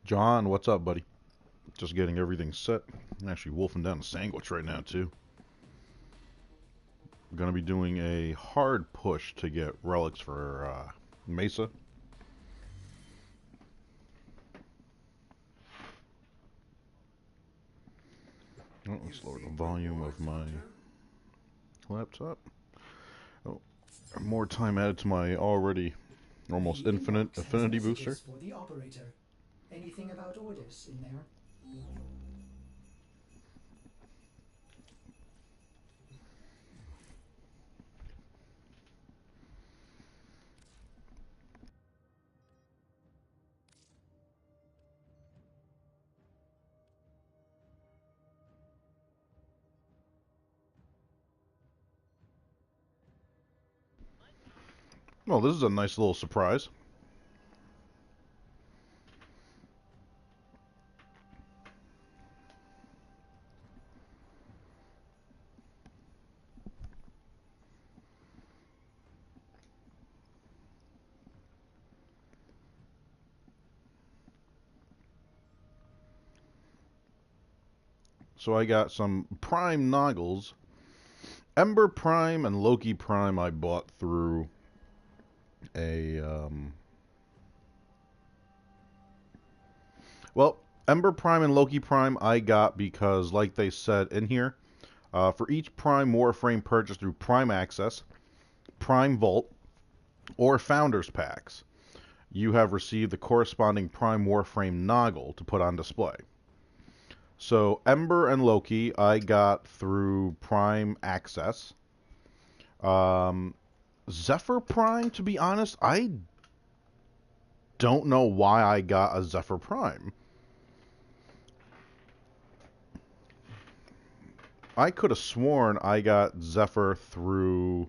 John, what's up, buddy? Just getting everything set. I'm actually wolfing down a sandwich right now, too. We're going to be doing a hard push to get relics for Mesa. Oh, let's lower the volume of my laptop. Oh, more time added to my already almost infinite affinity booster. For the operator. Anything about orders in there? Well, this is a nice little surprise. So I got some Prime Noggles. Ember Prime and Loki Prime I bought through a well, Ember Prime and Loki Prime I got because, like they said in here, for each Prime Warframe purchase through Prime Access, Prime Vault, or Founders Packs, you have received the corresponding Prime Warframe Noggle to put on display. So Ember and Loki I got through Prime Access. Um, Zephyr Prime, to be honest, I don't know why I got a Zephyr Prime. I could have sworn I got Zephyr through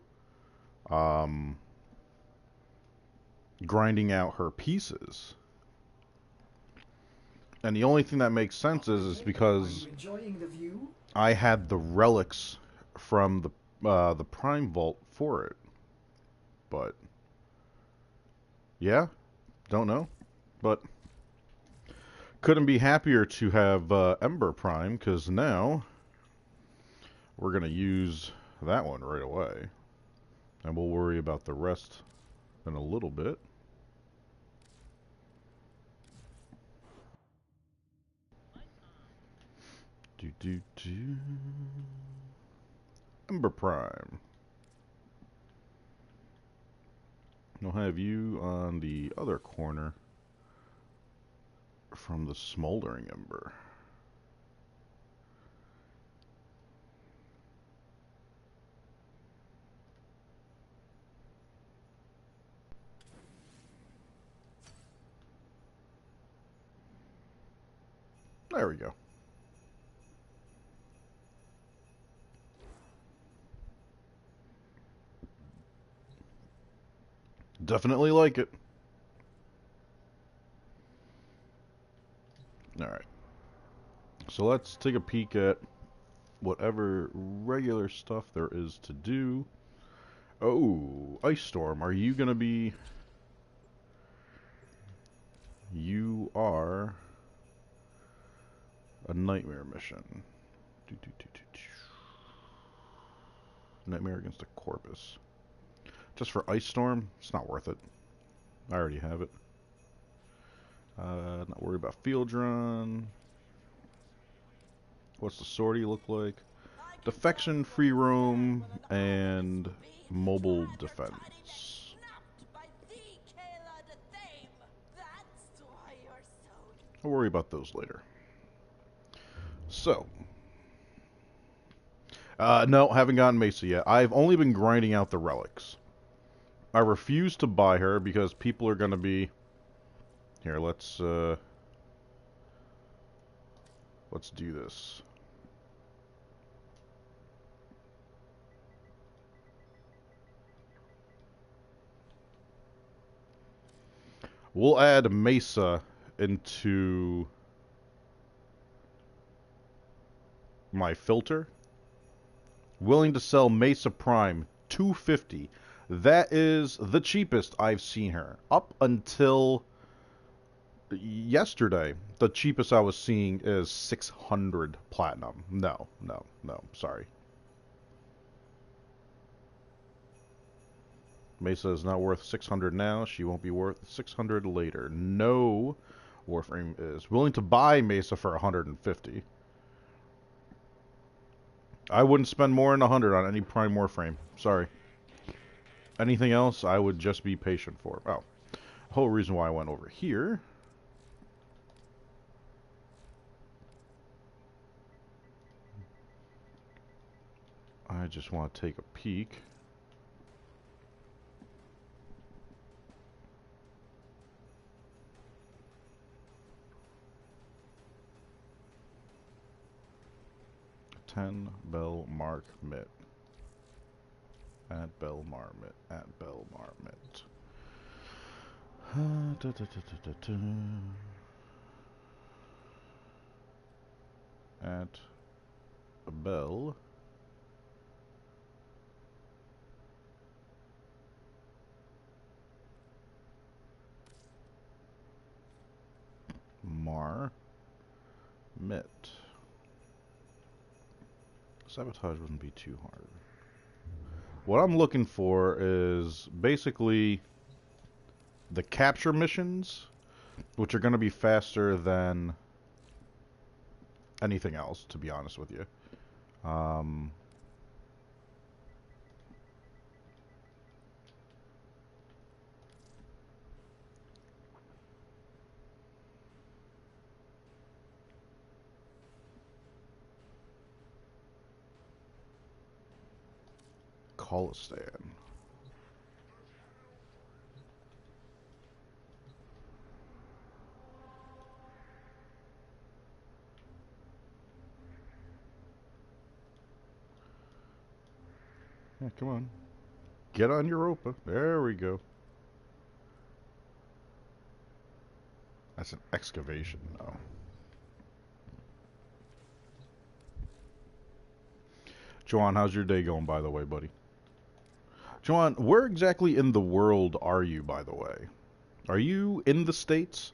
um, grinding out her pieces. And the only thing that makes sense is because I had the relics from the Prime Vault for it. But yeah, don't know. But couldn't be happier to have Ember Prime, because now we're gonna use that one right away, and we'll worry about the rest in a little bit. Do do do. Ember Prime. I'll have you on the other corner from the Smoldering Ember. There we go. Definitely like it. Alright. So let's take a peek at whatever regular stuff there is to do. Oh, Ice Storm, are you gonna be... You are a nightmare mission. Nightmare against a corpus. Just for Ice Storm? It's not worth it. I already have it. Not worried about field run. What's the sortie look like? Defection, free roam, and mobile defense. I'll worry about those later. So, no, haven't gotten Mesa yet. I've only been grinding out the relics. I refuse to buy her because people are going to be... Here, let's do this. We'll add Mesa into my filter. Willing to sell Mesa Prime, $250. That is the cheapest I've seen her. Up until yesterday, the cheapest I was seeing is 600 platinum. No, sorry. Mesa is not worth 600 now. She won't be worth 600 later. No, Warframe is willing to buy Mesa for 150. I wouldn't spend more than 100 on any Prime Warframe. Sorry. Anything else, I would just be patient for. Oh, the whole reason why I went over here. I just want to take a peek. Bell Mark Mitt. At Bell Marmot. At Bell Marmot. At Bell Mar Mitt. Sabotage wouldn't be too hard. What I'm looking for is basically the capture missions, which are going to be faster than anything else, to be honest with you. Kholistan. Yeah, come on. Get on Europa. There we go. That's an excavation, though. Joanne, how's your day going, by the way, buddy? Joanne, where exactly in the world are you, by the way? Are you in the States?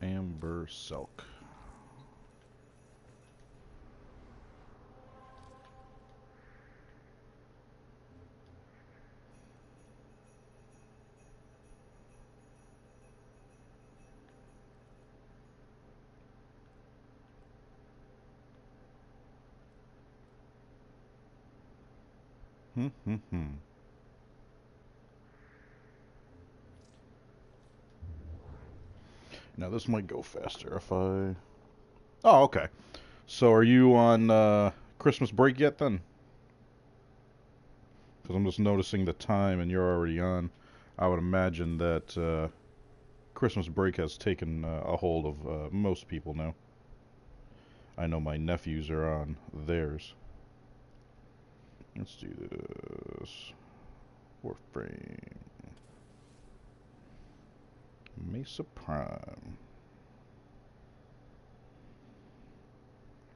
Amber Silk. Now this might go faster if I... Oh, okay. So are you on Christmas break yet then? Because I'm just noticing the time and you're already on. I would imagine that Christmas break has taken a hold of most people now. I know my nephews are on theirs. Let's do this. Warframe. Mesa Prime.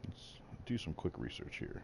Let's do some quick research here.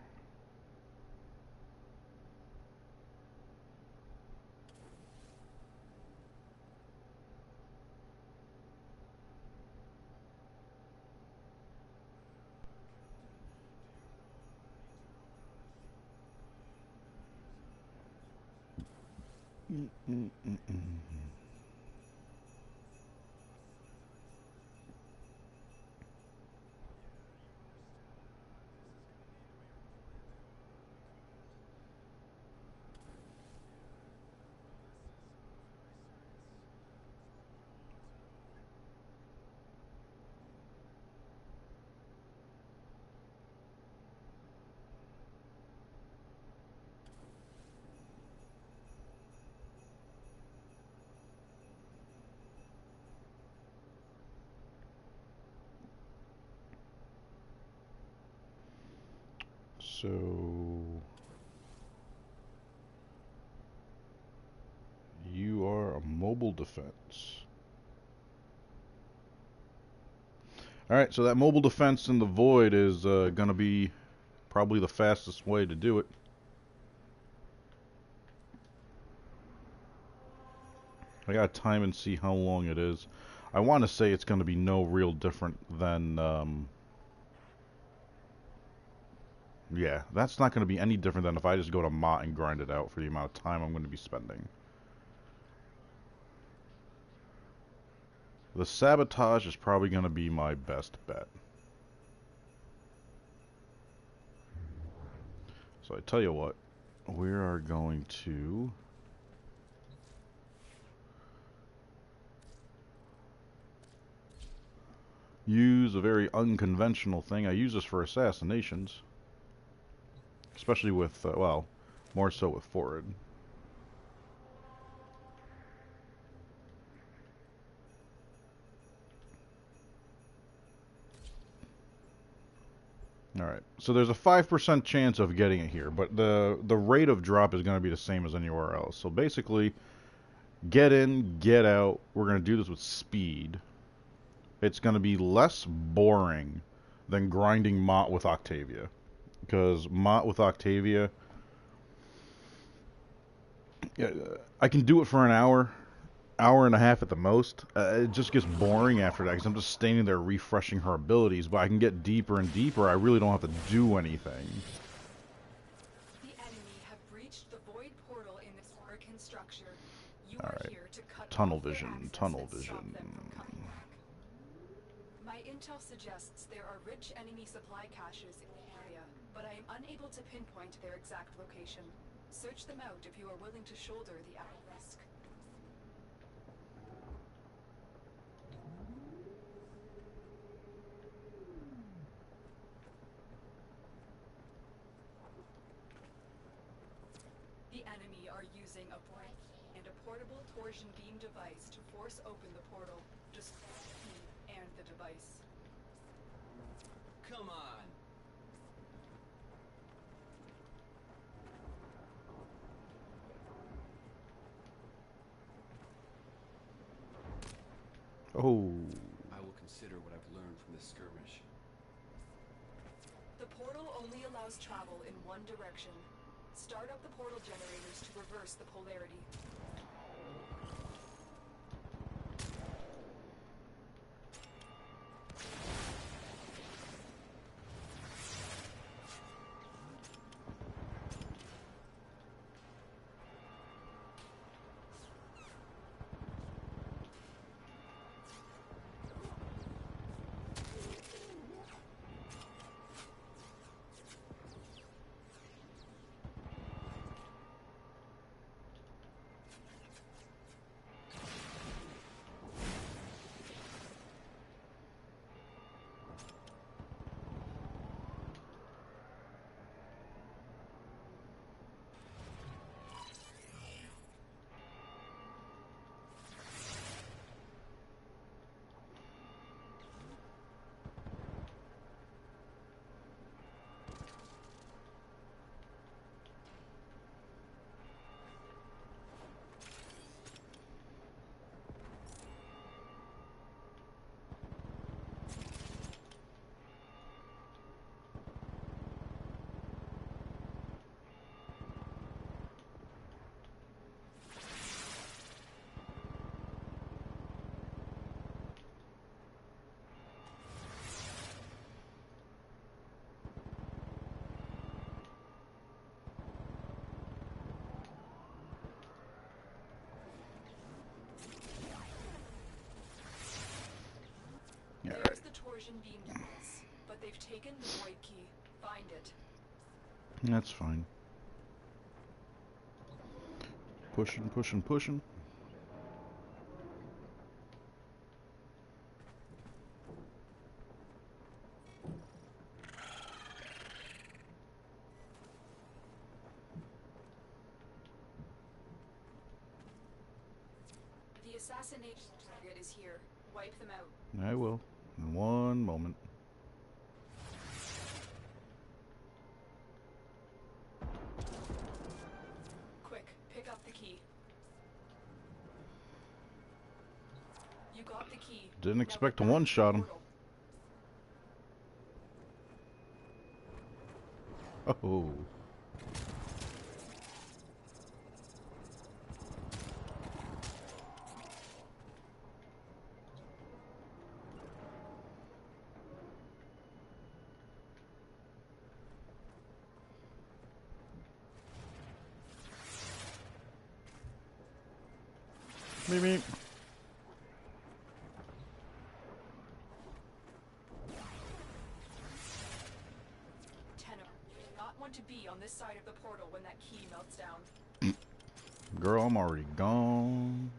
So you are a mobile defense. Alright, so that mobile defense in the void is gonna be probably the fastest way to do it. I gotta time and see how long it is. I want to say it's gonna be no real different than yeah, that's not gonna be any different than if I just go to Mott and grind it out for the amount of time I'm gonna be spending. The sabotage is probably gonna be my best bet. So I tell you what, we are going to use a very unconventional thing. I use this for assassinations, especially with, well, more so with Forward. Alright, so there's a 5% chance of getting it here, but the rate of drop is going to be the same as anywhere else. So basically, get in, get out. We're going to do this with speed. It's going to be less boring than grinding Mott with Octavia. Because Mott with Octavia, yeah, I can do it for an hour, hour and a half at the most. It just gets boring after that because I'm just standing there refreshing her abilities. But I can get deeper and deeper. I really don't have to do anything. The enemy have breached the void portal in this Oracan structure. You All are right. here to cut Tunnel off their vision, access tunnel and stop vision. them from coming back. My intel suggests there are rich enemy supply caches in the area, but I am unable to pinpoint their exact location. Search them out if you are willing to shoulder the added risk. The enemy are using a brick and a portable torsion beam device to force open the portal, destroy me and the device. Come on! Oh. I will consider what I've learned from this skirmish. The portal only allows travel in one direction. Start up the portal generators to reverse the polarity. torsion beam device, but they've taken the void key. Find it. That's fine. Pushing, pushing, pushing. The assassination target is here. Wipe them out. I will. In one moment. Quick, pick up the key. You got the key. Didn't Now expect to get back one-shot him. the portal. Oh. Meep, meep. Tenno, you do not want to be on this side of the portal when that key melts down. Girl, I'm already gone.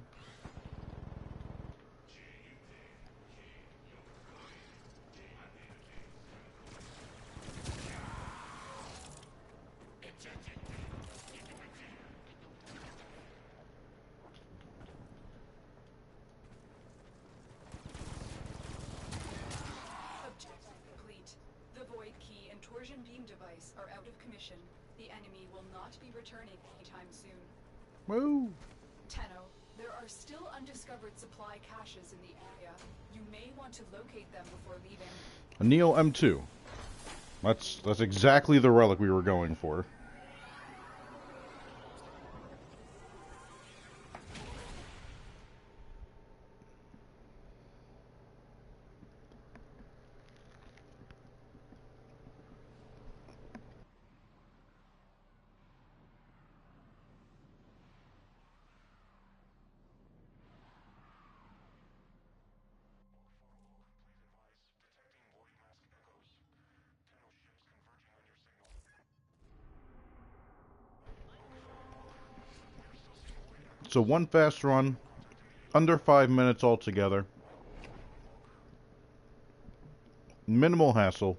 Objective complete. The void key and torsion beam device are out of commission. The enemy will not be returning anytime soon. Woo! Tenno, there are still undiscovered supply caches in the area. You may want to locate them before leaving. A Neo M2. That's exactly the relic we were going for. So one fast run, under 5 minutes altogether. Minimal hassle.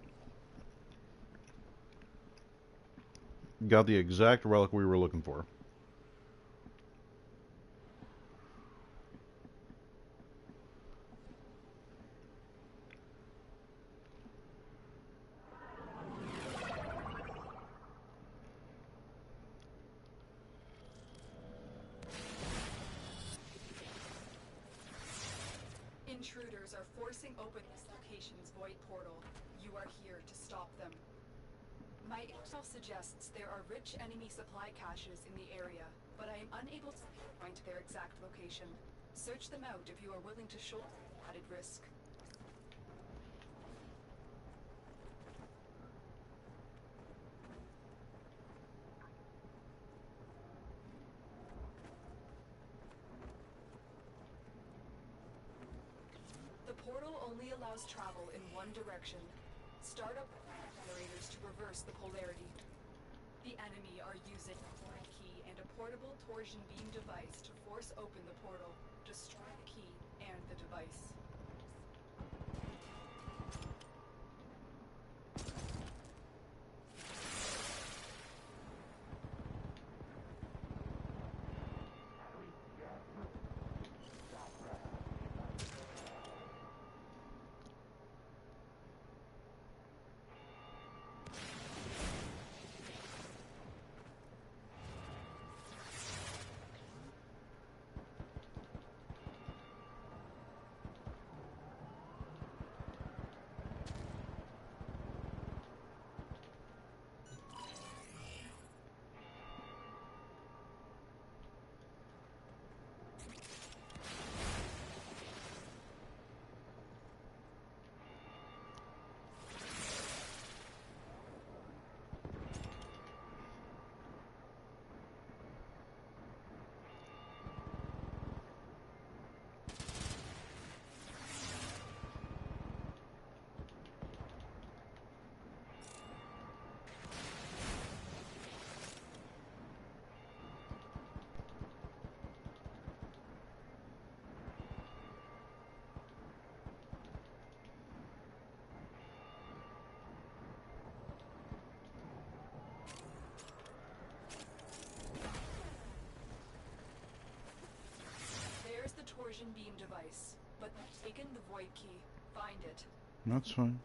Got the exact relic we were looking for. Intruders are forcing open this location's void portal. You are here to stop them. My intel suggests there are rich enemy supply caches in the area, but I am unable to pinpoint their exact location. Search them out if you are willing to shoulder added risk. The portal only allows travel in one direction. Start up generators to reverse the polarity. The enemy are using a void key and a portable torsion beam device to force open the portal, destroy the key and the device. torsion beam device, but they've taken the void key. Find it. That's fine.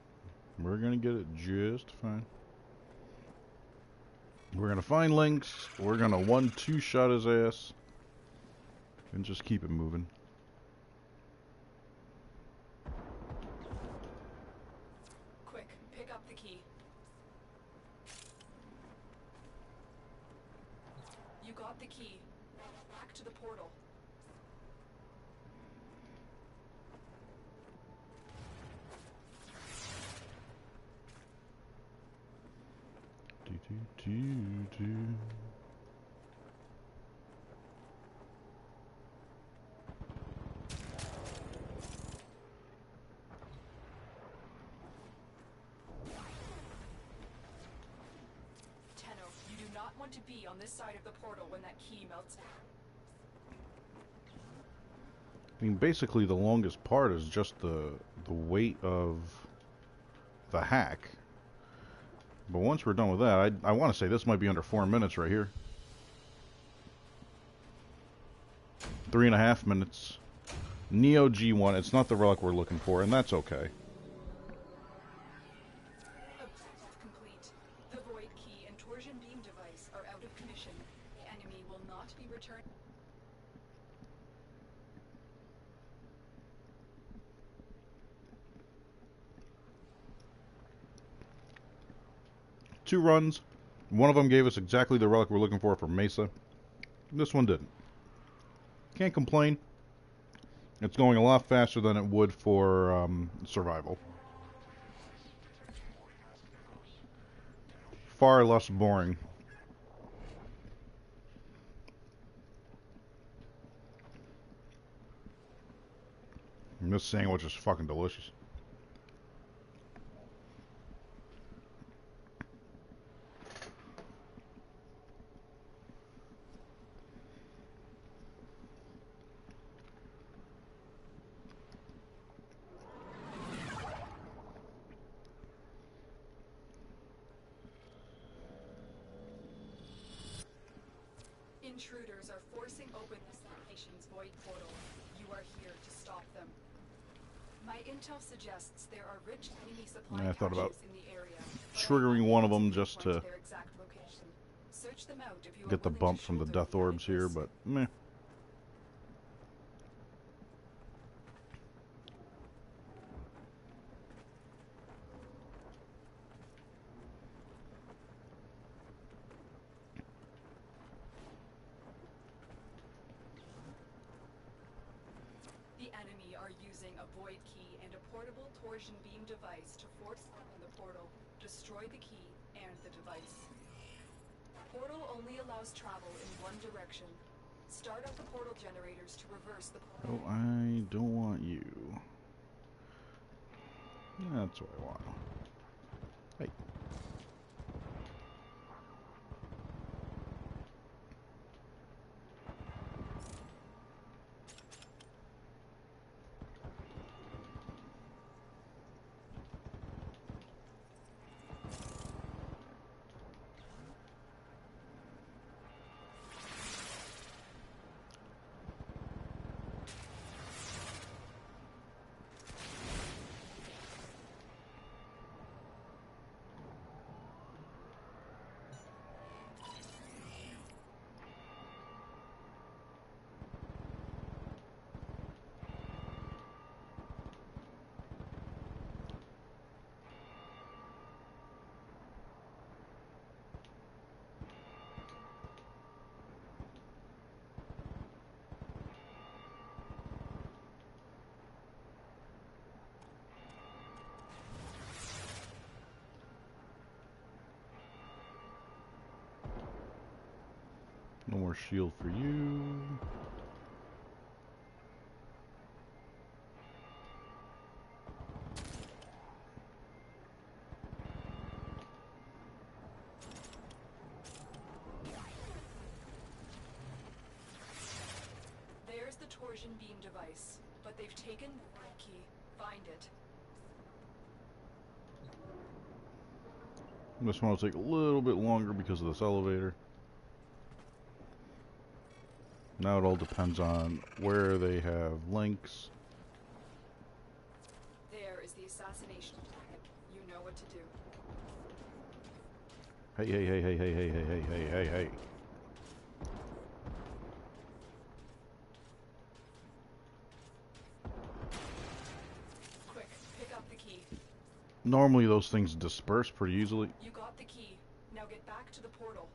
We're gonna get it just fine. We're gonna find Lynx. We're gonna 1-2 shot his ass. And just keep it moving. Quick, pick up the key. You got the key. Back to the portal. Do. 10-0, you do not want to be on this side of the portal when that key melts. I mean, basically the longest part is just the weight of the hack. But once we're done with that, I want to say this might be under 4 minutes right here. 3.5 minutes. Neo G1, it's not the relic we're looking for, and that's okay. Objective complete. The void key and torsion beam device are out of commission. The enemy will not be returned. Two runs. One of them gave us exactly the relic we're looking for Mesa. This one didn't. Can't complain. It's going a lot faster than it would for survival. Far less boring. And this sandwich is fucking delicious. Intruders are forcing open this nation's void portal. You are here to stop them. My intel suggests there are rich enemy supply Yeah, I thought about caches in the area. triggering one of them just to Their exact location. Search them out if you are get the willing bump to from the shoulder death orbs here, this. but meh. The enemy are using a void key and a portable torsion beam device to force open the portal, destroy the key and the device. Portal only allows travel in one direction. Start up the portal generators to reverse the portal. Oh, I don't want you. That's what I want. Hey. No more shield for you. There's the torsion beam device, but they've taken the red key. Find it. This one will take a little bit longer because of this elevator. Now it all depends on where they have links. There is the assassination target. You know what to do. Hey, hey, hey, hey, hey, hey, hey, hey, hey, hey, hey. Quick, pick up the key. Normally those things disperse pretty easily. You got the key. Now get back to the portal.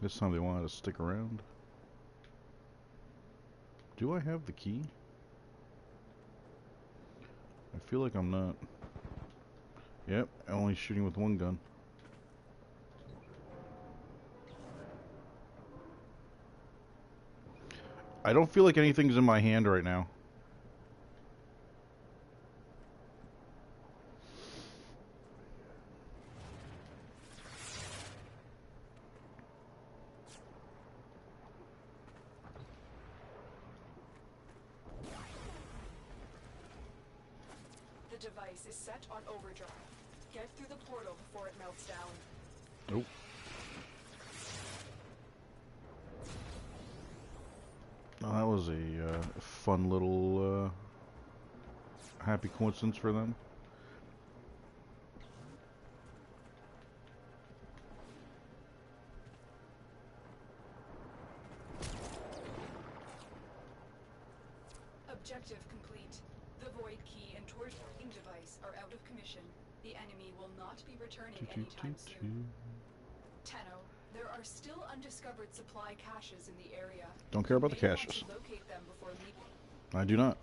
This time they wanted to stick around. Do I have the key? I feel like I'm not. Yep, only shooting with one gun. I don't feel like anything's in my hand right now. The device is set on overdrive. Get through the portal before it melts down. Nope. Oh, that was a fun little happy coincidence for them. Objective complete. The void key and torch device are out of commission. The enemy will not be returning anytime soon. Tenno, there are still undiscovered supply caches in the area. Don't care about the You may want caches. to locate them before leaving. I do not.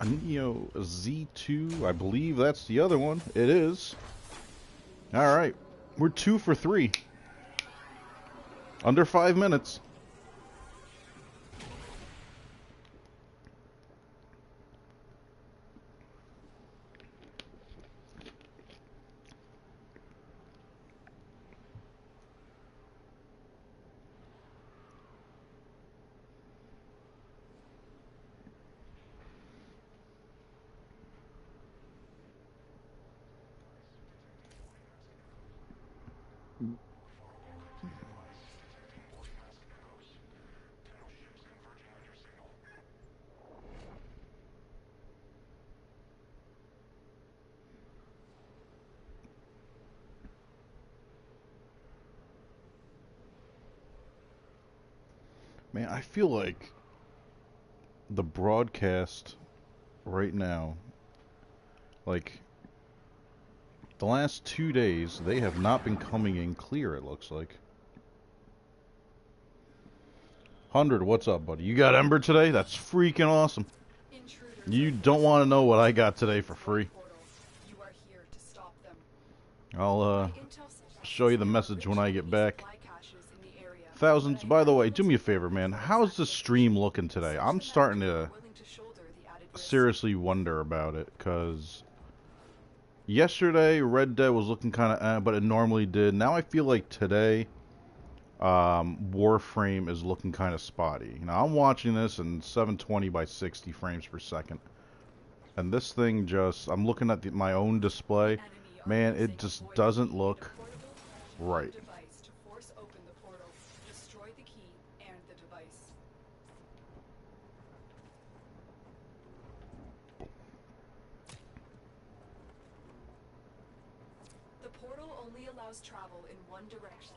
A Neo Z2, I believe that's the other one. It is. Alright. We're 2 for 3. Under 5 minutes. Man, I feel like the broadcast right now, like the last 2 days, they have not been coming in clear, it looks like. 100, what's up, buddy? You got Ember today? That's freaking awesome. Intruders You are don't want to know what I got today for free. portal. You are here to stop them. I'll Intel show you the message when I get back. supply caches in the area. Thousands, by the way, do me a favor, man. How's the stream looking today? I'm starting to Willing to shoulder the added risk. seriously wonder about it, because yesterday Red Dead was looking kind of but it normally did. Now I feel like today Warframe is looking kind of spotty. You know, I'm watching this in 720 by 60 frames per second, and this thing just, I'm looking at my own display. Enemy are Man, using it just void doesn't key look and a portable right. device to force open the portal. Destroy the key and the device. The portal only allows travel in one direction.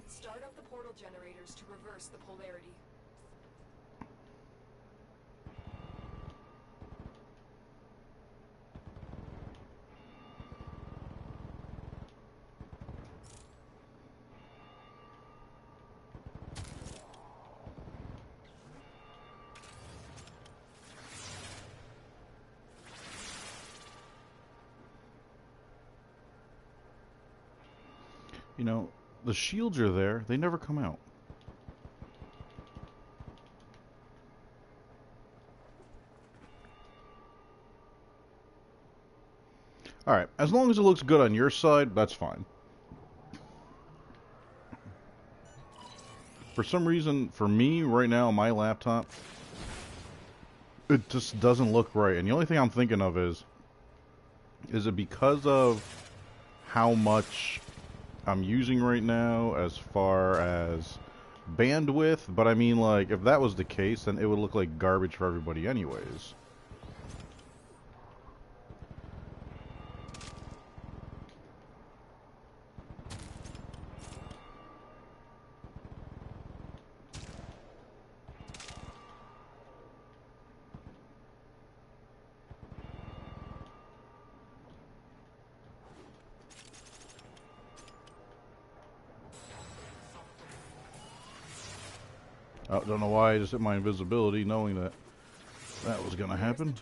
Start up the portal generators to reverse the polarity. You know, the shields are there. They never come out. Alright, as long as it looks good on your side, that's fine. For some reason, for me, right now, on my laptop, it just doesn't look right. And the only thing I'm thinking of is it because of how much I'm using right now as far as bandwidth, but I mean, like, if that was the case, then it would look like garbage for everybody anyways. I don't know why I just hit my invisibility knowing that that was gonna happen.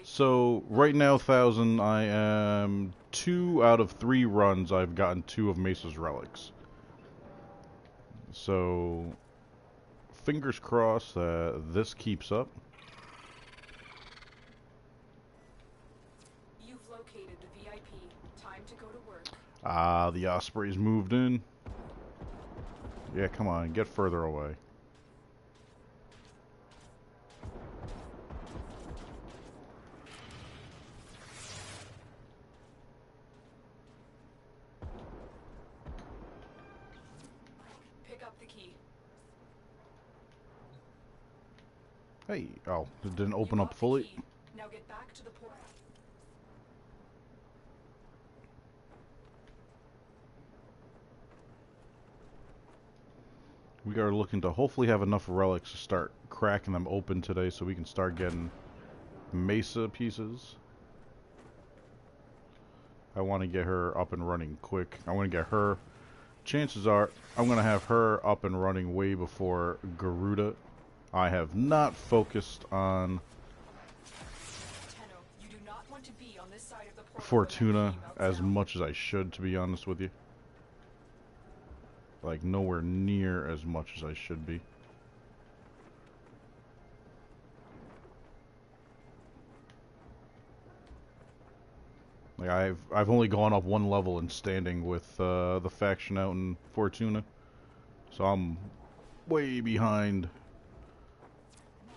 So, right now, 1000, I am 2 out of 3 runs, I've gotten 2 of Mesa's relics. So, fingers crossed that this keeps up. You've located the VIP. Time to go to work. Ah, the Osprey's moved in. Yeah, come on, get further away. Pick up the key. Hey, oh, it didn't open You up got the fully. key. Now get back to the port. We are looking to hopefully have enough relics to start cracking them open today so we can start getting Mesa pieces. I want to get her up and running quick. I want to get her. Chances are I'm going to have her up and running way before Garuda. I have not focused on Tenno, you do not want to be on this side of the portal Fortuna when that key melts as down. much as I should, to be honest with you. Like, nowhere near as much as I should be. Like, I've only gone up 1 level in standing with the faction out in Fortuna. So I'm way behind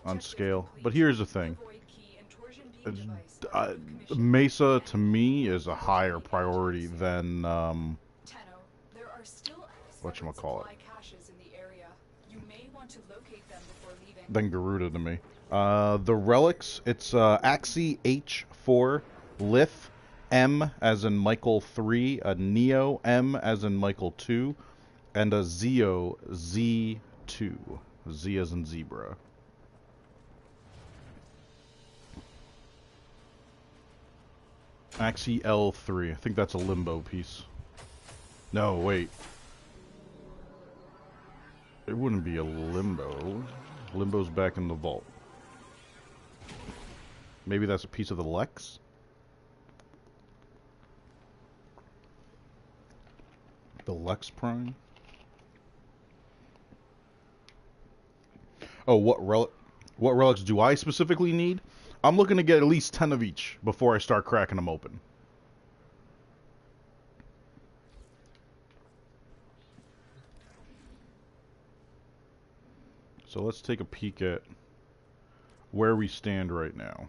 on scale. But here's the thing. The void key and torsion beam It's, device are out of commission. Mesa, to me, is a higher priority than, Tenno, there are still whatchamacallit, supply caches in the area. You may want to locate them before leaving. than Garuda to me. The relics, it's Axie H4, Lith, M as in Michael 3, a Neo M as in Michael 2, and a Zeo Z2. Z as in zebra. Axie L3. I think that's a limbo piece. No, wait. It wouldn't be a limbo. Limbo's back in the vault. Maybe that's a piece of the Lex? The Lex Prime? Oh, what relics do I specifically need? I'm looking to get at least 10 of each before I start cracking them open. So let's take a peek at where we stand right now.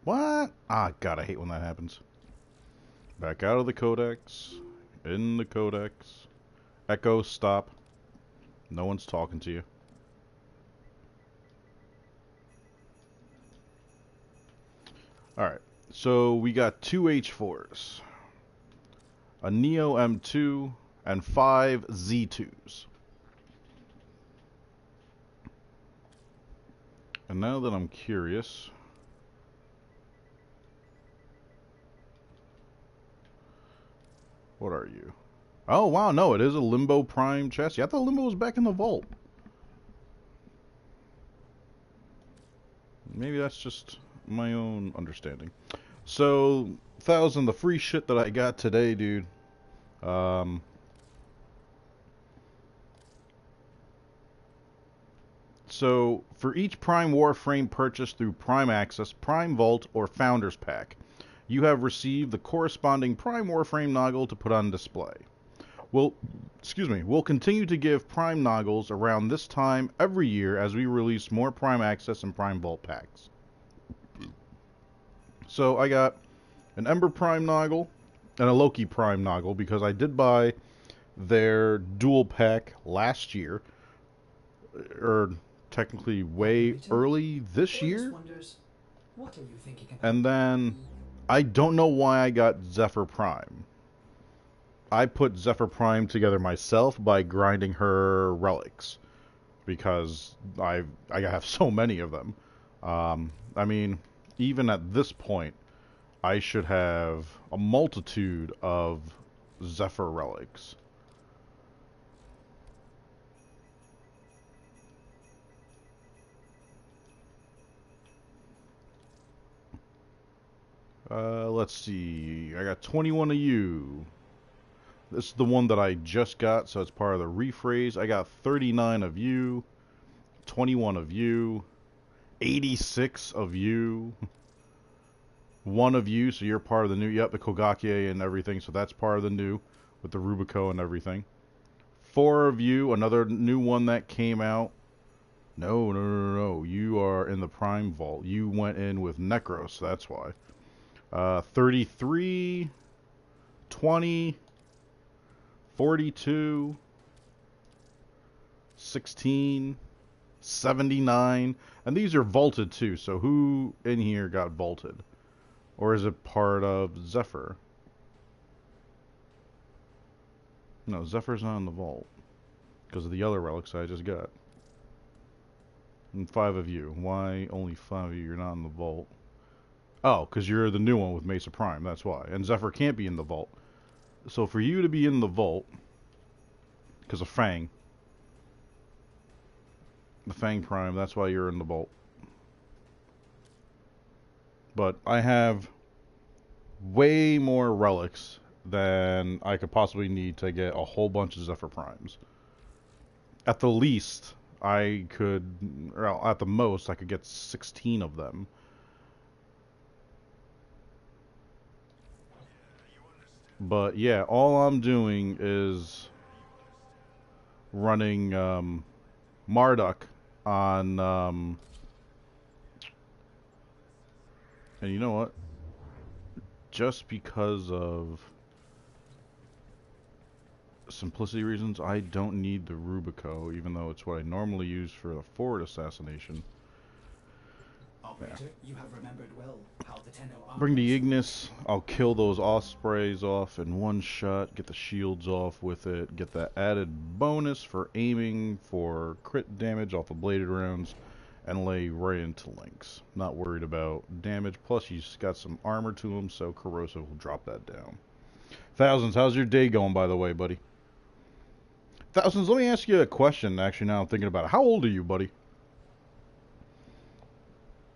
What? Ah, God, I hate when that happens. Back out of the codex. In the codex. Echo, stop. No one's talking to you. Alright, so we got 2 H4s. A Neo M2, and 5 Z2s. And now that I'm curious, what are you? Oh wow, no, it is a Limbo Prime chassis. I thought Limbo was back in the vault. Maybe that's just my own understanding. So, 1000, the free shit that I got today, dude. So, for each Prime Warframe purchased through Prime Access, Prime Vault, or Founders Pack, you have received the corresponding Prime Warframe Noggle to put on display. We'll continue to give Prime Noggles around this time every year as we release more Prime Access and Prime Vault packs. So, I got an Ember Prime Noggle, and a Loki Prime Noggle, because I did buy their dual pack last year, or technically way Operator, early this Ordis year. wonders, what are you thinking about? And then I don't know why I got Zephyr Prime. I put Zephyr Prime together myself by grinding her relics, because I have so many of them. I mean, even at this point, I should have a multitude of Zephyr relics. Let's see. I got 21 of you. This is the one that I just got, so it's part of the rephrase. I got 39 of you, 21 of you, 86 of you, 1 of you, so you're part of the new. Yep, the Kogake and everything, so that's part of the new, with the Rubico and everything. 4 of you, another new one that came out. No. You are in the Prime Vault. You went in with Necros, that's why. 33, 20, 42, 16, 79, and these are vaulted too, so who in here got vaulted? Or is it part of Zephyr? No, Zephyr's not in the vault, because of the other relics I just got. And 5 of you. Why only 5 of you? You're not in the vault. Oh, because you're the new one with Mesa Prime, that's why. And Zephyr can't be in the vault. So for you to be in the vault, because of Fang, the Fang Prime, that's why you're in the vault. But I have way more relics than I could possibly need to get a whole bunch of Zephyr Primes. At the least, I could, or at the most, I could get 16 of them. But yeah, all I'm doing is running Marduk on, and you know what? Just because of simplicity reasons, I don't need the Rubico, even though it's what I normally use for a forward assassination. Operator, you have remembered well how the Tenno Bring the armies Ignis, I'll kill those Ospreys off in one shot, get the shields off with it, get that added bonus for aiming for crit damage off of bladed rounds, and lay right into links. Not worried about damage, plus he's got some armor to him, so corrosive will drop that down. Thousands, how's your day going, by the way, buddy? Thousands, let me ask you a question, actually, now I'm thinking about it. How old are you, buddy?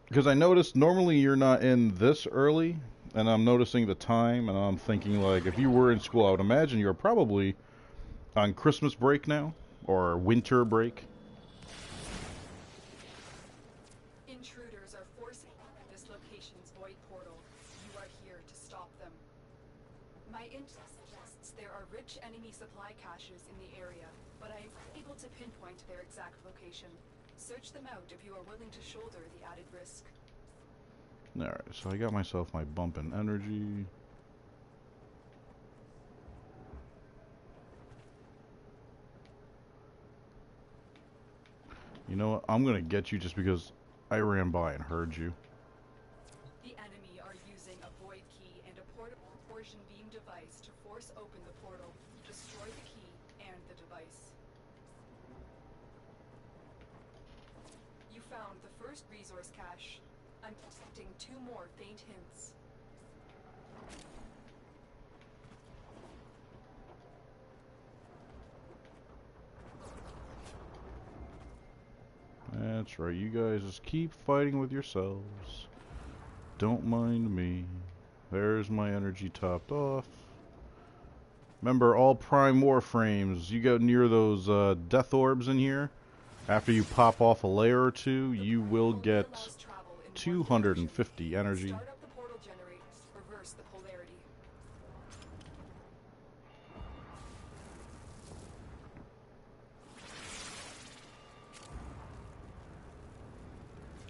Because I noticed normally you're not in this early, and I'm noticing the time, and I'm thinking, like, if you were in school, I would imagine you're probably on Christmas break now, or winter break. Intruders are forcing this location's void portal. You are here to stop them. My intel suggests there are rich enemy supply caches in the area, but I am unable to pinpoint their exact location. Search them out if you are willing to shoulder the added risk. Alright, so I got myself my bump in energy. You know what? I'm gonna get you just because I ran by and heard you. The enemy are using a void key and a portable torsion beam device to force open the portal. Destroy the key and the device. You found the first resource cache. I'm detecting 2 more faint hints. That's right, you guys just keep fighting with yourselves. Don't mind me. There's my energy topped off. Remember, all Prime Warframes, you go near those death orbs in here, after you pop off a layer or two, you will get 250 energy. Start up the portal generators. Reverse the polarity.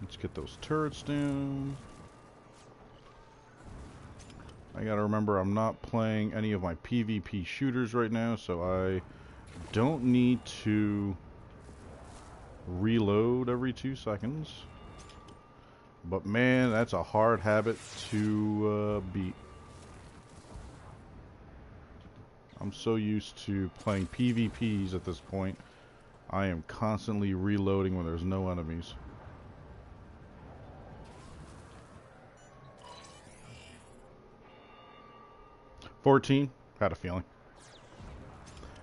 Let's get those turrets down. I gotta remember I'm not playing any of my PvP shooters right now, so I don't need to reload every 2 seconds. But man, that's a hard habit to beat. I'm so used to playing PvPs at this point. I am constantly reloading when there's no enemies. "14? Had a feeling.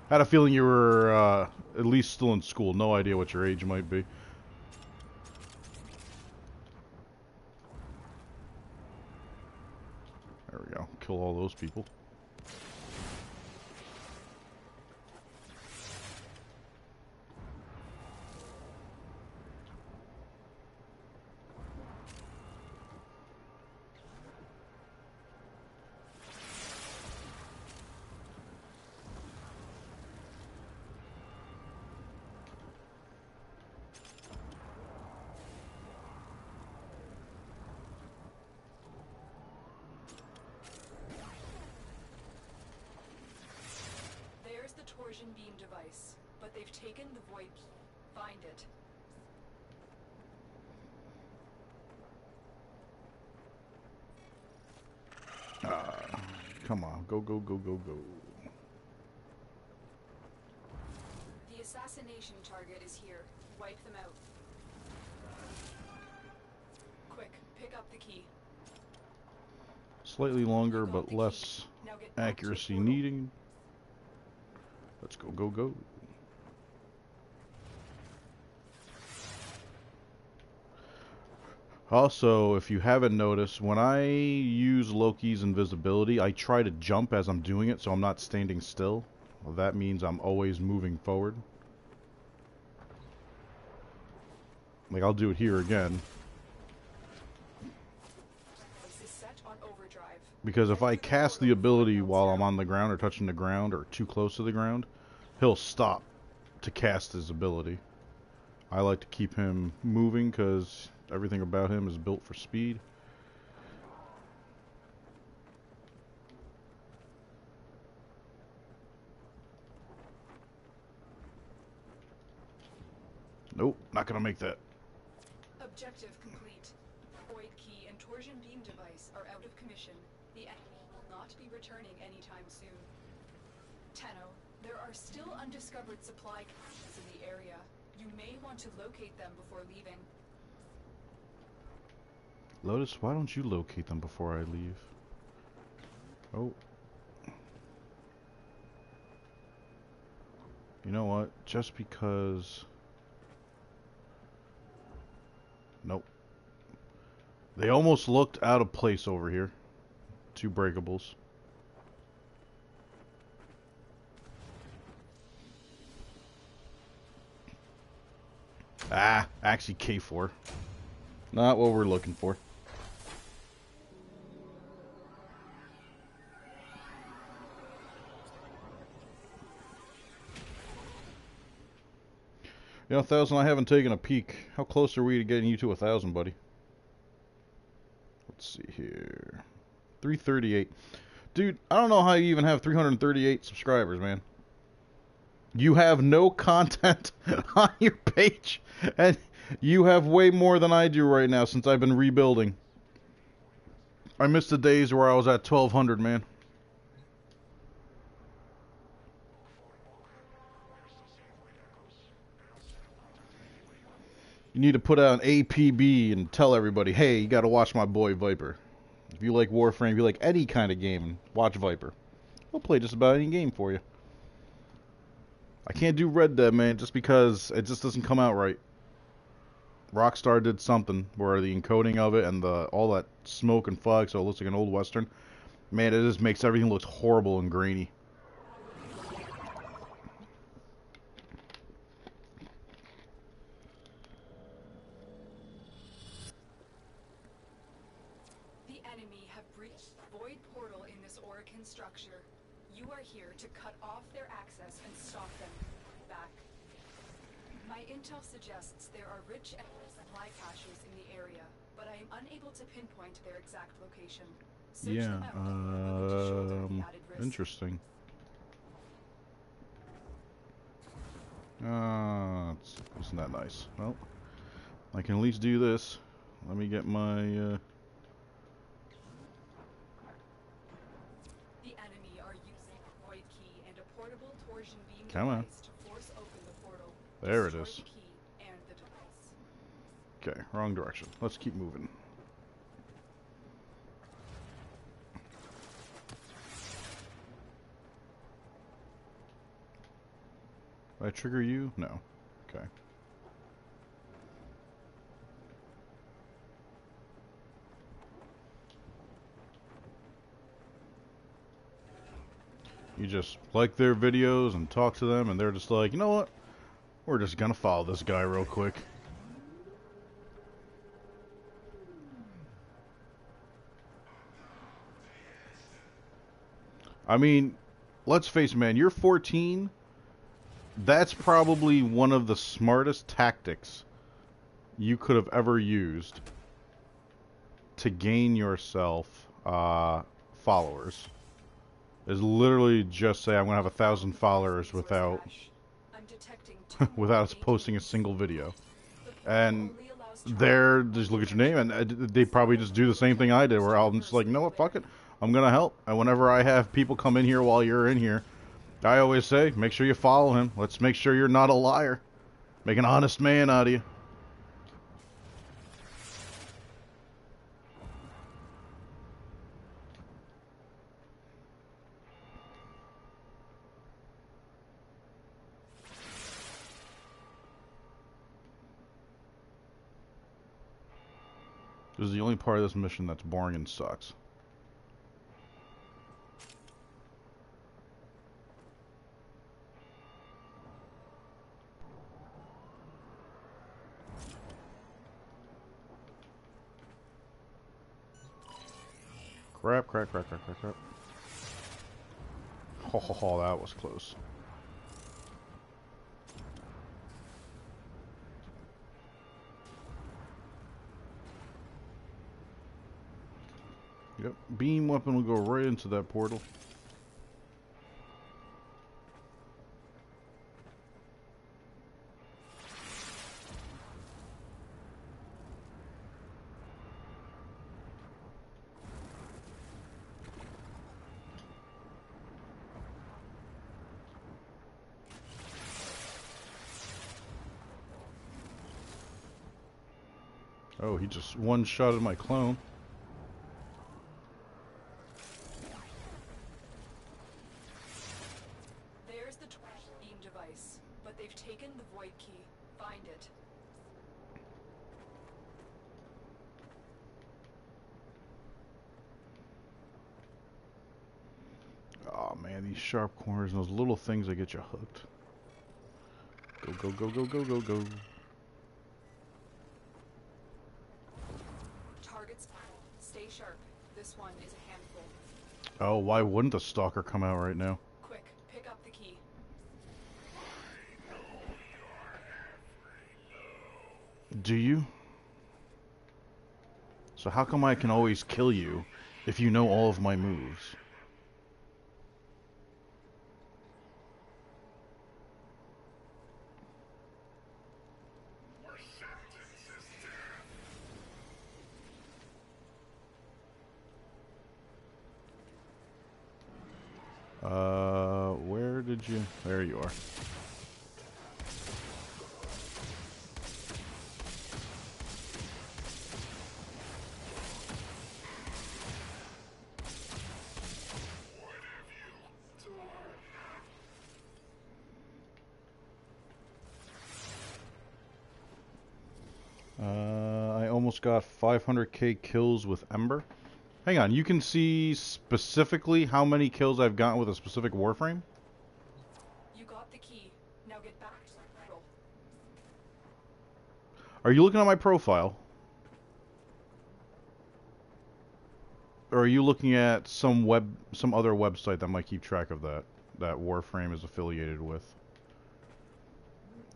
Had a feeling you were at least still in school. No idea what your age might be. There we go. Kill all those people. There's the torsion beam device, but they've taken the void. Find it. Come on. Go, go, go, go, go. The assassination target is here. Wipe them out. Quick, pick up the key. Slightly longer, but less Now get back to accuracy your portal. needing. Let's go, go, go. Also, if you haven't noticed, when I use Loki's invisibility, I try to jump as I'm doing it, so I'm not standing still. Well, that means I'm always moving forward. Like, I'll do it here again. This is set on overdrive. Because if I cast the ability while I'm on the ground or touching the ground or too close to the ground, he'll stop to cast his ability. I like to keep him moving because everything about him is built for speed. Nope, not gonna make that. Objective complete. Void key and torsion beam device are out of commission. The enemy will not be returning anytime soon. Tenno, there are still undiscovered supply caches in the area. You may want to locate them before leaving. Lotus, why don't you locate them before I leave? Oh. You know what? Just because... Nope. They almost looked out of place over here. 2 breakables. Ah, actually K4. Not what we're looking for. You know, 1,000, I haven't taken a peek. How close are we to getting you to 1,000, buddy? Let's see here. 338. Dude, I don't know how you even have 338 subscribers, man. You have no content on your page, and you have way more than I do right now since I've been rebuilding. I missed the days where I was at 1,200, man. You need to put out an APB and tell everybody, hey, you gotta watch my boy Viper. If you like Warframe, if you like any kind of game, watch Viper. We'll play just about any game for you. I can't do Red Dead, man, just because it just doesn't come out right. Rockstar did something where the encoding of it and all that smoke and fog, so it looks like an old western. Man, it just makes everything look horrible and grainy. The enemy have breached the void portal in this Orican structure. You are here to cut off their access and stop them. Back. My intel suggests there are rich supply caches in the area, but I am unable to pinpoint their exact location. Search Yeah. them out if you are willing to shoulder any added risk. Interesting. Isn't that nice? Well, I can at least do this. Let me get my. The enemy are using a void key and a portable torsion beam Come on. device to force open the portal. There it Destroy is. the key and the device. Okay, wrong direction. Let's keep moving. Did I trigger you? No. Okay. You just like their videos and talk to them, and they're just like, you know what? We're just gonna follow this guy real quick. I mean, let's face it, man, you're 14. That's probably one of the smartest tactics you could have ever used to gain yourself followers. Is literally just say I'm gonna have 1,000 followers without I'm detecting two without us posting a single video. And they're just look at your name, and they probably just do the same thing I did, where I'm just like, you know what, fuck it, I'm gonna help. And whenever I have people come in here while you're in here, I always say, make sure you follow him. Let's make sure you're not a liar. Make an honest man out of you. This is the only part of this mission that's boring and sucks. Crap, crap, crap, crap, crap, crap. Oh, that was close. Yep, beam weapon will go right into that portal. Oh, he just one-shotted my clone. There's the beam device, but they've taken the void key. Find it. Oh man, these sharp corners and those little things that get you hooked. Go, go, go, go, go, go, go. Targets. Stay sharp. This one is a handful. Oh, why wouldn't the stalker come out right now? Quick, pick up the key. Do you? So how come I can always kill you if you know all of my moves? Where did you... There you are. I almost got 500k kills with Ember. Hang on, you can see specifically how many kills I've gotten with a specific Warframe? You got the key. Now get back to the portal. Are you looking at my profile? Or are you looking at some other website that might keep track of that Warframe is affiliated with?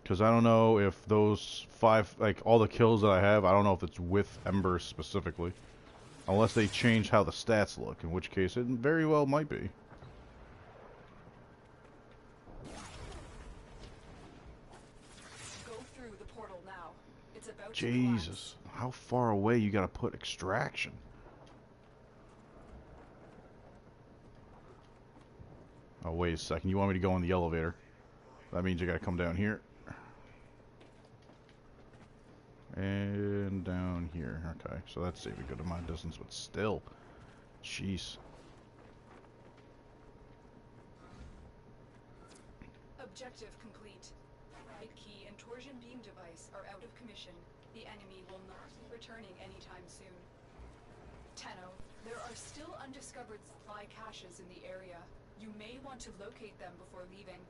Because I don't know if those 5, like all the kills that I have, I don't know if it's with Ember specifically. Unless they change how the stats look, in which case it very well might be. Go through the portal now. It's about to Jesus, how far away you gotta put extraction? Oh, wait a second. You want me to go in the elevator? That means you gotta come down here. And down here. Okay, so that's saving a good amount of distance, but still. Jeez. Objective complete. Right key and torsion beam device are out of commission. The enemy will not be returning anytime soon. Tenno, there are still undiscovered supply caches in the area. You may want to locate them before leaving.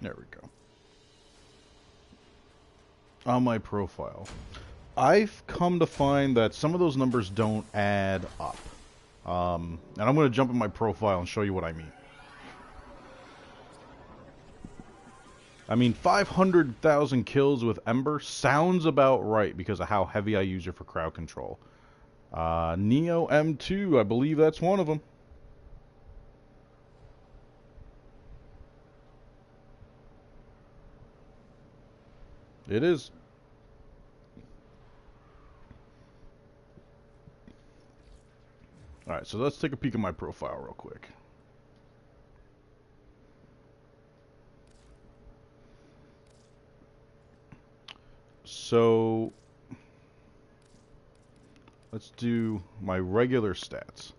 There we go. On my profile, I've come to find that some of those numbers don't add up. And I'm going to jump in my profile and show you what I mean. I mean, 500,000 kills with Ember sounds about right because of how heavy I use it for crowd control. Neo M2, I believe that's one of them. It is. Alright, so let's take a peek at my profile real quick. So, let's do my regular stats.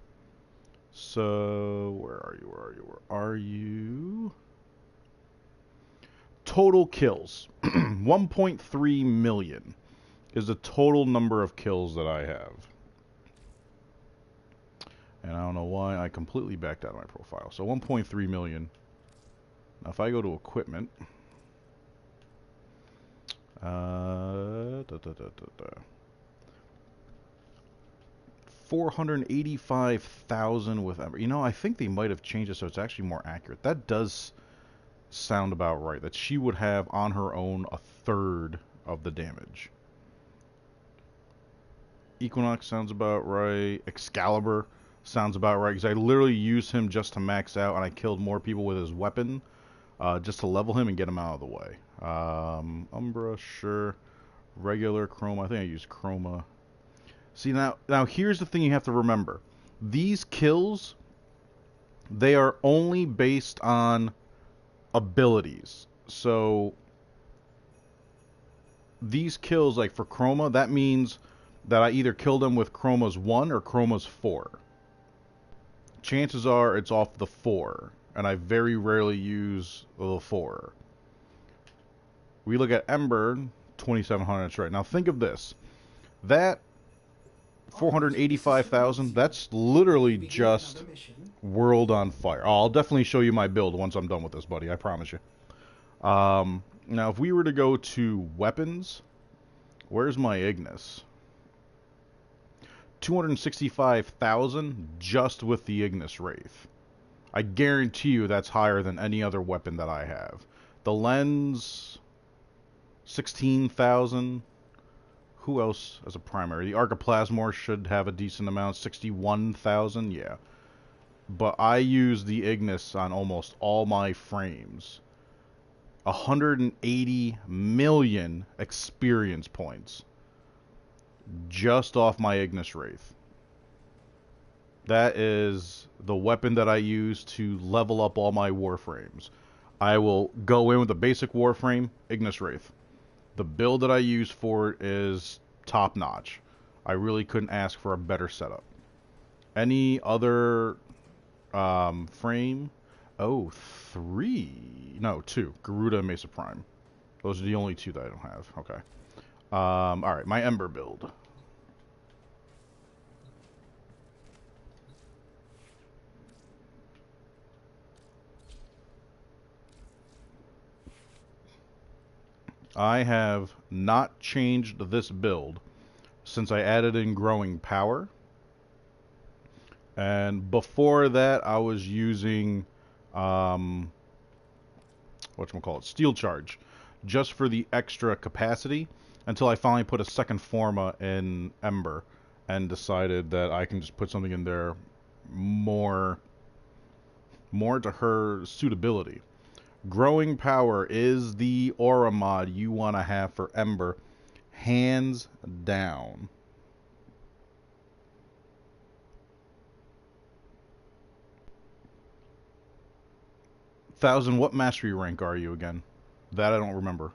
So, where are you? Where are you? Where are you? Total kills. 1.3 million is the total number of kills that I have. And I don't know why I completely backed out of my profile. So 1.3 million. Now if I go to equipment, 485,000 with Ember. You know, I think they might have changed it so it's actually more accurate. That does sound about right. That she would have on her own a third of the damage. Equinox sounds about right. Excalibur sounds about right because I literally used him just to max out, and I killed more people with his weapon just to level him and get him out of the way. Umbra, sure. Regular Chroma. I think I used Chroma. See, now here's the thing you have to remember. These kills, they are only based on abilities. So these kills, like for Chroma, that means that I either kill them with Chroma's 1 or Chroma's 4. Chances are it's off the 4, and I very rarely use the 4. We look at Ember, 2,700, that's right. Now think of this. That 485,000, that's literally just World on Fire. I'll definitely show you my build once I'm done with this, buddy, I promise you. Now if we were to go to weapons, where's my Ignis? 265,000 just with the Ignis Wraith. I guarantee you that's higher than any other weapon that I have. The lens, 16,000. Who else as a primary? The Archiplasmor should have a decent amount, 61,000, yeah. But I use the Ignis on almost all my frames. 180 million experience points just off my Ignis Wraith. That is the weapon that I use to level up all my Warframes. I will go in with a basic Warframe, Ignis Wraith. The build that I use for it is top notch. I really couldn't ask for a better setup. Any other frame? Oh, 3. No, 2. Garuda and Mesa Prime. Those are the only 2 that I don't have. Okay. Alright, my Ember build. I have not changed this build since I added in growing power. And before that, I was using, whatchamacallit, Steel Charge, just for the extra capacity, until I finally put a second Forma in Ember. and decided that I can just put something in there more to her suitability. Growing Power is the aura mod you want to have for Ember, hands down. Thousand, what mastery rank are you again? That I don't remember.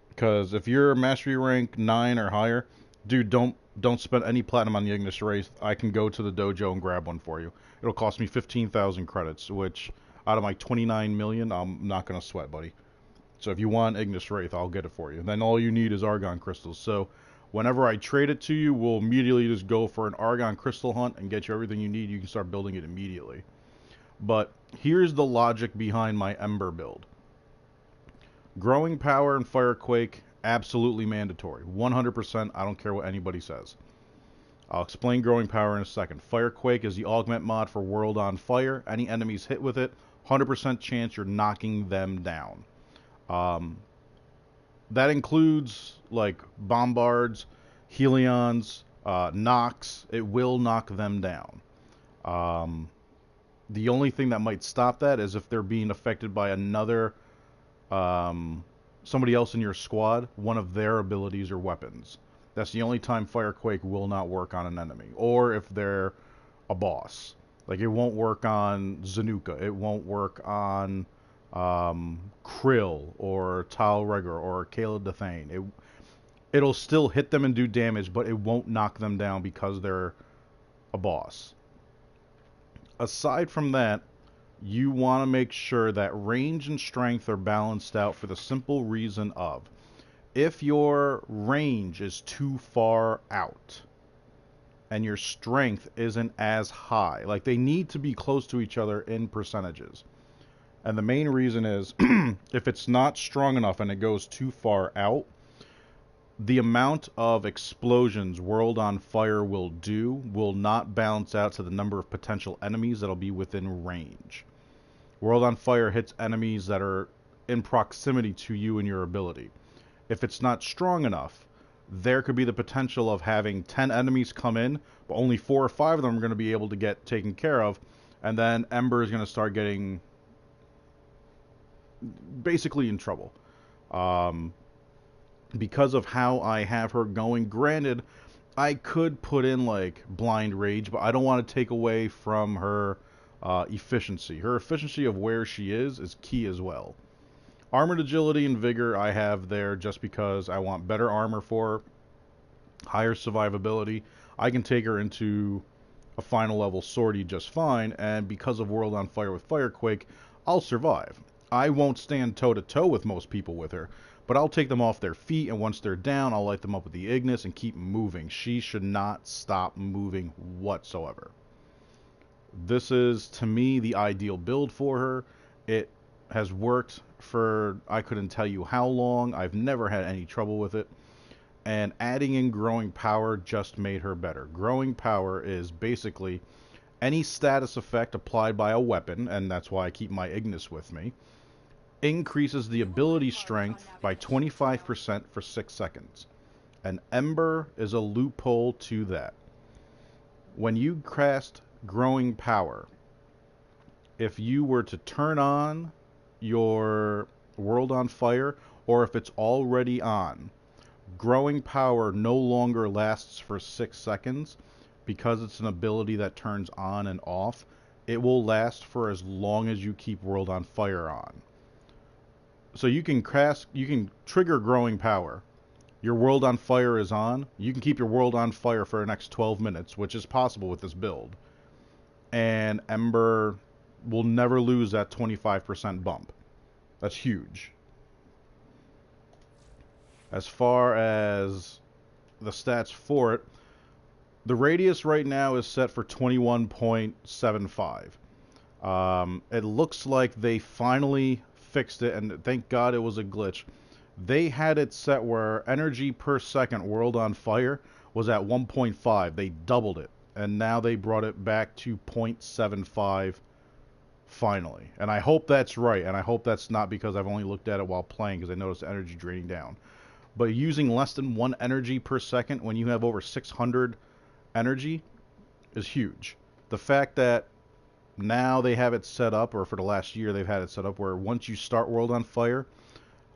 Because if you're mastery rank 9 or higher, dude, don't spend any platinum on the Ignis Wraith. I can go to the dojo and grab one for you. It'll cost me 15,000 credits, which out of my 29 million, I'm not going to sweat, buddy. So if you want Ignis Wraith, I'll get it for you. Then all you need is Argon Crystals. So whenever I trade it to you, we'll immediately just go for an Argon Crystal hunt and get you everything you need. You can start building it immediately. But here's the logic behind my Ember build. Growing Power and Firequake, absolutely mandatory. 100%, I don't care what anybody says. I'll explain Growing Power in a second. Firequake is the augment mod for World on Fire. Any enemies hit with it, 100% chance you're knocking them down. That includes like Bombards, Helions, Nox. It will knock them down. The only thing that might stop that is if they're being affected by another somebody else in your squad, one of their abilities or weapons. That's the only time Firequake will not work on an enemy. Or if they're a boss. Like, it won't work on Zanuka. It won't work on Krill or Tal Regor or Kayla Dathane. It'll still hit them and do damage, but it won't knock them down because they're a boss. Aside from that, you want to make sure that range and strength are balanced out for the simple reason of, if your range is too far out and your strength isn't as high, like, they need to be close to each other in percentages. And the main reason is if it's not strong enough and it goes too far out, the amount of explosions World on Fire will do will not balance out to the number of potential enemies that'll be within range. World on Fire hits enemies that are in proximity to you and your ability. If it's not strong enough, there could be the potential of having 10 enemies come in, but only 4 or 5 of them are going to be able to get taken care of, and then Ember is going to start getting basically in trouble. Because of how I have her going, granted, I could put in like Blind Rage, but I don't want to take away from her efficiency. Her efficiency of where she is key as well. Armored Agility and Vigor I have there just because I want better armor for her, higher survivability. I can take her into a final level sortie just fine, and because of World on Fire with Firequake, I'll survive. I won't stand toe-to-toe with most people with her, but I'll take them off their feet, and once they're down, I'll light them up with the Ignis and keep moving. She should not stop moving whatsoever. This is, to me, the ideal build for her. It has worked for, I couldn't tell you how long. I've never had any trouble with it. And adding in Growing Power just made her better. Growing Power is basically any status effect applied by a weapon, and that's why I keep my Ignis with me, increases the ability strength by 25% for 6 seconds. And Ember is a loophole to that. When you cast Growing Power, if you were to turn on your World on Fire, or if it's already on, Growing Power no longer lasts for 6 seconds because it's an ability that turns on and off. It will last for as long as you keep World on Fire on. So you can trigger Growing Power. Your World on Fire is on. You can keep your World on Fire for the next 12 minutes, which is possible with this build. And Ember will never lose that 25% bump. That's huge. As far as the stats for it, the radius right now is set for 21.75. It looks like they finally fixed it, and thank God it was a glitch. They had it set where energy per second World on Fire was at 1.5. They doubled it, and now they brought it back to 0.75 finally. And I hope that's right, and I hope that's not because I've only looked at it while playing, because I noticed energy draining down. But using less than 1 energy per second when you have over 600 energy is huge. The fact that now they have it set up, or for the last year they've had it set up, where once you start World on Fire,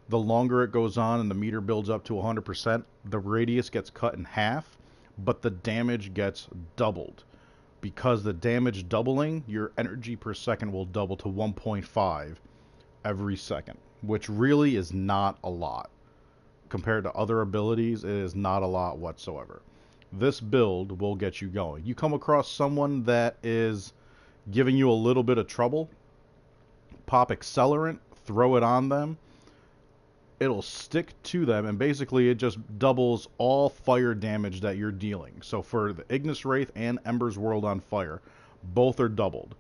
the longer it goes on and the meter builds up to 100%, the radius gets cut in half, but the damage gets doubled. Because the damage doubling, your energy per second will double to 1.5 every second, which really is not a lot. Compared to other abilities, it is not a lot whatsoever. This build will get you going. You come across someone that is giving you a little bit of trouble, pop Accelerant, throw it on them, it'll stick to them, and basically it just doubles all fire damage that you're dealing. So for the Ignis Wraith and Ember's World on Fire, both are doubled.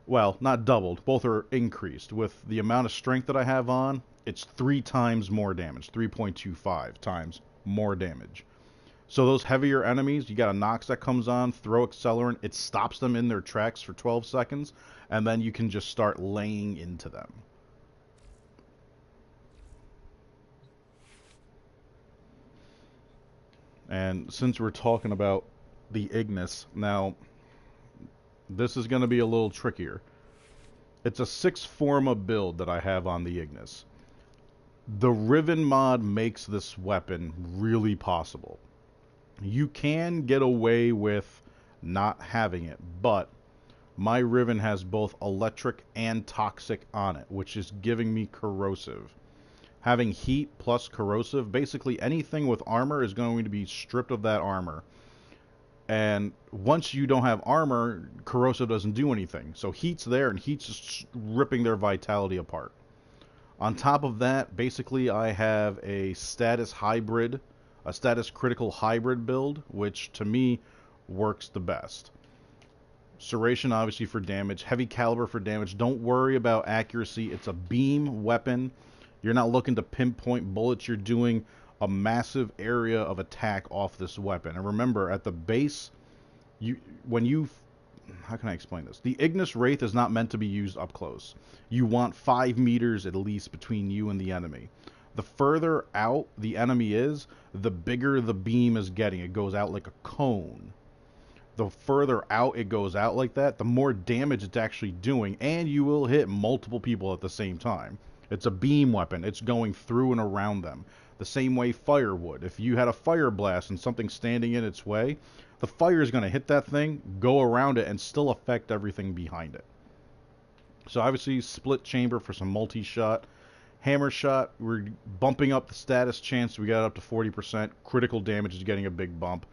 Well, not doubled, both are increased. With the amount of strength that I have on, it's 3 times more damage, 3.25 times more damage. So those heavier enemies, you got a Nox that comes on, throw Accelerant, it stops them in their tracks for 12 seconds, and then you can just start laying into them. And since we're talking about the Ignis, now, this is going to be a little trickier. It's a 6-forma build that I have on the Ignis. The Riven mod makes this weapon really possible. You can get away with not having it, but my Riven has both electric and toxic on it, which is giving me corrosive. Having heat plus corrosive, basically anything with armor is going to be stripped of that armor. And once you don't have armor, corrosive doesn't do anything. So heat's there, and heat's just ripping their vitality apart. On top of that, basically I have a status critical hybrid build, which to me works the best. Serration obviously for damage, heavy caliber for damage. Don't worry about accuracy. It's a beam weapon. You're not looking to pinpoint bullets. You're doing a massive area of attack off this weapon. And remember, at the base, how can I explain this? The Ignis Wraith is not meant to be used up close. You want 5 meters at least between you and the enemy. The further out the enemy is, the bigger the beam is getting. It goes out like a cone. The further out it goes out like that, the more damage it's actually doing, and you will hit multiple people at the same time. It's a beam weapon. It's going through and around them. The same way fire would. If you had a fire blast and something standing in its way, the fire is going to hit that thing, go around it, and still affect everything behind it. So obviously split chamber for some multi-shot. Hammer shot, we're bumping up the status chance. We got up to 40%. Critical damage is getting a big bump.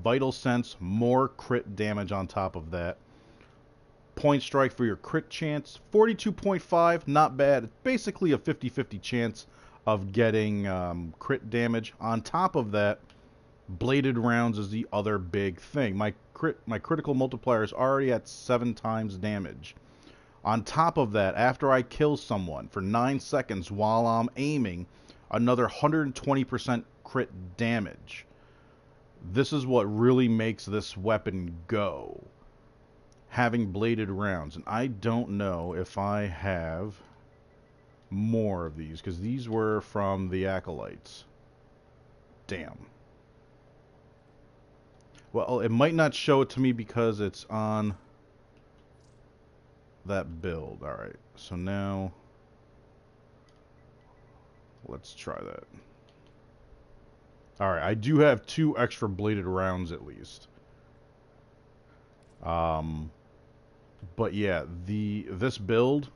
Vital Sense, more crit damage on top of that. Point Strike for your crit chance, 42.5, not bad. It's basically a 50-50 chance of getting crit damage. On top of that, Bladed Rounds is the other big thing. My critical multiplier is already at 7 times damage. On top of that, after I kill someone for 9 seconds while I'm aiming, another 120% crit damage. This is what really makes this weapon go. Having Bladed Rounds. And I don't know if I have more of these, because these were from the Acolytes. Damn. Well, it might not show it to me because it's on that build. Alright, so now let's try that. Alright, I do have 2 extra Bladed Rounds at least. But yeah, this build,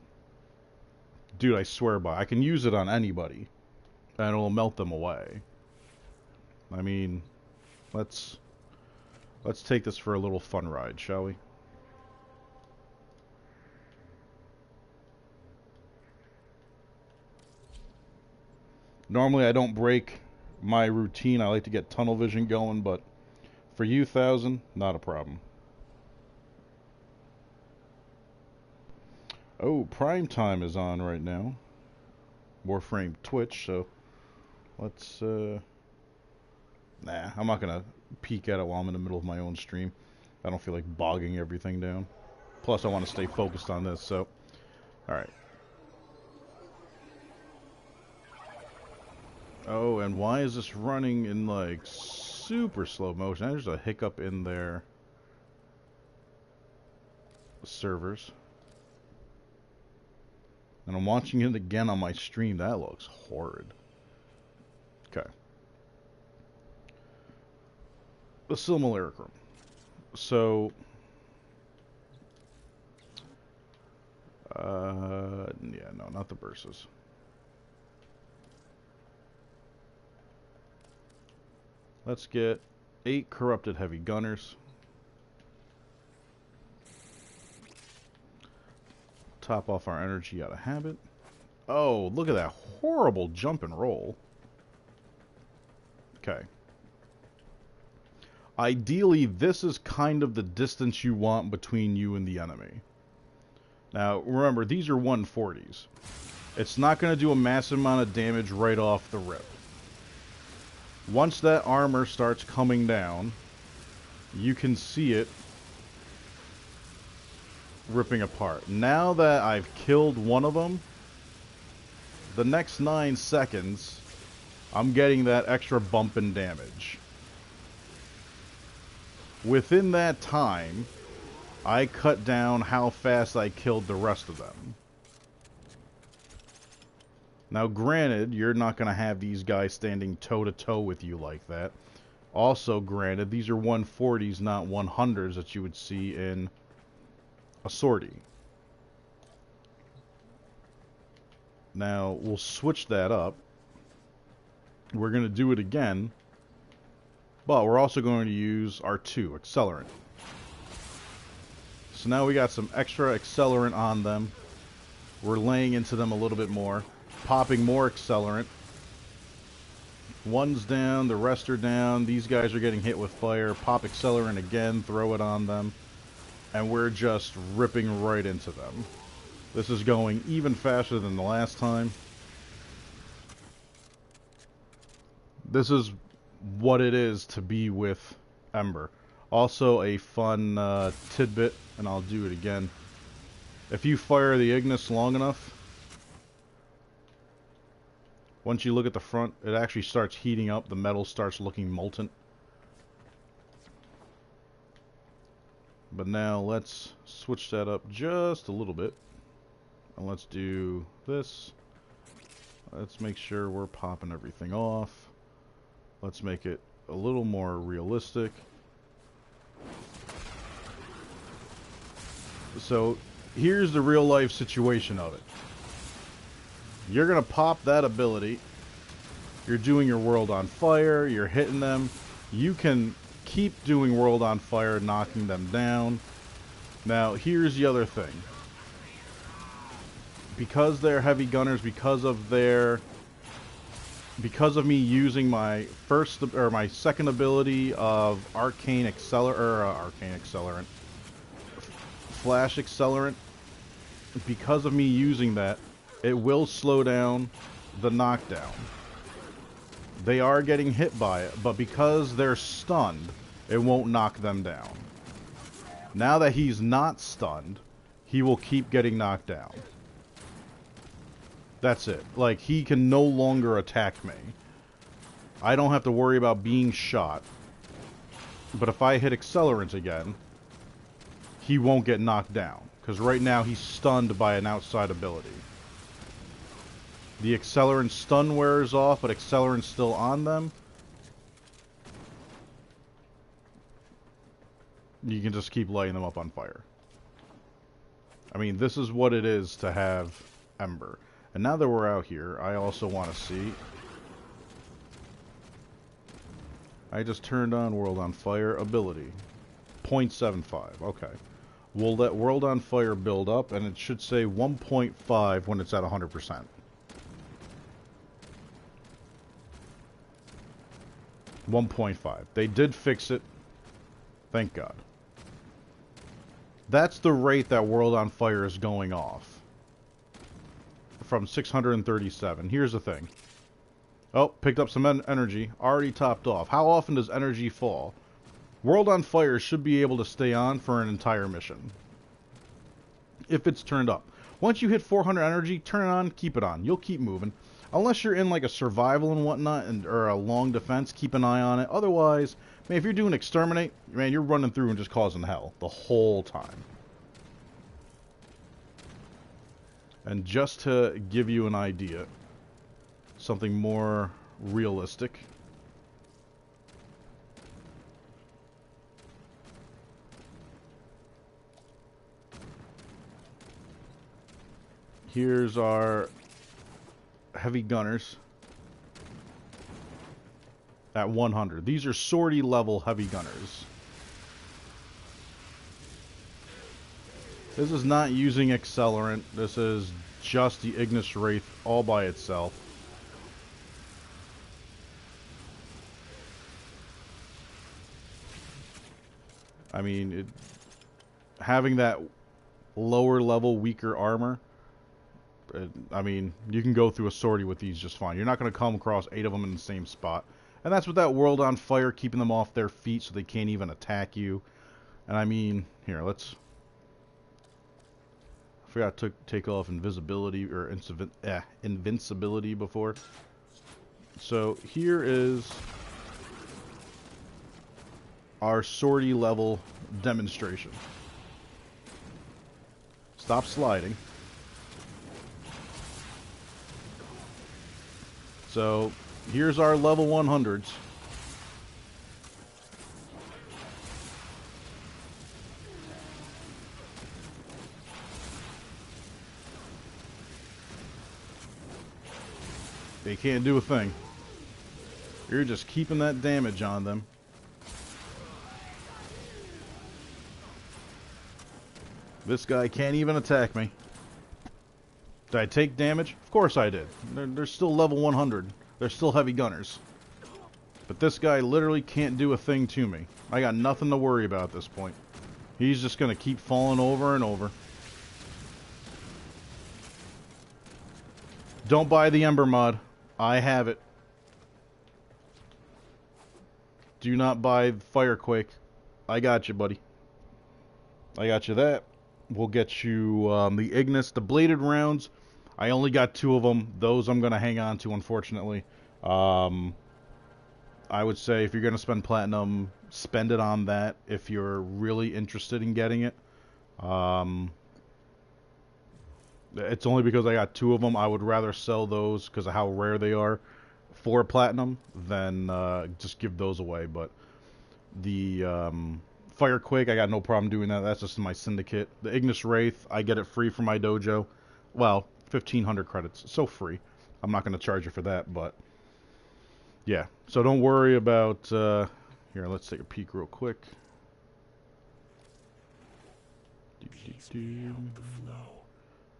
dude, I swear by, I can use it on anybody, and it'll melt them away. I mean, let's take this for a little fun ride, shall we? Normally I don't break my routine. I like to get tunnel vision going, but for you, 1000, not a problem. Oh, Prime Time is on right now. Warframe Twitch, so let's, nah, I'm not gonna peek at it while I'm in the middle of my own stream. I don't feel like bogging everything down. Plus, I want to stay focused on this, so, alright. Oh, and why is this running in like super slow motion? There's a hiccup in their servers. And I'm watching it again on my stream. That looks horrid. Okay. The simulacrum. So, yeah, no, not the burses. Let's get 8 corrupted heavy gunners. Top off our energy out of habit. Oh, look at that horrible jump and roll. Okay. Ideally, this is kind of the distance you want between you and the enemy. Now, remember, these are 140s. It's not going to do a massive amount of damage right off the rip. Once that armor starts coming down, you can see it ripping apart. Now that I've killed one of them, the next 9 seconds, I'm getting that extra bump in damage. Within that time, I cut down how fast I killed the rest of them. Now, granted, you're not going to have these guys standing toe-to-toe with you like that. Also, granted, these are 140s, not 100s that you would see in a sortie. Now, we'll switch that up. We're going to do it again, but we're also going to use our 2, accelerant. So now we got some extra accelerant on them. We're laying into them a little bit more. Popping more accelerant. One's down, the rest are down. These guys are getting hit with fire. Pop accelerant again, throw it on them. And we're just ripping right into them. This is going even faster than the last time. This is what it is to be with Ember. Also a fun tidbit, and I'll do it again. If you fire the Ignis long enough, once you look at the front, it actually starts heating up. The metal starts looking molten. But now let's switch that up just a little bit. And let's do this. Let's make sure we're popping everything off. Let's make it a little more realistic. So here's the real life situation of it. You're going to pop that ability. You're doing your world on fire. You're hitting them. You can keep doing world on fire, knocking them down. Now, here's the other thing. Because they're heavy gunners, because of me using my my second ability of arcane accelerant, flash accelerant, because of me using that, it will slow down the knockdown. They are getting hit by it, but because they're stunned, it won't knock them down. Now that he's not stunned, he will keep getting knocked down. That's it. Like, he can no longer attack me. I don't have to worry about being shot. But if I hit accelerant again, he won't get knocked down. Because right now he's stunned by an outside ability. The accelerant stun wears off, but accelerant's still on them. You can just keep lighting them up on fire. I mean, this is what it is to have Ember. And now that we're out here, I also want to see... I just turned on World on Fire ability. 0.75. Okay. We'll let World on Fire build up, and it should say 1.5 when it's at 100%. 1.5. They did fix it. Thank God. That's the rate that World on Fire is going off. From 637. Here's the thing. Oh, picked up some energy. Already topped off. How often does energy fall? World on Fire should be able to stay on for an entire mission. If it's turned up. Once you hit 400 energy, turn it on, keep it on. You'll keep moving. Unless you're in like a survival and whatnot, or a long defense, keep an eye on it. Otherwise, man, if you're doing exterminate, man, you're running through and just causing hell the whole time. And just to give you an idea, something more realistic. Here's our heavy gunners at 100. These are sortie level heavy gunners. This is not using accelerant. This is just the Ignis Wraith all by itself. I mean, having that lower level, weaker armor, I mean, you can go through a sortie with these just fine. You're not going to come across 8 of them in the same spot. And that's with that world on fire, keeping them off their feet so they can't even attack you. And I mean, here, let's... I forgot to take off invisibility, or invincibility before. So, here is our sortie level demonstration. Stop sliding. So, here's our level 100s. They can't do a thing. You're just keeping that damage on them. This guy can't even attack me. Did I take damage? Of course I did. They're still level 100. They're still heavy gunners. But this guy literally can't do a thing to me. I got nothing to worry about at this point. He's just going to keep falling over and over. Don't buy the Ember mod. I have it. Do not buy Firequake. I got you, buddy. I got you that. We'll get you the Ignis, the bladed rounds. I only got 2 of them. Those I'm going to hang on to, unfortunately. I would say if you're going to spend platinum, spend it on that if you're really interested in getting it. It's only because I got 2 of them. I would rather sell those because of how rare they are for platinum than just give those away. But the Firequake, I got no problem doing that. That's just in my syndicate. The Ignis Wraith, I get it free from my dojo. Well, 1,500 credits. So free. I'm not going to charge you for that, but yeah. So don't worry about... here, let's take a peek real quick.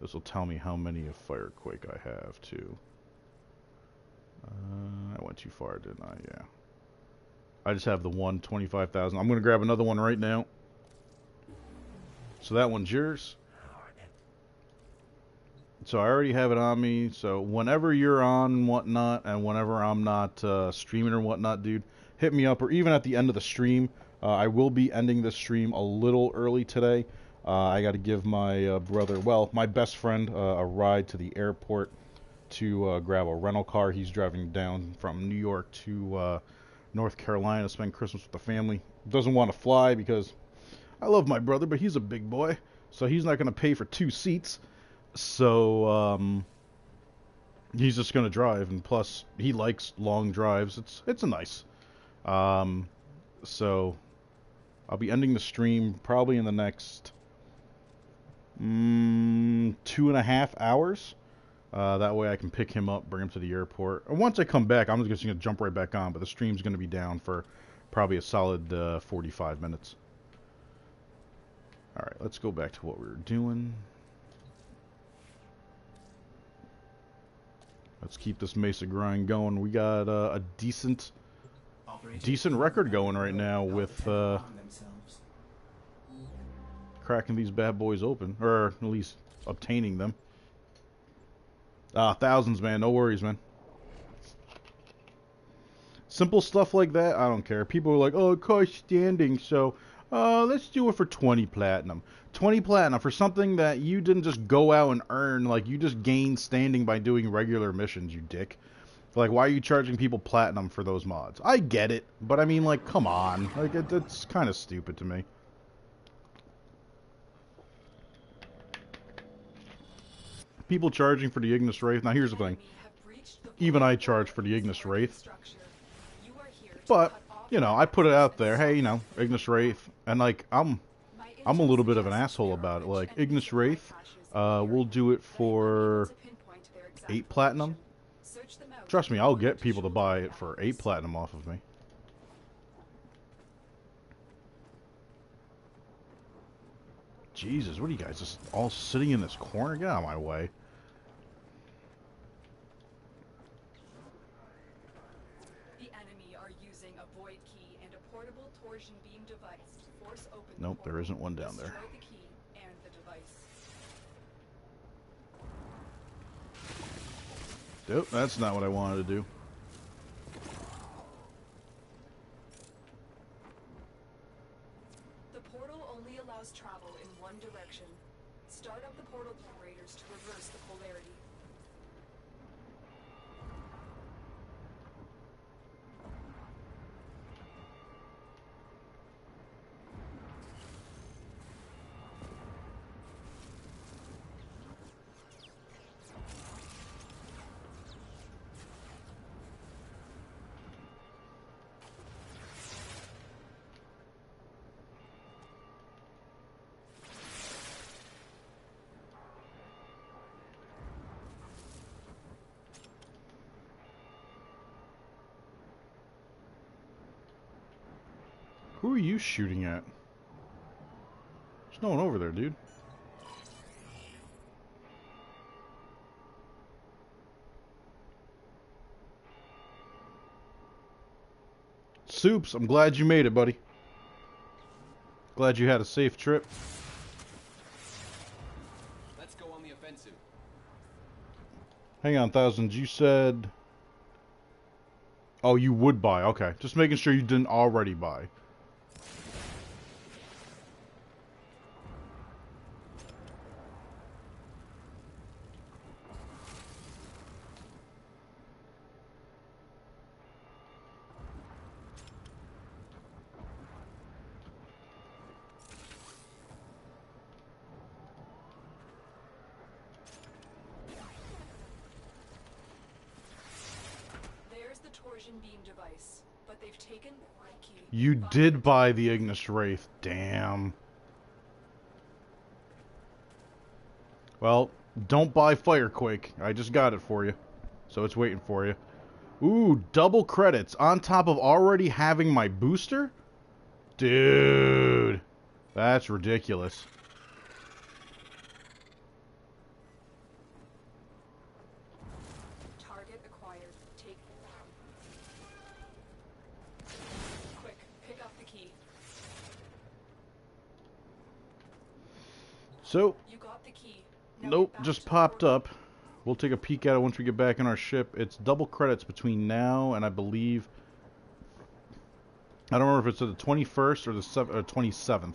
This will tell me how many of Firequake I have, too. I went too far, didn't I? Yeah. I just have the one, 25,000. I'm going to grab another one right now. So that one's yours. So I already have it on me. So whenever you're on and whatnot, and whenever I'm not streaming or whatnot, dude, hit me up. Or even at the end of the stream. I will be ending this stream a little early today. I got to give my brother, well, my best friend, a ride to the airport to grab a rental car. He's driving down from New York to North Carolina to spend Christmas with the family. Doesn't want to fly because I love my brother, but he's a big boy, so he's not going to pay for 2 seats. So he's just going to drive, and plus he likes long drives. It's a nice. So I'll be ending the stream probably in the next 2.5 hours. That way I can pick him up, bring him to the airport. And once I come back, I'm just going to jump right back on, but the stream's going to be down for probably a solid 45 minutes. Alright, let's go back to what we were doing. Let's keep this Mesa grind going. We got a decent record going right now with cracking these bad boys open, or at least obtaining them. Thousands, man. No worries, man. Simple stuff like that, I don't care. People are like, oh, it costs standing, so Let's do it for 20 platinum. 20 platinum for something that you didn't just go out and earn, like you just gained standing by doing regular missions, you dick. Like, why are you charging people platinum for those mods? I get it, but I mean, like, come on. Like, it's kind of stupid to me. People charging for the Ignis Wraith. Now, here's the thing. Even I charge for the Ignis Wraith. But, you know, I put it out there. Hey, you know, Ignis Wraith. And, like, I'm a little bit of an asshole about it. Like, Ignis Wraith, we'll do it for 8 platinum. Trust me, I'll get people to buy it for 8 platinum off of me. Jesus, what are you guys just all sitting in this corner? Get out of my way. The enemy are using a void key and a portable torsion beam device to force open Nope, there isn't one down there. Destroy the key and the device. Nope, that's not what I wanted to do. The portal only allows travel in one direction. Start up the portal generators to reverse the polarity. Who are you shooting at? There's no one over there, dude. Soups, I'm glad you made it, buddy. Glad you had a safe trip. Let's go on the offensive. Hang on, Thousands, you said... Oh, you would buy. Okay. Just making sure you didn't already buy. There's the torsion beam device, but they've taken my key. You did buy the Ignis Wraith. Damn. Well, don't buy Firequake. I just got it for you. So it's waiting for you. Ooh, double credits on top of already having my booster? Dude. That's ridiculous. Target acquired. Take quick, pick up the key. So, You got the key. Now nope, get back just to the popped portal. up. We'll take a peek at it once we get back in our ship. It's double credits between now and I believe... I don't remember if it's the 21st or the 27th.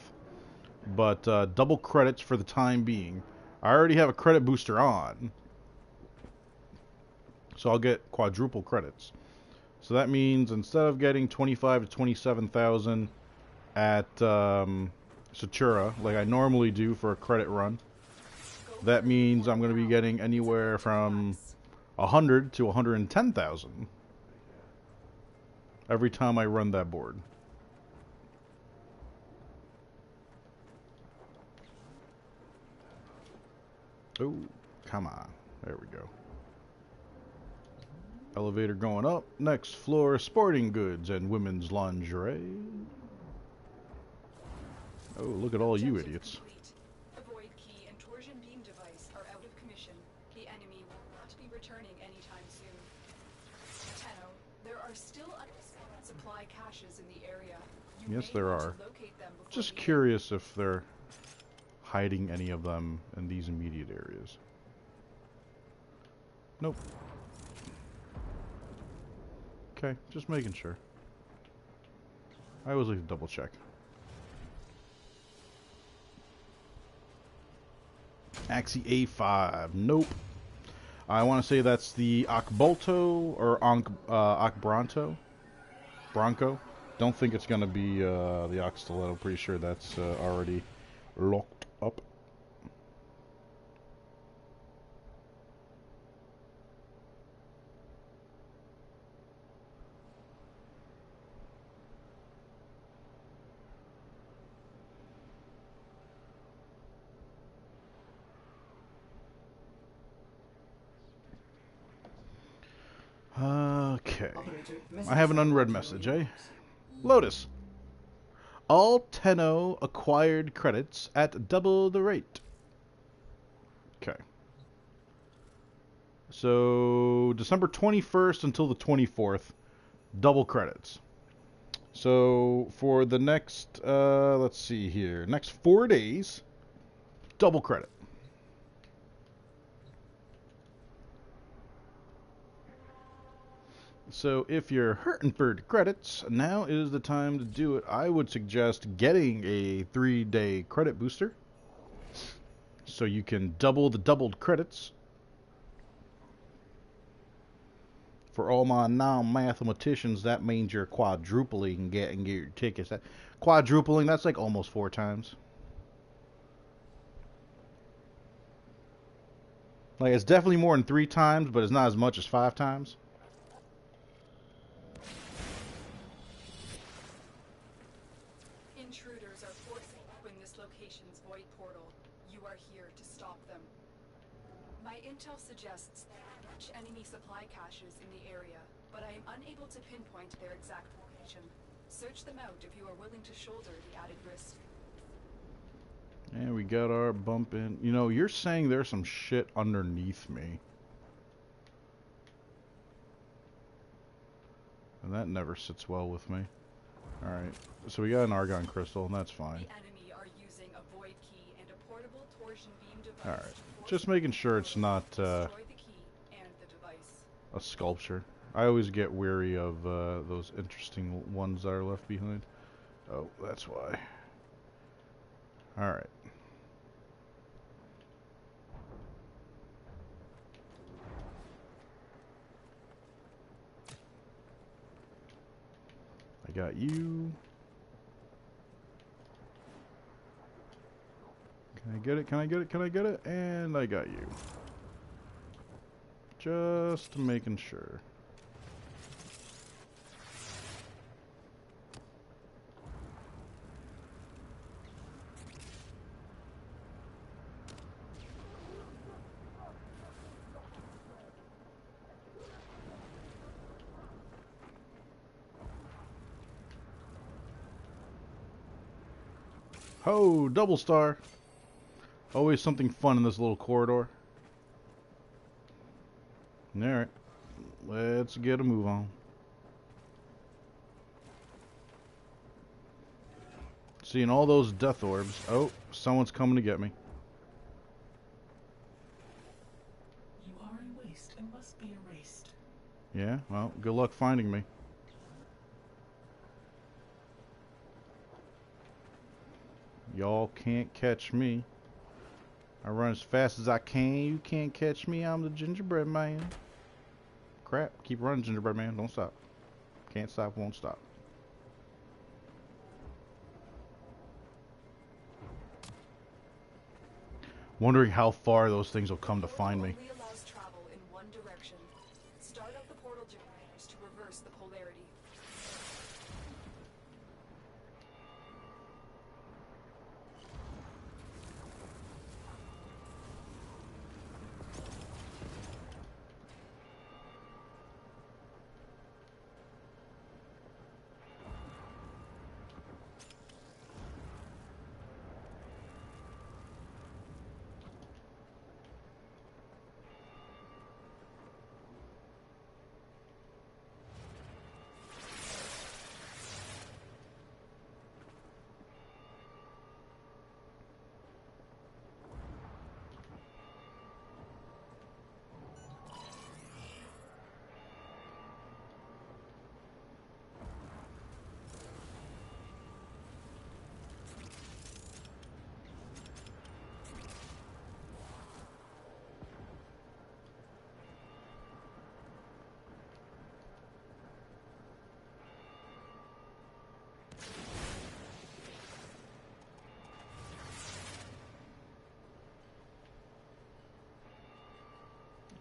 But double credits for the time being. I already have a credit booster on. So I'll get quadruple credits. So that means instead of getting 25 to 27,000 at Satura, like I normally do for a credit run, that means I'm going to be getting anywhere from 100 to 110,000 every time I run that board. Oh, come on. There we go. Elevator going up. Next floor, sporting goods and women's lingerie. Oh, look at all you Objective idiots. complete. The void key and torsion beam device are out of commission. The enemy will not be returning anytime soon. Tenno, there are still supply caches in the area. You Yes, may there want to are. locate them before Just leaving. curious if they're hiding any of them in these immediate areas. Nope. Okay, just making sure. I always like to double check. Axie A5. Nope. I want to say that's the Akbolto or Akbronto. Bronco. Don't think it's going to be the Ox Stiletto. Pretty sure that's already locked up. Okay. I have an unread message, eh? Lotus. All Tenno acquired credits at double the rate. Okay. So, December 21st until the 24th, double credits. So, for the next, let's see here, next 4 days, double credit. So if you're hurting for the credits, now is the time to do it. I would suggest getting a 3-day credit booster so you can double the doubled credits. For all my non-mathematicians, that means you're quadrupling getting your tickets. Quadrupling, that's like almost 4 times. Like, it's definitely more than 3 times, but it's not as much as 5 times. Intruders are forcing open this location's void portal. You are here to stop them. My intel suggests there are much enemy supply caches in the area, but I am unable to pinpoint their exact location. Search them out if you are willing to shoulder the added risk. And we got our bump in. You know, you're saying there's some shit underneath me. And that never sits well with me. Alright, so we got an Argon Crystal, and that's fine. The enemy are using a void key and a portable torsion beam device. Alright, just making sure it's not Destroy the key and the device. a sculpture. I always get weary of those interesting ones that are left behind. Oh, that's why. Alright. I got you. Can I get it? Can I get it? Can I get it? And I got you. Just making sure. Oh, double star. Always something fun in this little corridor. Alright. Let's get a move on. Seeing all those death orbs. Oh, someone's coming to get me. You are a waste and must be erased. Yeah, well, good luck finding me. Y'all can't catch me. I run as fast as I can. You can't catch me. I'm the gingerbread man. Crap. Keep running, gingerbread man. Don't stop. Can't stop, won't stop. Wondering how far those things will come to find me. Only allows travel in one direction. Start up the portal generators to reverse the polarity.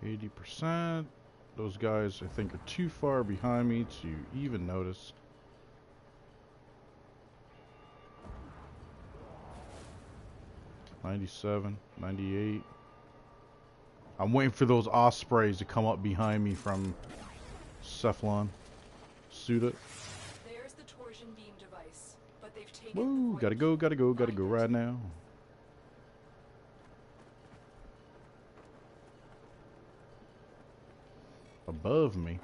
80%. Those guys, I think, are too far behind me to even notice. $97, $98. I'm waiting for those ospreys to come up behind me from Cephalon. Suda. There's the torsion beam device, but they've taken Woo! the Gotta go, gotta go, gotta go right now. Above me.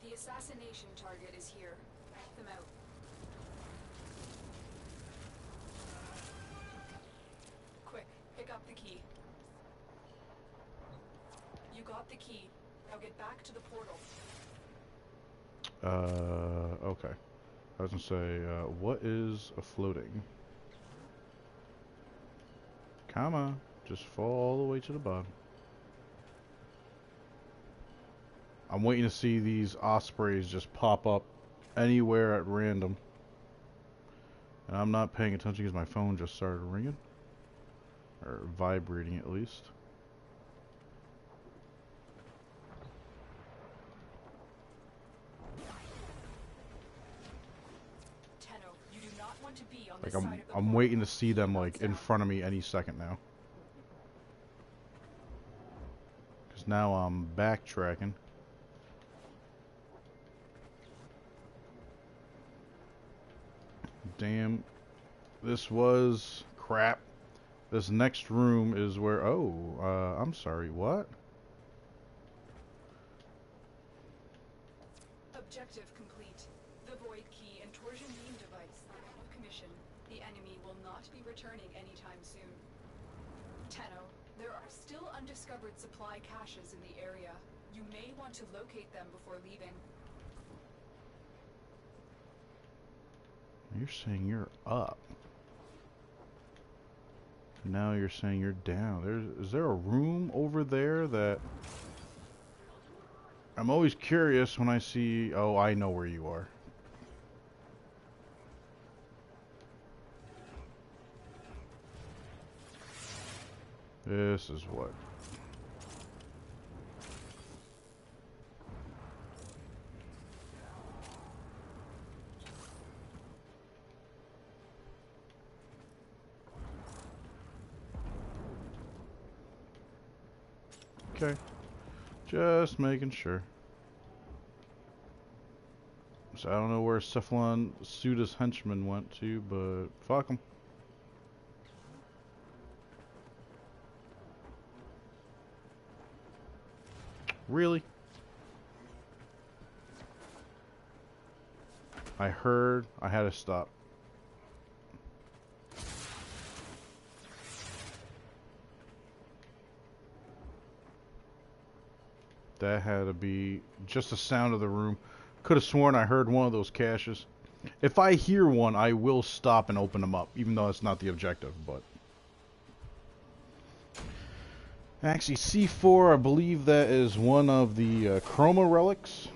The assassination target is here. Back them out. Quick, pick up the key. You got the key. Now get back to the portal. Okay. I was gonna say, what is a floating? Come on. Just fall all the way to the bottom. I'm waiting to see these ospreys just pop up anywhere at random. And I'm not paying attention because my phone just started ringing. Or vibrating at least. You do not want to be on Like this side of the I'm portal. waiting to see them like in front of me any second now. Cause now I'm backtracking. Damn. This was crap. This next room is where I'm sorry, what? Objective complete. The void key and torsion beam device are out of commission. The enemy will not be returning anytime soon. Tenno, there are still undiscovered supply caches in the area. You may want to locate them before leaving. You're saying you're up. Now you're saying you're down. Is there a room over there that... I'm always curious when I see... Oh, I know where you are. This is what... Okay. Just making sure. So I don't know where Cephalon Suda's henchman went to, but fuck him. Really? I heard. I had to stop. That had to be just the sound of the room. Could have sworn I heard one of those caches. If I hear one, I will stop and open them up, even though it's not the objective, but... Actually, C4, I believe that is one of the chroma relics.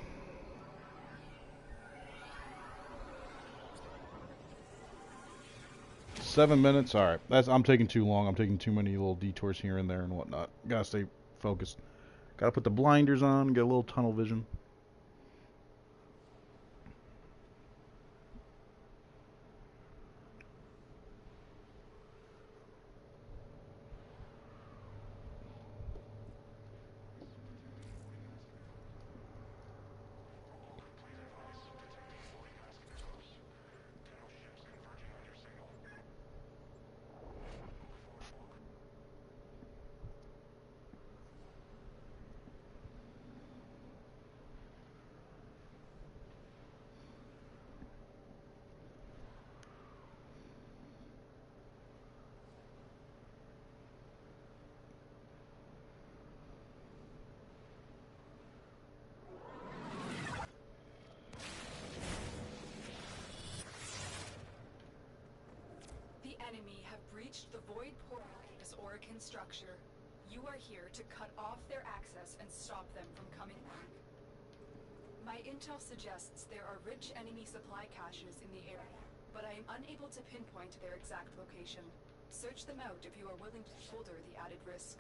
Seven minutes? Alright. I'm taking too long. I'm taking too many little detours here and there and whatnot. Gotta stay focused. Gotta put the blinders on, get a little tunnel vision. The void portal in this Orican structure. You are here to cut off their access and stop them from coming back. My intel suggests there are rich enemy supply caches in the area, but I am unable to pinpoint their exact location. Search them out if you are willing to shoulder the added risk.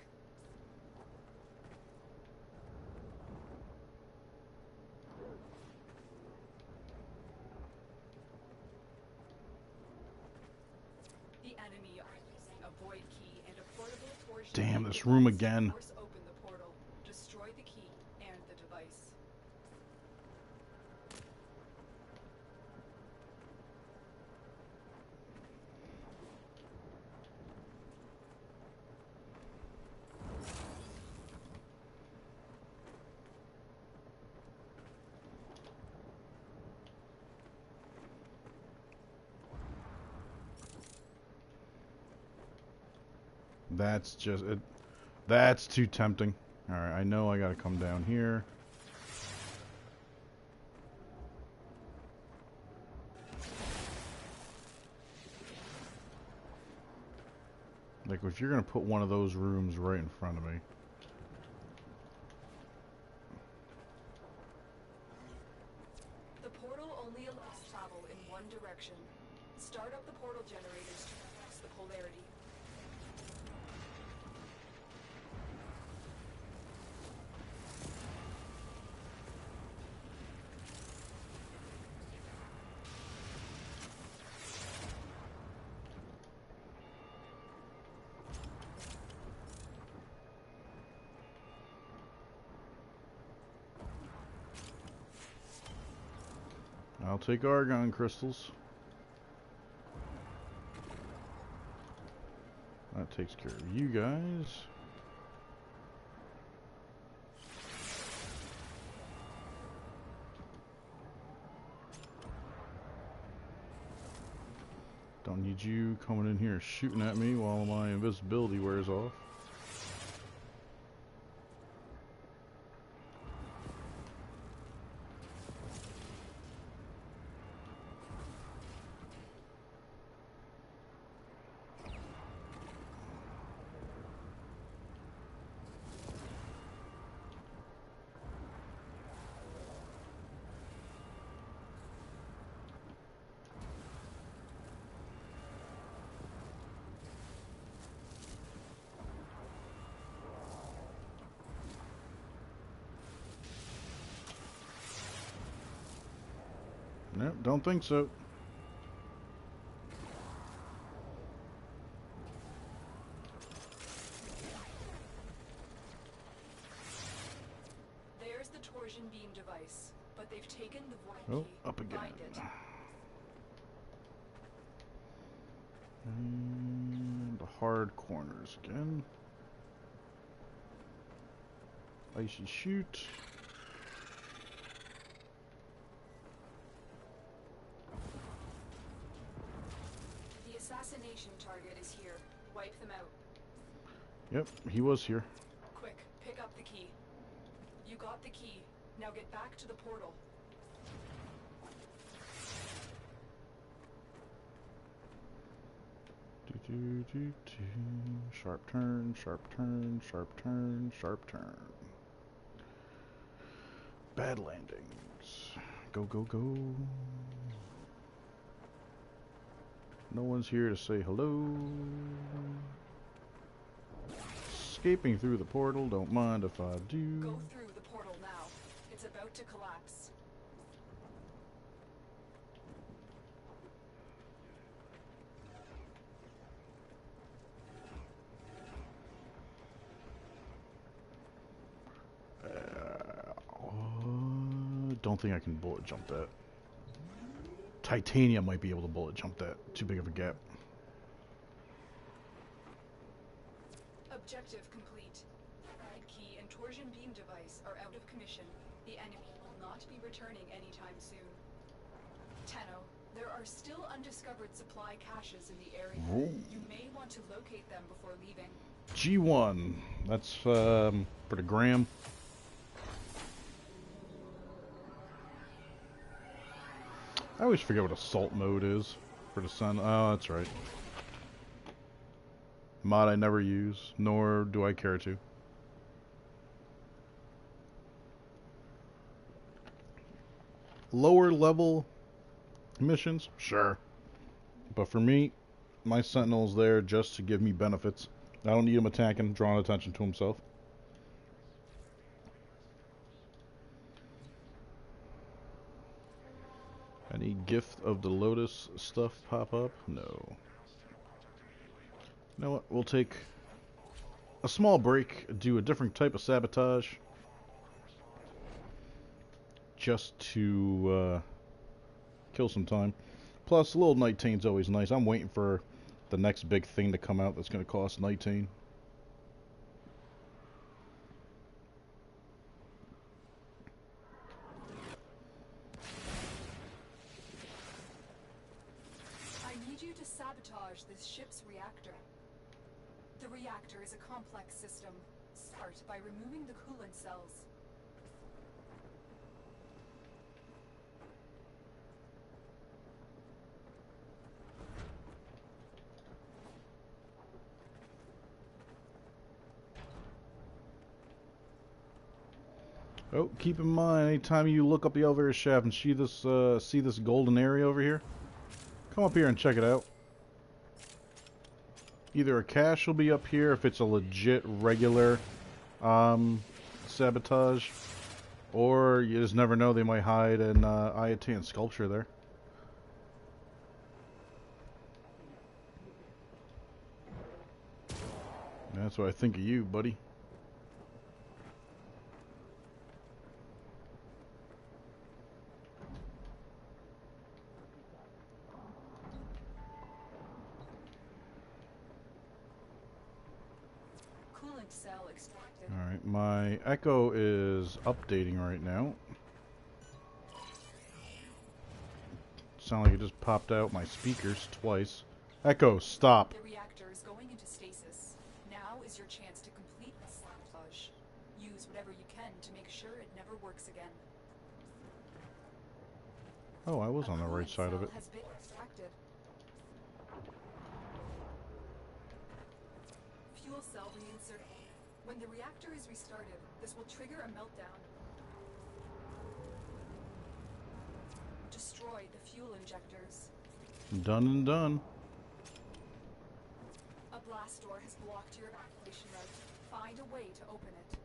The enemy are using a void key and a portable torsion. Damn, this room again. Force open the portal, destroy the key and the device. That's just it. That's too tempting. Alright, I know I gotta come down here. Like, if you're gonna put one of those rooms right in front of me. The portal only allows travel in one direction. Start up the portal generators to reverse the polarity. I'll take argon crystals. That takes care of you guys. Don't need you coming in here shooting at me while my invisibility wears off. Nope, don't think so. There's the torsion beam device, but they've taken the void Oh, key. up again. Find it. And the hard corners again. Icy shoot. The assassination target is here. Wipe them out. Yep, he was here. Quick, pick up the key. You got the key. Now get back to the portal. Sharp turn, sharp turn, sharp turn, sharp turn. Bad landings. Go, go, go. No one's here to say hello. Escaping through the portal, don't mind if I do. Go through the portal now. It's about to collapse. Don't think I can bullet jump that. Titanium might be able to bullet jump that. Too big of a gap. Objective complete. Ride key and torsion beam device are out of commission. The enemy will not be returning anytime soon. Tenno, there are still undiscovered supply caches in the area. Ooh. You may want to locate them before leaving. G1. That's for the gram. I always forget what assault mode is for the sun. Oh, that's right. Mod I never use, nor do I care to. Lower level missions? Sure. But for me, my Sentinel's there just to give me benefits. I don't need him attacking, drawing attention to himself. Any Gift of the Lotus stuff pop up? No. You know what? We'll take a small break, do a different type of sabotage. Just to kill some time. Plus, a little Nightaine's always nice. I'm waiting for the next big thing to come out that's going to cost Nightaine. I need you to sabotage this ship's reactor. The reactor is a complex system. Start by removing the coolant cells. Oh, keep in mind, anytime you look up the elevator shaft and see this golden area over here, come up here and check it out. Either a cache will be up here if it's a legit regular sabotage, or you just never know, they might hide an Ayatan sculpture there. That's what I think of you, buddy. Cell extracted. Alright, my Echo is updating right now. Sound like it just popped out my speakers twice. Echo, stop. The reactor is going into stasis. Now is your chance to complete the sabotage. Use whatever you can to make sure it never works again. Oh, I was on the right side of it. Has been extracted. Fuel cell reinserted. When the reactor is restarted, this will trigger a meltdown. Destroy the fuel injectors. Done and done. A blast door has blocked your evacuation route. Find a way to open it.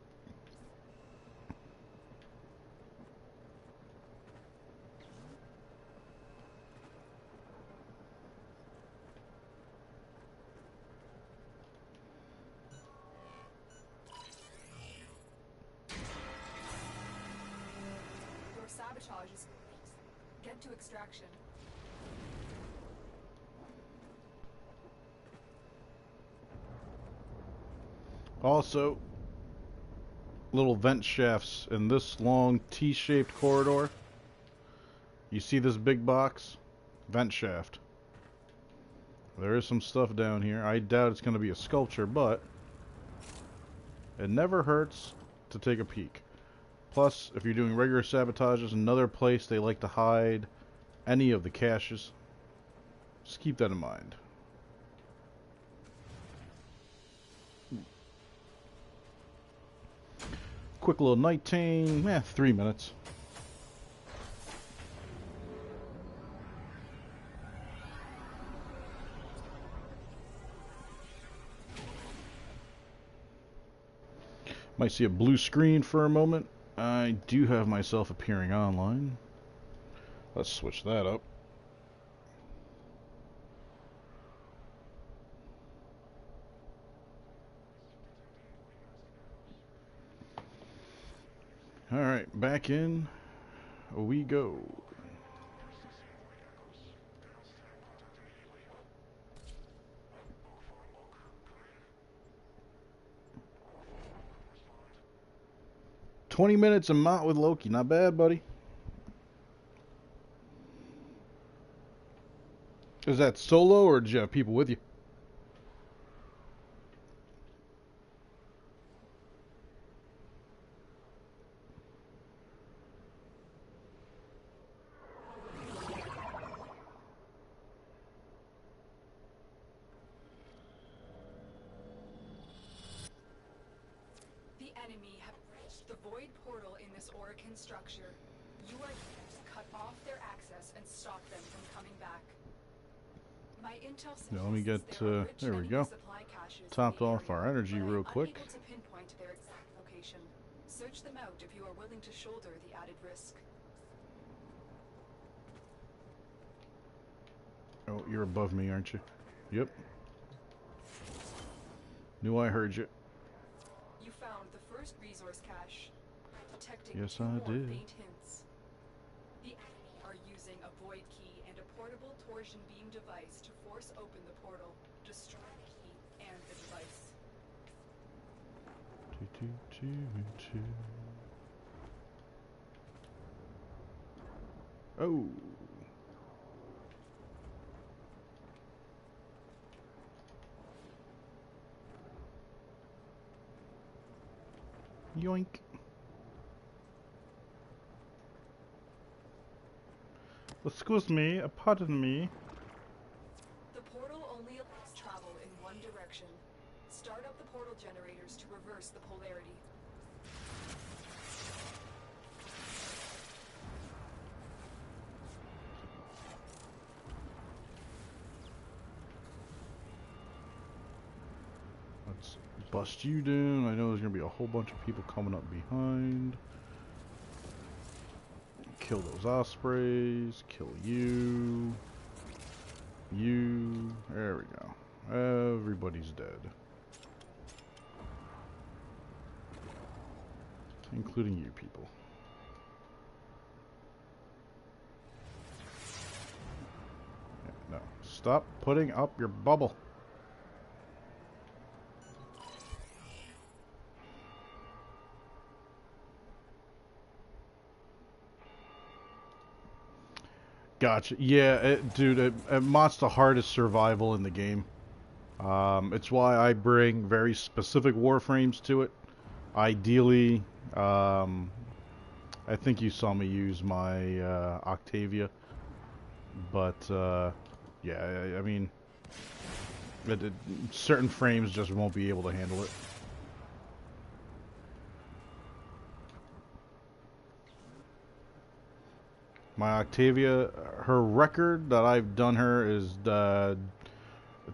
Your sabotage is complete. Get to extraction. Also, little vent shafts in this long T-shaped corridor. You see this big box? Vent shaft. There is some stuff down here. I doubt it's going to be a sculpture, but it never hurts to take a peek. Plus, if you're doing regular sabotages, another place they like to hide any of the caches. Just keep that in mind. Quick little Nightaine, 3 minutes. Might see a blue screen for a moment. I do have myself appearing online. Let's switch that up. Alright, back in we go. "20 minutes a Mott with Loki. Not bad, buddy. Is that solo or do you have people with you? The enemy have reached the void portal in this Orican structure. You are here to cut off their access and stop them from coming back. My intel Now let me get, suggests there are rich there we enemy go. supply caches in Topped the off area, our energy but I real am quick. unable to pinpoint their exact location. Search them out if you are willing to shoulder the added risk. Oh, you're above me, aren't you? Yep. Knew I heard you. You found the first resource cache, detecting Yes, two I more did. faint hints. The enemy are using a void key and a portable torsion beam device to force open the portal, destroy the key and the device. Oh. Yoink. Excuse me, pardon me. The portal only allows travel in one direction. Start up the portal generators to reverse the polarity. Let's bust you down. I know there's gonna be a whole bunch of people coming up behind. Kill those ospreys. Kill you. You. There we go. Everybody's dead. Including you people. No. Stop putting up your bubble. Gotcha. Yeah, dude, Mott's the hardest survival in the game. It's why I bring very specific warframes to it. Ideally, I think you saw me use my Octavia, but yeah, I mean, certain frames just won't be able to handle it. My Octavia, her record that I've done her is, I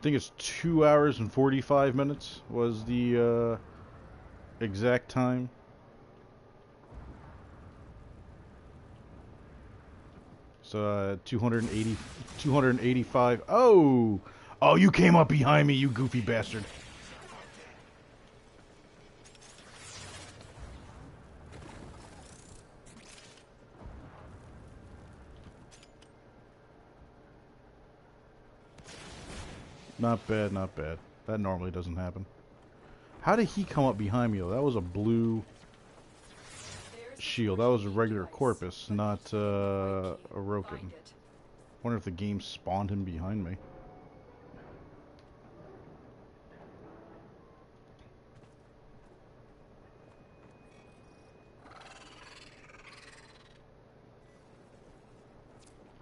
think it's 2 hours and 45 minutes was the exact time. So 280, 285. Oh! Oh, you came up behind me, you goofy bastard. Not bad, not bad. That normally doesn't happen. How did he come up behind me though? That was a blue shield. That was a regular Corpus, not a Roken. Wonder if the game spawned him behind me.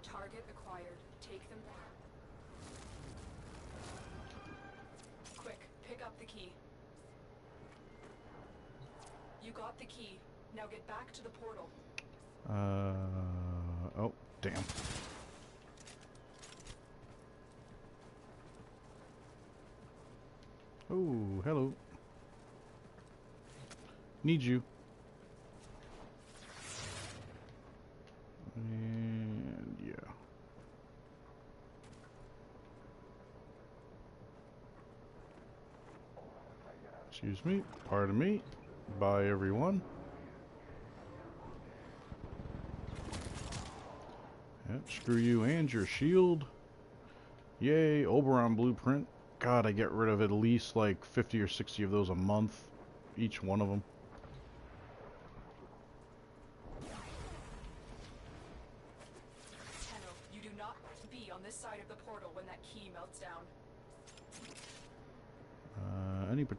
Target acquired. Take them back. Quick, pick up the key. You got the key. Now get back to the portal. Oh, damn. Oh, hello. Need you. And yeah. Excuse me. Pardon me. Bye, everyone. Yep, screw you and your shield. Yay, Oberon blueprint. God, I get rid of at least like 50 or 60 of those a month. Each one of them. You do not be on this side of the portal when that key melts down.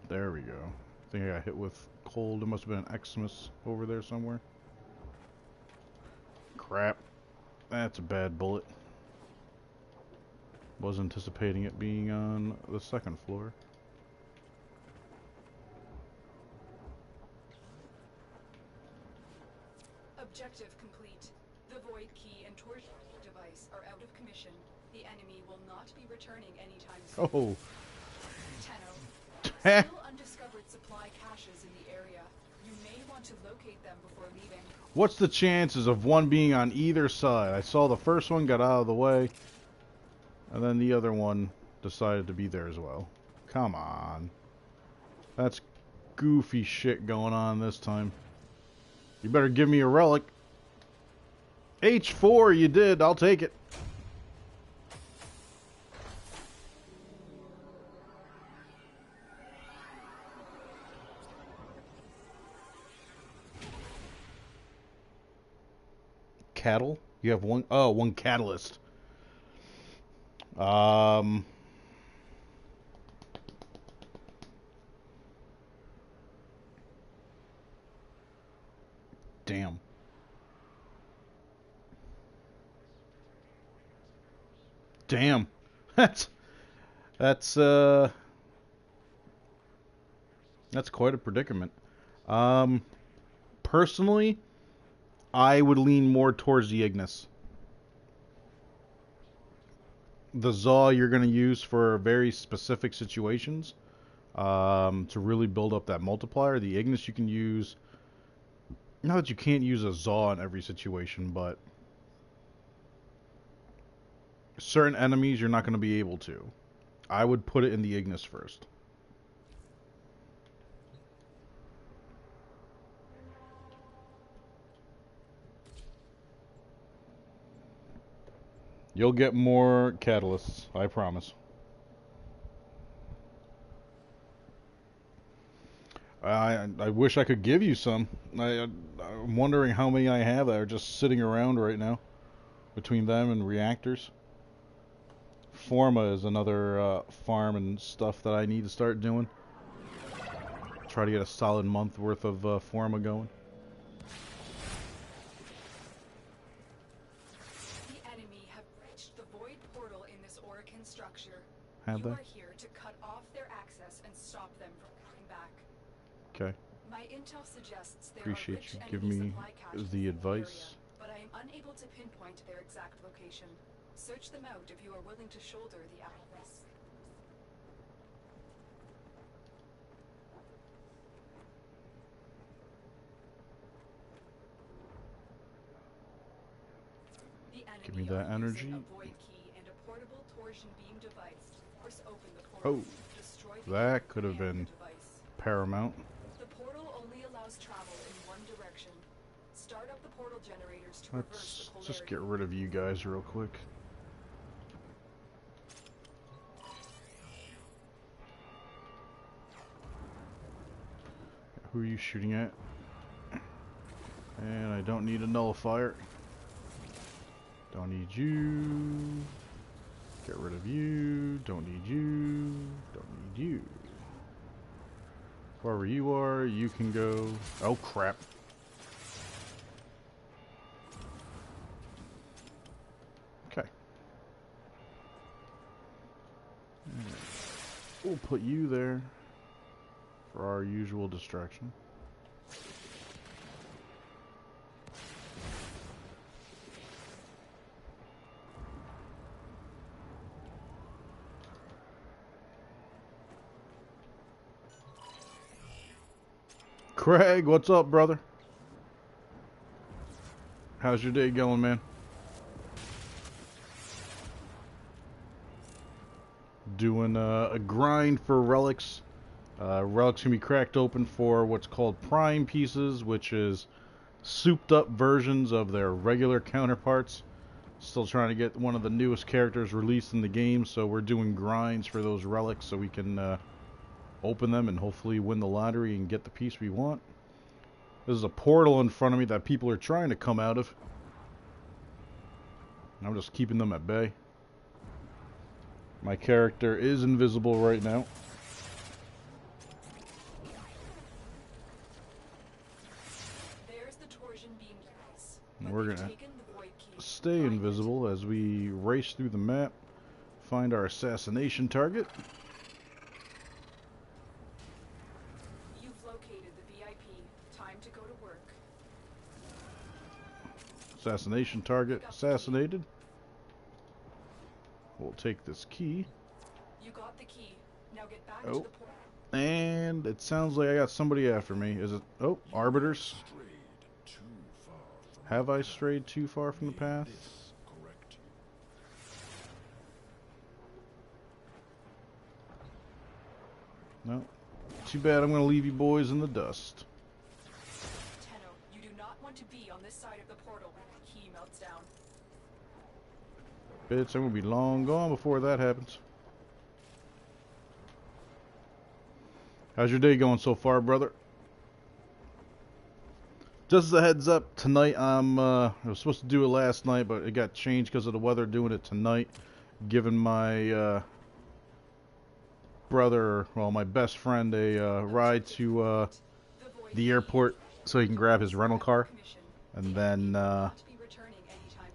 There we go. I think I got hit with cold. There must have been an Xmas over there somewhere. Crap. That's a bad bullet. Was anticipating it being on the second floor. Objective complete. The void key and torsion device are out of commission. The The enemy will not be returning anytime soon. Oh. Tenno. Still undiscovered supply caches in the area. You may want to locate them before leaving. What's the chances of one being on either side? I saw the first one got out of the way, and then the other one decided to be there as well. Come on. That's goofy shit going on this time. You better give me a relic. H4, you did. I'll take it. Cattle? You have one? Oh, one catalyst. Damn. Damn. That's quite a predicament. Personally, I would lean more towards the Ignis. The Zaw you're going to use for very specific situations to really build up that multiplier. The Ignis you can use, not that you can't use a Zaw in every situation, but certain enemies you're not going to be able to. I would put it in the Ignis first. You'll get more catalysts, I promise. I wish I could give you some. I'm wondering how many I have that are just sitting around right now between them and reactors. Forma is another farm and stuff that I need to start doing. Try to get a solid month worth of Forma going. Have they? You are here to cut off their access and stop them from coming back. Okay. My intel suggests there Appreciate are you rich giving enemy me supply caches the in advice. area, but I am unable to pinpoint their exact location. Search them out if you are willing to shoulder the access. The Give me enemy that are energy. using a void key and a portable torsion beam device to force open the portal. Oh, Destroy the that key could have and been the device. paramount. The portal only allows travel in one direction. Start up the portal generators to reverse Let's the polarity. just get rid of you guys real quick. Who are you shooting at? And I don't need a nullifier. Don't need you. Get rid of you. Don't need you. Don't need you. Wherever you are, you can go. Oh crap. Okay. We'll put you there for our usual distraction. Craig, what's up, brother? How's your day going, man? Doing a grind for relics. Relics can be cracked open for what's called prime pieces, which is souped up versions of their regular counterparts. Still trying to get one of the newest characters released in the game, so we're doing grinds for those relics so we can open them and hopefully win the lottery and get the piece we want. This is a portal in front of me that people are trying to come out of. I'm just keeping them at bay. My character is invisible right now. There's the torsion beam device. And we're gonna Taken the void key. stay invisible as we race through the map, find our assassination target. You've located the VIP. Time to go to work. Assassination target assassinated. we'll take this key. You got the key. Now get back Oh. to the portal. And it sounds like I got somebody after me. Is it? Oh, arbiters. Have I strayed too far from the path? No. Too bad I'm going to leave you boys in the dust. Tenno, you do not want to be on this side of the portal when the key melts down. Bitch, I'm going to be long gone before that happens. How's your day going so far, brother? Just as a heads up, tonight I was supposed to do it last night, but it got changed because of the weather, doing it tonight. Giving my brother, well, my best friend, a ride to the airport so he can grab his rental car. And then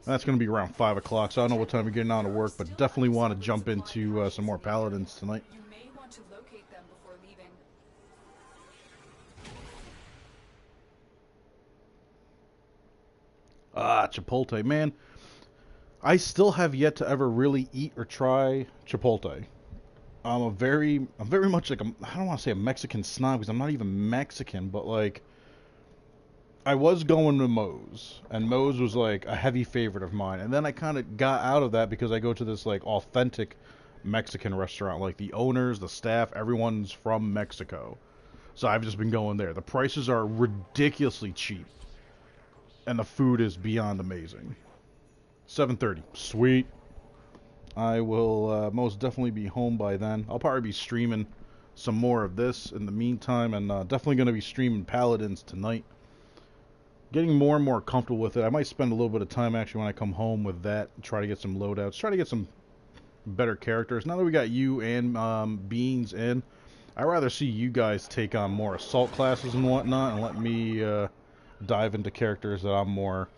that's going to be around 5 o'clock, so I don't know what time you're getting out of work, but definitely want to jump into some more Paladins tonight. You may want to locate them before leaving. Ah, Chipotle, man. I still have yet to ever really eat or try Chipotle. I'm very much like I don't want to say a Mexican snob because I'm not even Mexican, but like I was going to Moe's, and Moe's was like a heavy favorite of mine, and then I kind of got out of that because I go to this like authentic Mexican restaurant, like the owners, the staff, everyone's from Mexico, so I've just been going there. The prices are ridiculously cheap, and the food is beyond amazing. 7:30, sweet. I will most definitely be home by then. I'll probably be streaming some more of this in the meantime, and definitely going to be streaming Paladins tonight. Getting more and more comfortable with it. I might spend a little bit of time actually when I come home with that, try to get some loadouts, try to get some better characters. Now that we got you and Beans in, I'd rather see you guys take on more assault classes and whatnot, and let me dive into characters that I'm more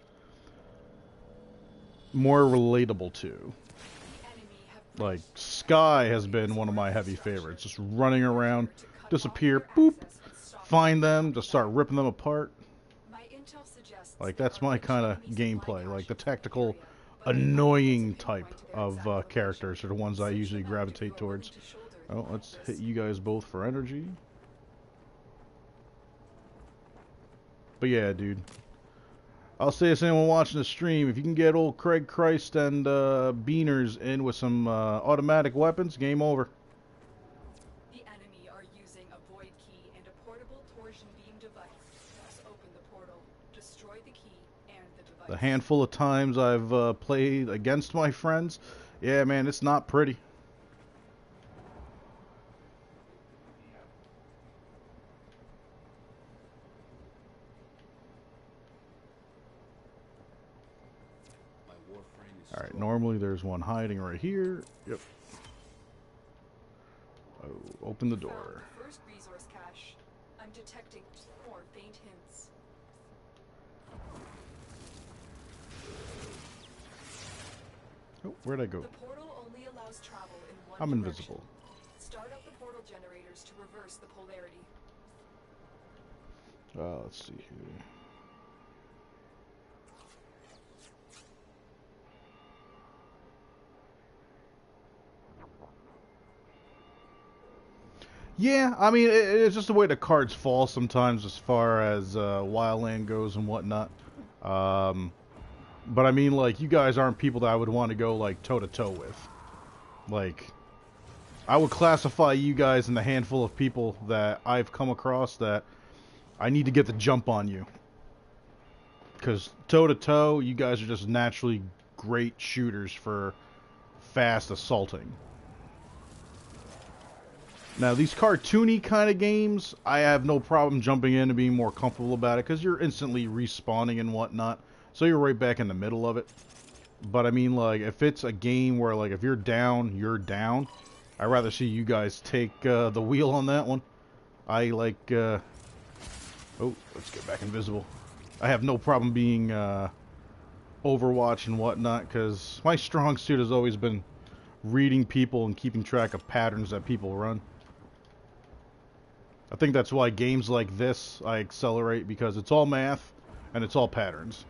relatable to. Like, Sky has been one of my heavy favorites. Just running around, disappear, boop, find them, just start ripping them apart. Like, that's my kind of gameplay. Like, the tactical, annoying type of characters are the ones I usually gravitate towards. Oh, let's hit you guys both for energy. But yeah, dude. I'll say this to anyone watching the stream, if you can get old Craig Christ and Beaners in with some automatic weapons, game over. The enemy are using a void key and a portable torsion beam device. Let's open the portal, destroy the key and the device. The handful of times I've played against my friends, yeah, man, it's not pretty. Alright, normally there's one hiding right here. Yep. Oh, open the door. First resource cache. I'm detecting more faint hints. Oh, where'd I go? The portal only allows travel in one I'm direction. invisible. Start up the portal generators to reverse the polarity. Let's see here. Yeah, I mean, it's just the way the cards fall sometimes as far as Wildland goes and whatnot. But I mean, like, you guys aren't people that I would want to go, like, toe-to-toe with. Like, I would classify you guys in the handful of people that I've come across that I need to get the jump on you. Because toe-to-toe, you guys are just naturally great shooters for fast assaulting. Now, these cartoony kind of games, I have no problem jumping in and being more comfortable about it, because you're instantly respawning and whatnot, so you're right back in the middle of it. But I mean, like, if it's a game where, like, if you're down, you're down, I'd rather see you guys take the wheel on that one. I like, oh, let's get back invisible. I have no problem being Overwatch and whatnot, because my strong suit has always been reading people and keeping track of patterns that people run. I think that's why games like this I accelerate, because it's all math and it's all patterns.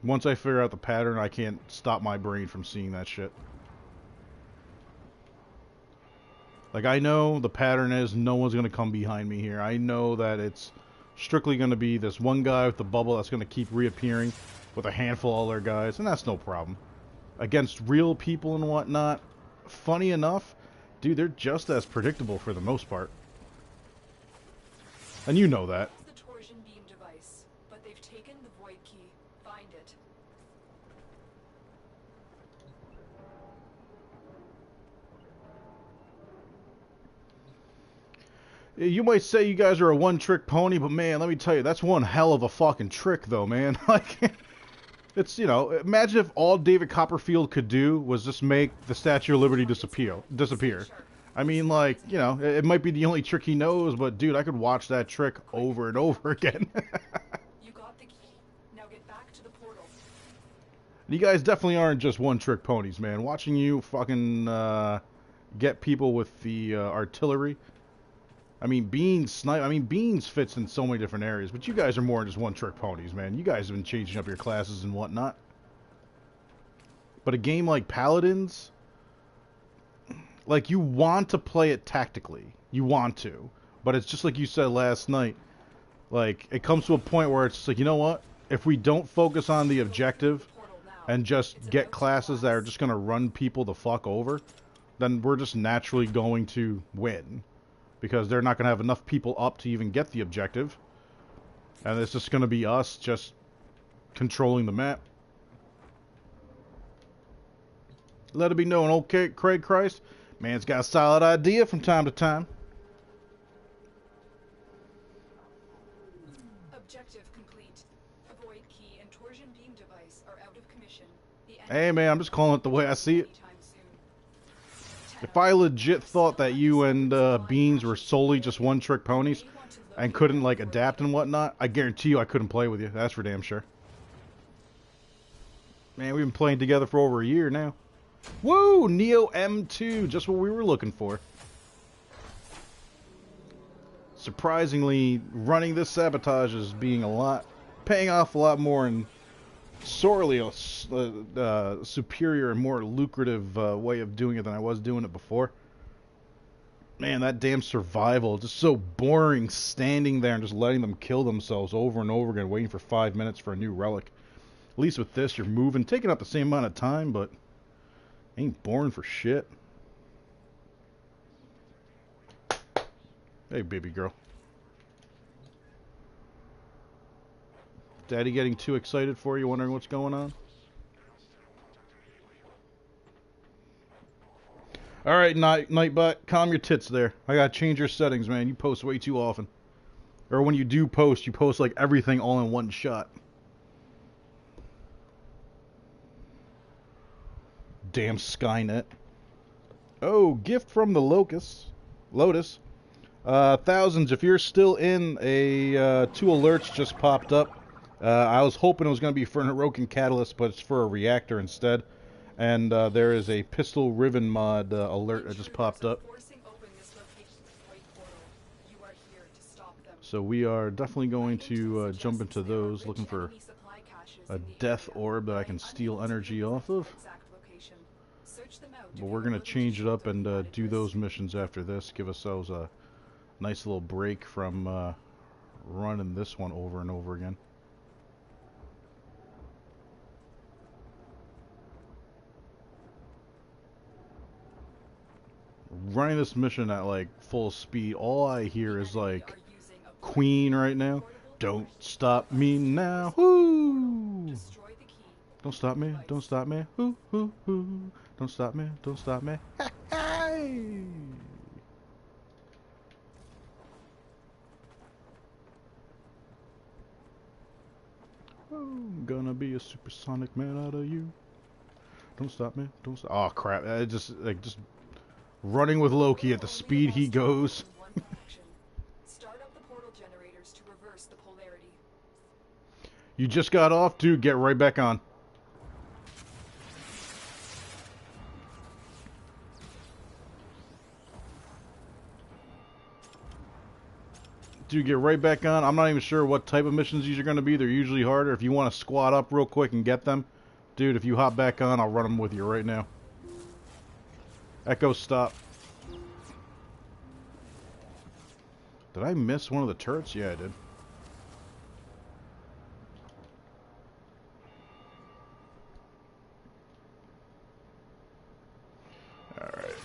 Once I figure out the pattern, I can't stop my brain from seeing that shit. Like, I know the pattern is no one's going to come behind me here. I know that it's strictly going to be this one guy with the bubble that's going to keep reappearing with a handful of other guys, and that's no problem. Against real people and whatnot, funny enough, dude, they're just as predictable for the most part. And you know that. The torsion beam device, but they've taken the void key. Find it. You might say you guys are a one-trick pony, but man, let me tell you, that's one hell of a fucking trick, though, man. Like, it's, you know, imagine if all David Copperfield could do was just make the Statue of Liberty disappear. I mean, like, you know, it might be the only trick he knows, but dude, I could watch that trick over and over again. You got the key. Now get back to the portal. You guys definitely aren't just one-trick ponies, man. Watching you fucking get people with the artillery. I mean, Beans fits in so many different areas, but you guys are more than just one-trick ponies, man. You guys have been changing up your classes and whatnot. But a game like Paladins, like, you want to play it tactically. You want to. But it's just like you said last night. Like, it comes to a point where it's just like, you know what? If we don't focus on the objective and just get classes that are just going to run people the fuck over, then we're just naturally going to win. Because they're not going to have enough people up to even get the objective. And it's just going to be us just controlling the map. Let it be known, okay, Craig Christ, man's got a solid idea from time to time. Objective complete. The void key and torsion beam device are out of commission. Hey man, I'm just calling it the way I see it. If I legit thought that you and Beans were solely just one-trick ponies and couldn't, like, adapt and whatnot, I guarantee you I couldn't play with you. That's for damn sure. Man, we've been playing together for over a year now. Woo! Neo M2, just what we were looking for. Surprisingly, running this sabotage is being paying off a lot more and sorely a superior and more lucrative way of doing it than I was doing it before. Man, that damn survival, just so boring, standing there and just letting them kill themselves over and over again, waiting for 5 minutes for a new relic. At least with this, you're moving, taking up the same amount of time, but ain't boring for shit. Hey, baby girl. Daddy getting too excited for you, wondering what's going on? Alright, Nightbot, calm your tits there. I gotta change your settings, man. You post way too often. Or when you do post, you post like everything all in one shot. Damn Skynet. Oh, gift from the Lotus. Thousands, if you're still in, 2 alerts just popped up. I was hoping it was going to be for an Heroic Catalyst, but it's for a reactor instead. And there is a Pistol Riven mod alert that just popped up. So we are definitely going to jump into those, looking for a death orb that I can steal energy off of. But we're going to change it up and do those missions after this. Give ourselves a nice little break from running this one over and over again. Running this mission at like full speed, all I hear is like Queen right now. Don't stop me now. Woo! Don't stop me. Don't stop me. Woo, woo, woo. Don't stop me. Don't stop me. Hey! I'm gonna be a supersonic man out of you. Don't stop me. Don't stop. Oh crap! I just running with Loki at the speed he goes. Start up the portal generators to reverse the polarity. You just got off, dude. Get right back on. Dude, get right back on. I'm not even sure what type of missions these are going to be. They're usually harder. If you want to squat up real quick and get them, dude, if you hop back on, I'll run them with you right now. Echo, stop. Did I miss one of the turrets? Yeah, I did. Alright.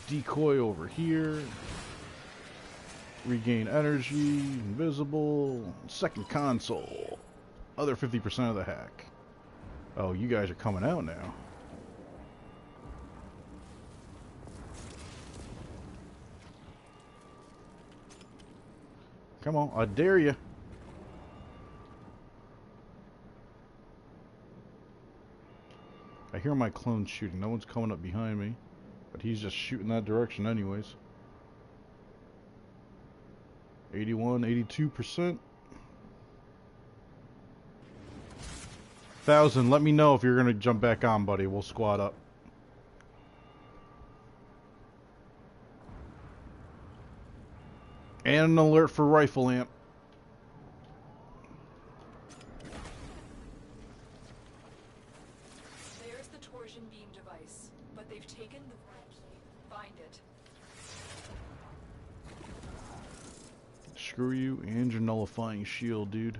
Decoy over here. Regain energy. Invisible. Second console. Other 50% of the hack. Oh, you guys are coming out now. Come on, I dare you. I hear my clone shooting. No one's coming up behind me. But he's just shooting that direction anyways. 81, 82%. 1,000, let me know if you're going to jump back on, buddy. We'll squad up. And an alert for rifle amp. There's the torsion beam device, but they've taken the find it. Screw you and your nullifying shield, dude.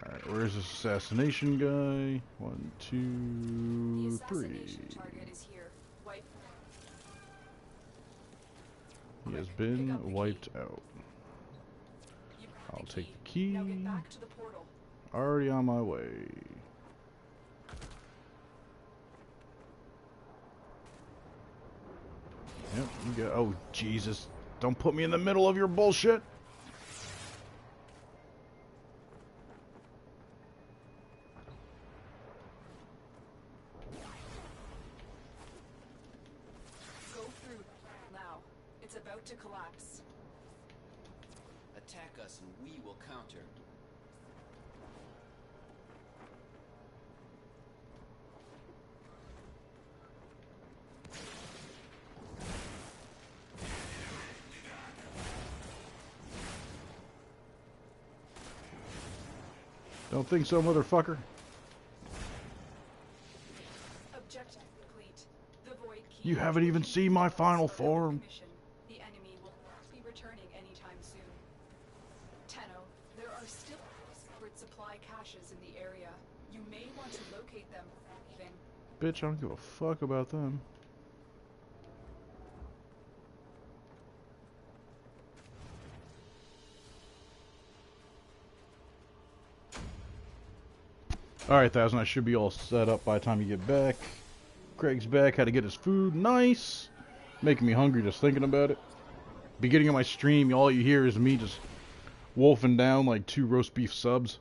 Alright, where's this assassination guy? 1, 2, 3. The assassination target is here. Wipe. He has been wiped out. You I'll got take the key. Now get back to the portal. Already on my way. Yep, you got. Oh, Jesus. Don't put me in the middle of your bullshit. Go through now. It's about to collapse. Attack us and we will counter. Don't think so, motherfucker. Objective complete. The void key. You haven't even seen my final form. The enemy will be returning anytime soon. Tenno, there are still secret supply caches in the area. You may want to locate them. Bitch, I don't give a fuck about them. Alright, 1,000, I should be all set up by the time you get back. Craig's back, had to get his food. Nice! Making me hungry just thinking about it. Beginning of my stream, all you hear is me just wolfing down like 2 roast beef subs.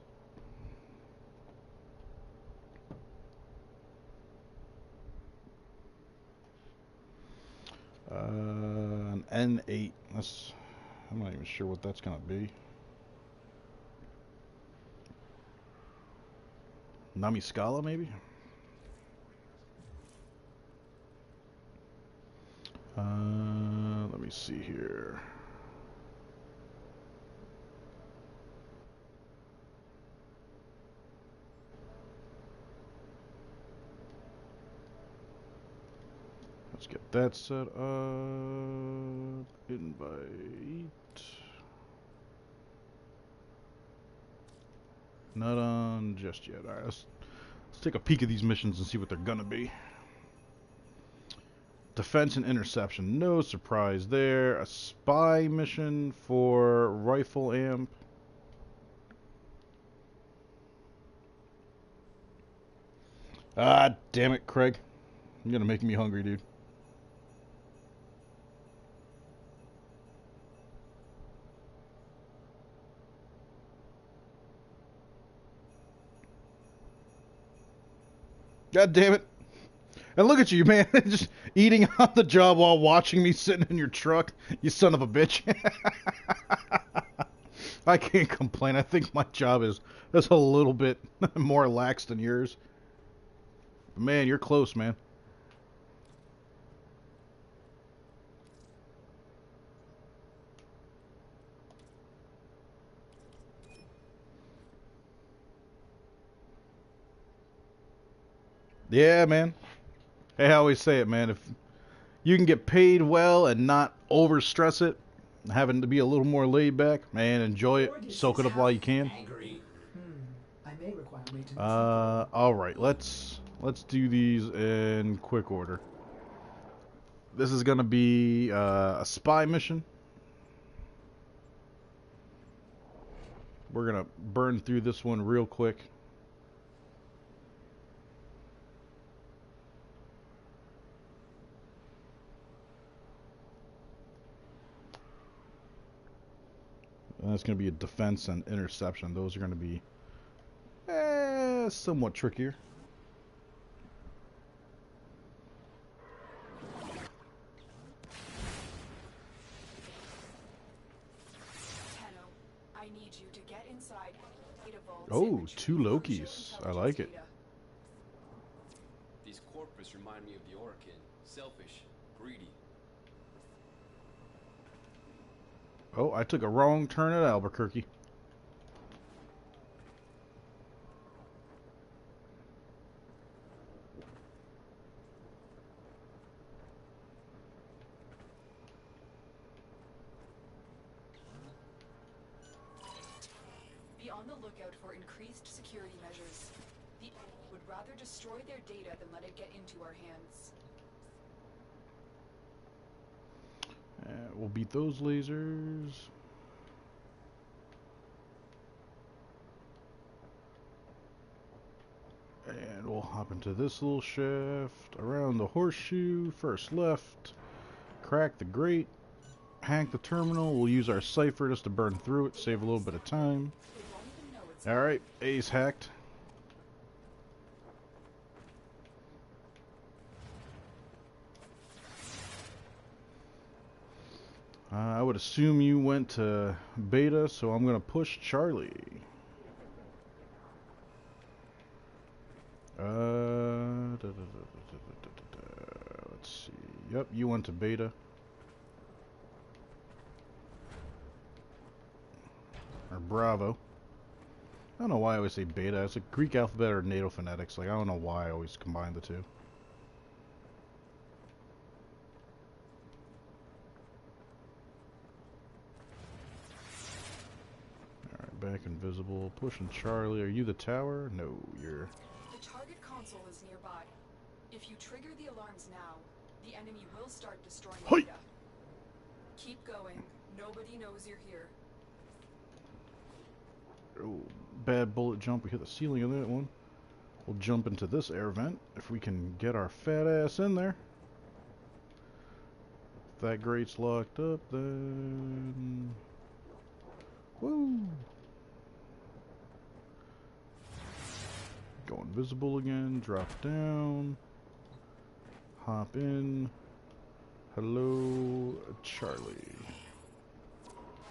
An N8. I'm not even sure what that's gonna be. Nami Scala, maybe? Let me see here. Let's get that set up. Invite. Not on just yet. Alright, let's take a peek at these missions and see what they're gonna be. Defense and interception. No surprise there. A spy mission for rifle amp. Ah, damn it, Craig. You're gonna make me hungry, dude. God damn it. And look at you, man. Just eating on the job while watching me sitting in your truck. You son of a bitch. I can't complain. I think my job is a little bit more lax than yours. But man, you're close, man. Yeah, man. Hey, I always say it, man. If you can get paid well and not overstress it, having to be a little more laid back, man, enjoy it, soak it up while you can. Angry. I may require maintenance. All right, let's do these in quick order. This is gonna be a spy mission. We're gonna burn through this one real quick. And that's gonna be a defense and interception. Those are gonna be somewhat trickier. Tenno, I need you to get inside data vaults Oh, and 2 retrieve Lokis. crucial I like it. intelligence data. These corpus remind me of the Orakin. Selfish, greedy. Oh, I took a wrong turn at Albuquerque. Be on the lookout for increased security measures. The would rather destroy their data than let it get into our hands. We'll beat those lasers. And we'll hop into this little shaft. Around the horseshoe. First left. Crack the grate. Hack the terminal. We'll use our cipher just to burn through it. Save a little bit of time. They won't even know it's Alright, A's hacked. I would assume you went to beta, so I'm going to push Charlie. Let's see. Yep, you went to beta. Or Bravo. I don't know why I always say beta. It's a Greek alphabet or NATO phonetics. Like, I don't know why I always combine the two. Alright, back invisible. Pushing Charlie. Are you the tower? No, you're... The target console is nearby. If you trigger the alarms now, the enemy will start destroying Hoi! data. Keep going. Nobody knows you're here. Oh, bad bullet jump. We hit the ceiling of that one. We'll jump into this air vent if we can get our fat ass in there. If that grate's locked up, then... Woo! Go invisible again. Drop down. Hop in. Hello, Charlie.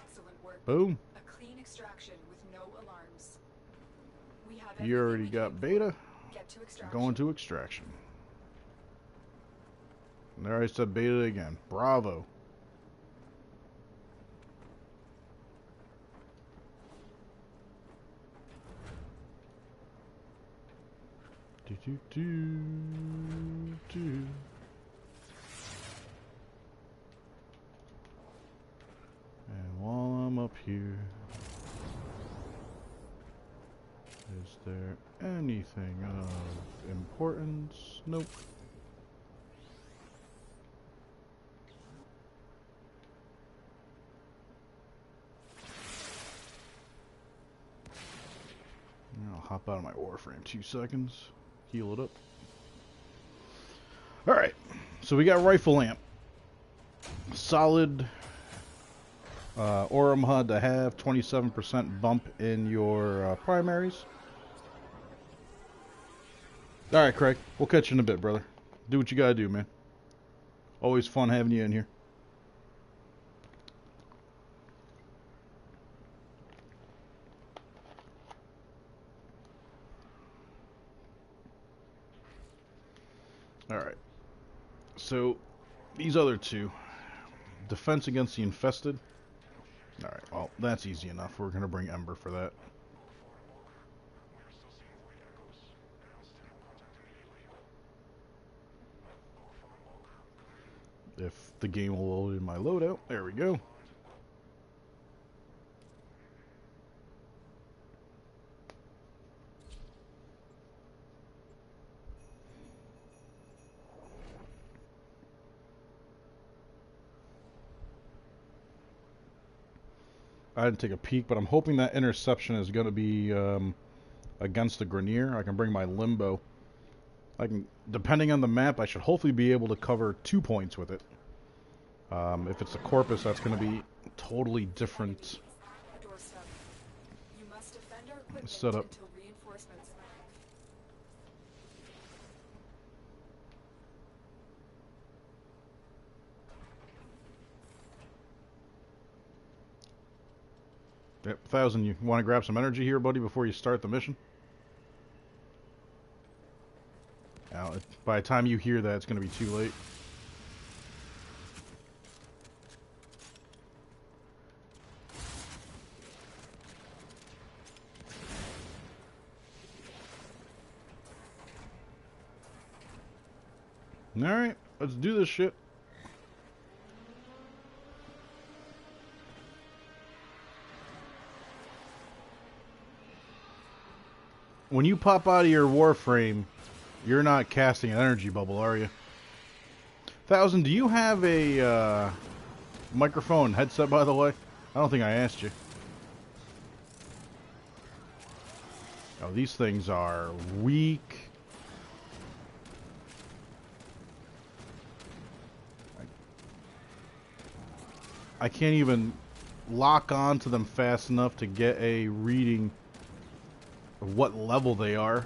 Excellent work. Boom. A clean extraction with no alarms. We have You everything already we got came beta. for. Get to extraction. Going to extraction. And there I said beta again. Bravo. Do do do do. And while I'm up here, is there anything of importance? Nope. I'll hop out of my Warframe 2 seconds. Heal it up. Alright, so we got rifle amp. Solid Aurum HUD to have 27% bump in your primaries. Alright, Craig, we'll catch you in a bit, brother. Do what you gotta do, man. Always fun having you in here. Alright. So, these other two. Defense against the infested. Alright, well, that's easy enough. We're gonna bring Ember for that. If the game will load in my loadout. There we go. I didn't take a peek, but I'm hoping that interception is going to be against the Grenier. I can bring my Limbo. I can, depending on the map, I should hopefully be able to cover 2 points with it. If it's the Corpus, that's going to be totally different Doorstep. You must defend our equipment setup. until reinforcements. Yep, 1,000. You want to grab some energy here, buddy, before you start the mission? Now, by the time you hear that, it's going to be too late. Alright, let's do this shit. When you pop out of your Warframe, you're not casting an energy bubble, are you? 1,000, do you have a microphone headset, by the way? I don't think I asked you. Oh, these things are weak. I can't even lock on to them fast enough to get a reading of what level they are.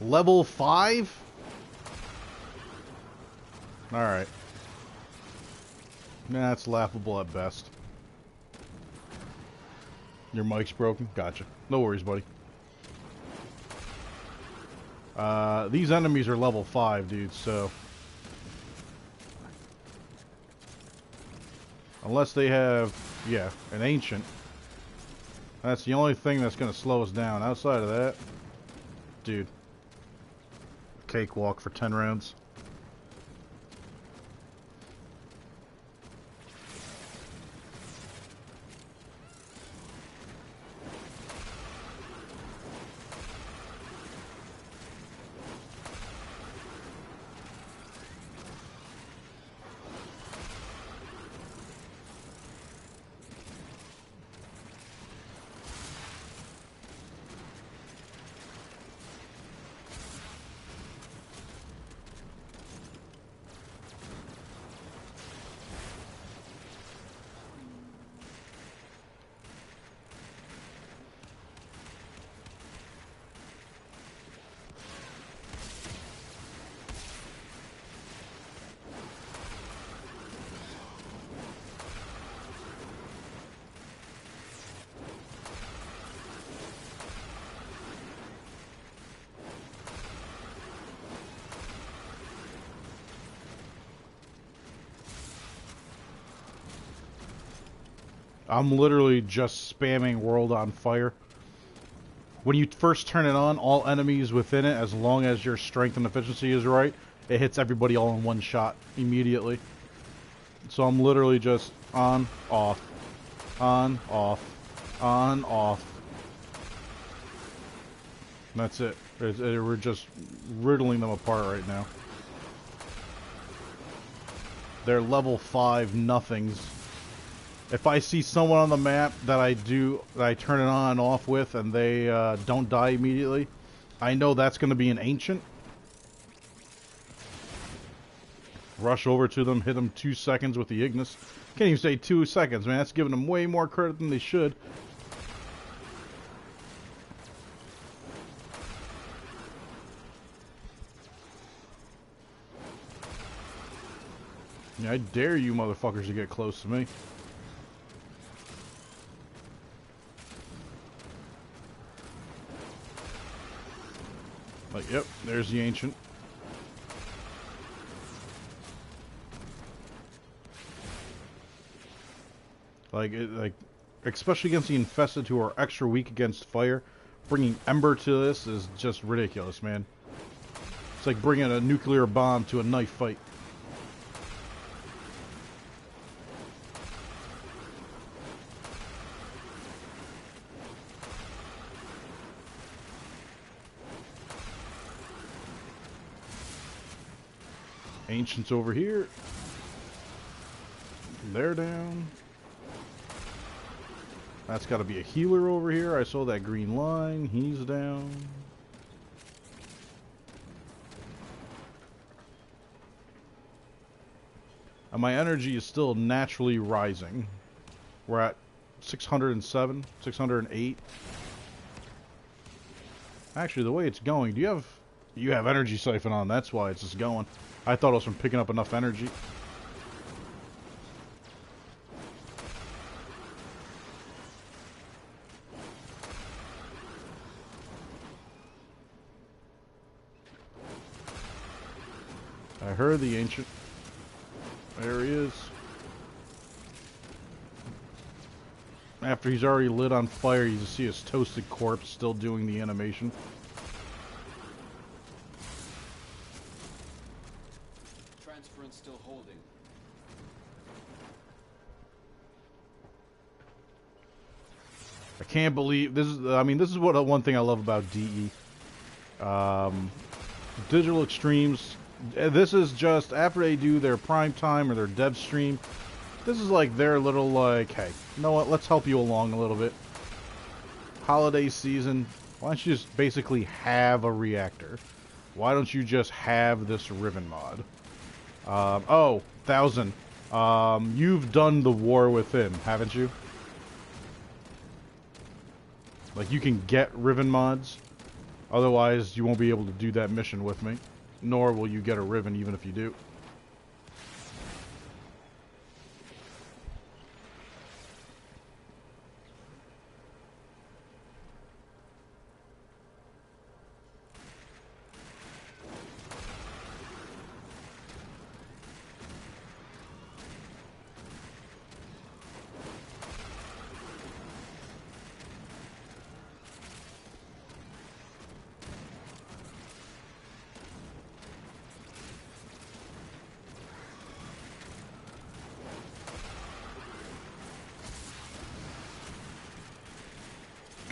Level 5? Alright. Nah, that's laughable at best. Your mic's broken? Gotcha. No worries, buddy. These enemies are level 5, dude, so... Unless they have, yeah, an ancient. That's the only thing that's going to slow us down. Outside of that, dude. Cakewalk for 10 rounds. I'm literally just spamming World on Fire. When you first turn it on, all enemies within it, as long as your strength and efficiency is right, it hits everybody all in one shot immediately. So I'm literally just on, off, on, off, on, off. And that's it. We're just riddling them apart right now. They're level 5 nothings. If I see someone on the map that I turn it on and off with, and they don't die immediately, I know that's going to be an ancient. Rush over to them, hit them 2 seconds with the Ignis. Can't even say 2 seconds, man. That's giving them way more credit than they should. Yeah, I dare you motherfuckers to get close to me. Like, yep, there's the ancient. Like, especially against the infested who are extra weak against fire, bringing Ember to this is just ridiculous, man. It's like bringing a nuclear bomb to a knife fight. Ancients over here. They're down. That's got to be a healer over here. I saw that green line. He's down. And my energy is still naturally rising. We're at 607, 608. Actually, the way it's going, you have energy siphon on, that's why it's just going. I thought it was from picking up enough energy. I heard the ancient. There he is. After he's already lit on fire, you just see his toasted corpse still doing the animation. Transference still holding. I can't believe this is. I mean, this is what one thing I love about DE. Digital Extremes. This is just after they do their prime time or their dev stream. This is like their little like, hey, you know what? Let's help you along a little bit. Holiday season. Why don't you just basically have a reactor? Why don't you just have this Riven mod? Oh, 1000. You've done the War Within, haven't you? Like, you can get Riven mods. Otherwise, you won't be able to do that mission with me. Nor will you get a Riven even if you do.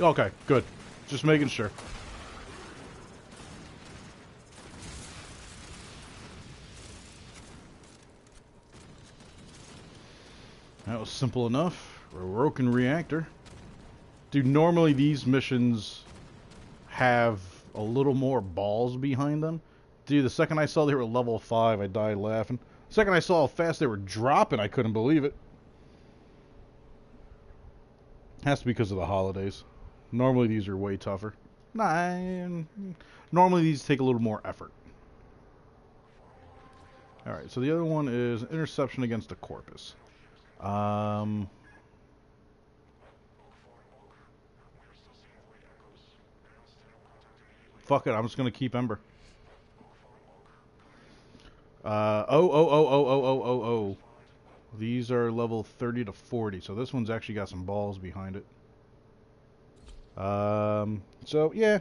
Okay, good. Just making sure. That was simple enough. Broken reactor. Dude, normally these missions have a little more balls behind them. Dude, the second I saw they were level 5, I died laughing. The second I saw how fast they were dropping, I couldn't believe it. Has to be because of the holidays. Normally these are way tougher. Normally these take a little more effort. Alright, so the other one is interception against a corpus. Fuck it, I'm just gonna keep Ember. Oh. These are level 30 to 40, so this one's actually got some balls behind it. So yeah,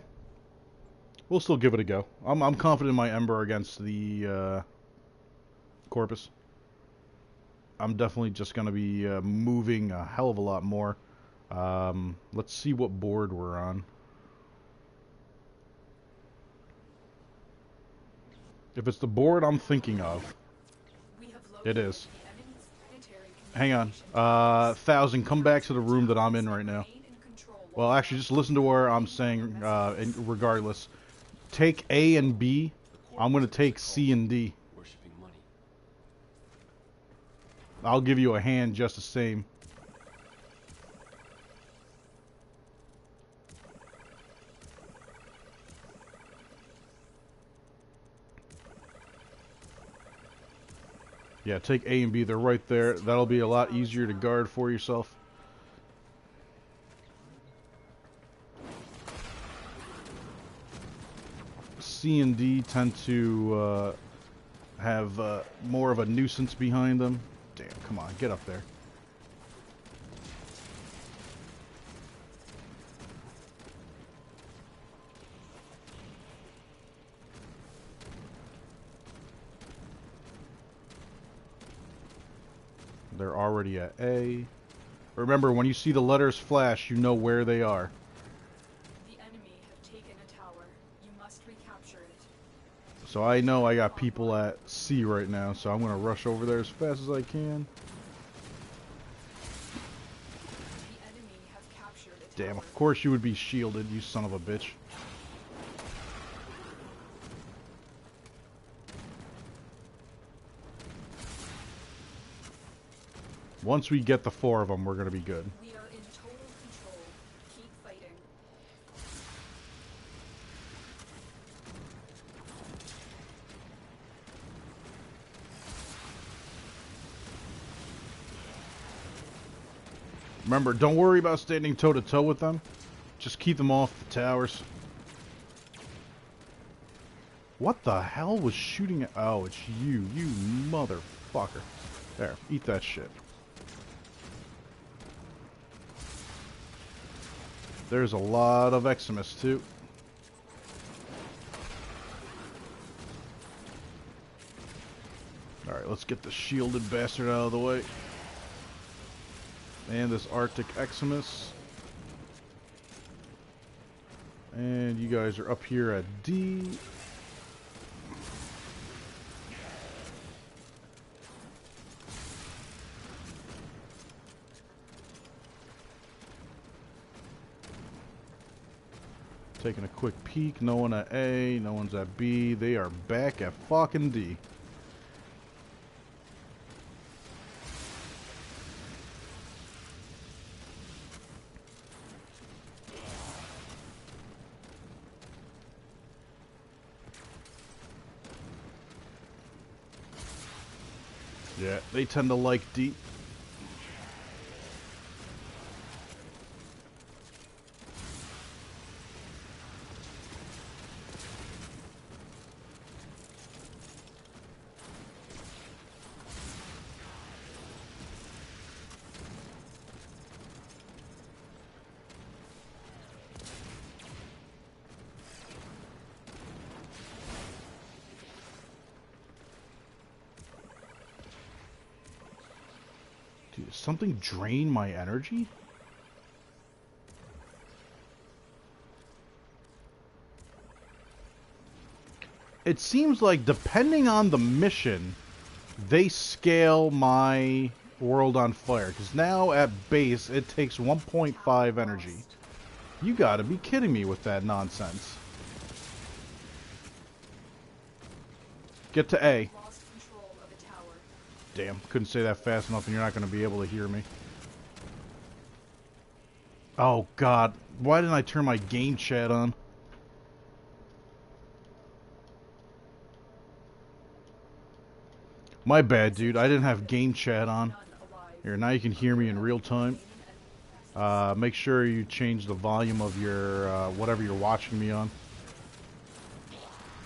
we'll still give it a go. I'm confident in my Ember against the Corpus. I'm definitely just gonna be moving a hell of a lot more. Let's see what board we're on. If it's the board I'm thinking of, it is. Hang on. 1000, come back to the room that I'm in right now. Well, actually, just listen to where I'm saying, regardless. Take A and B. I'm going to take C and D. I'll give you a hand just the same. Yeah, take A and B. They're right there. That'll be a lot easier to guard for yourself. C and D tend to have more of a nuisance behind them. Damn, come on, get up there. They're already at A. Remember, when you see the letters flash, you know where they are. The enemy have taken a tower. You must recapture it. So I know I got people at C right now, so I'm going to rush over there as fast as I can. The enemy have captured a Damn, tower. of course you would be shielded, you son of a bitch. Once we get the 4 of them, we're going to be good. We are in total control. Keep fighting. Remember, don't worry about standing toe-to-toe with them. Just keep them off the towers. What the hell was shooting at... Oh, it's you. You motherfucker. There, eat that shit. There's a lot of Eximus, too. Alright, let's get the shielded bastard out of the way. And this Arctic Eximus. And you guys are up here at D. Taking a quick peek. No one at A. No one's at B. They are back at fucking D. Yeah, they tend to like D. Dude, does something drain my energy? It seems like depending on the mission, they scale my world on fire. Because now at base, it takes 1.5 energy. You gotta be kidding me with that nonsense. Get to A. Lost control of a tower. Damn, couldn't say that fast enough and you're not going to be able to hear me. Oh god, why didn't I turn my game chat on? My bad, dude, I didn't have game chat on. None alive. Here, now you can hear me in real time. Make sure you change the volume of your, whatever you're watching me on.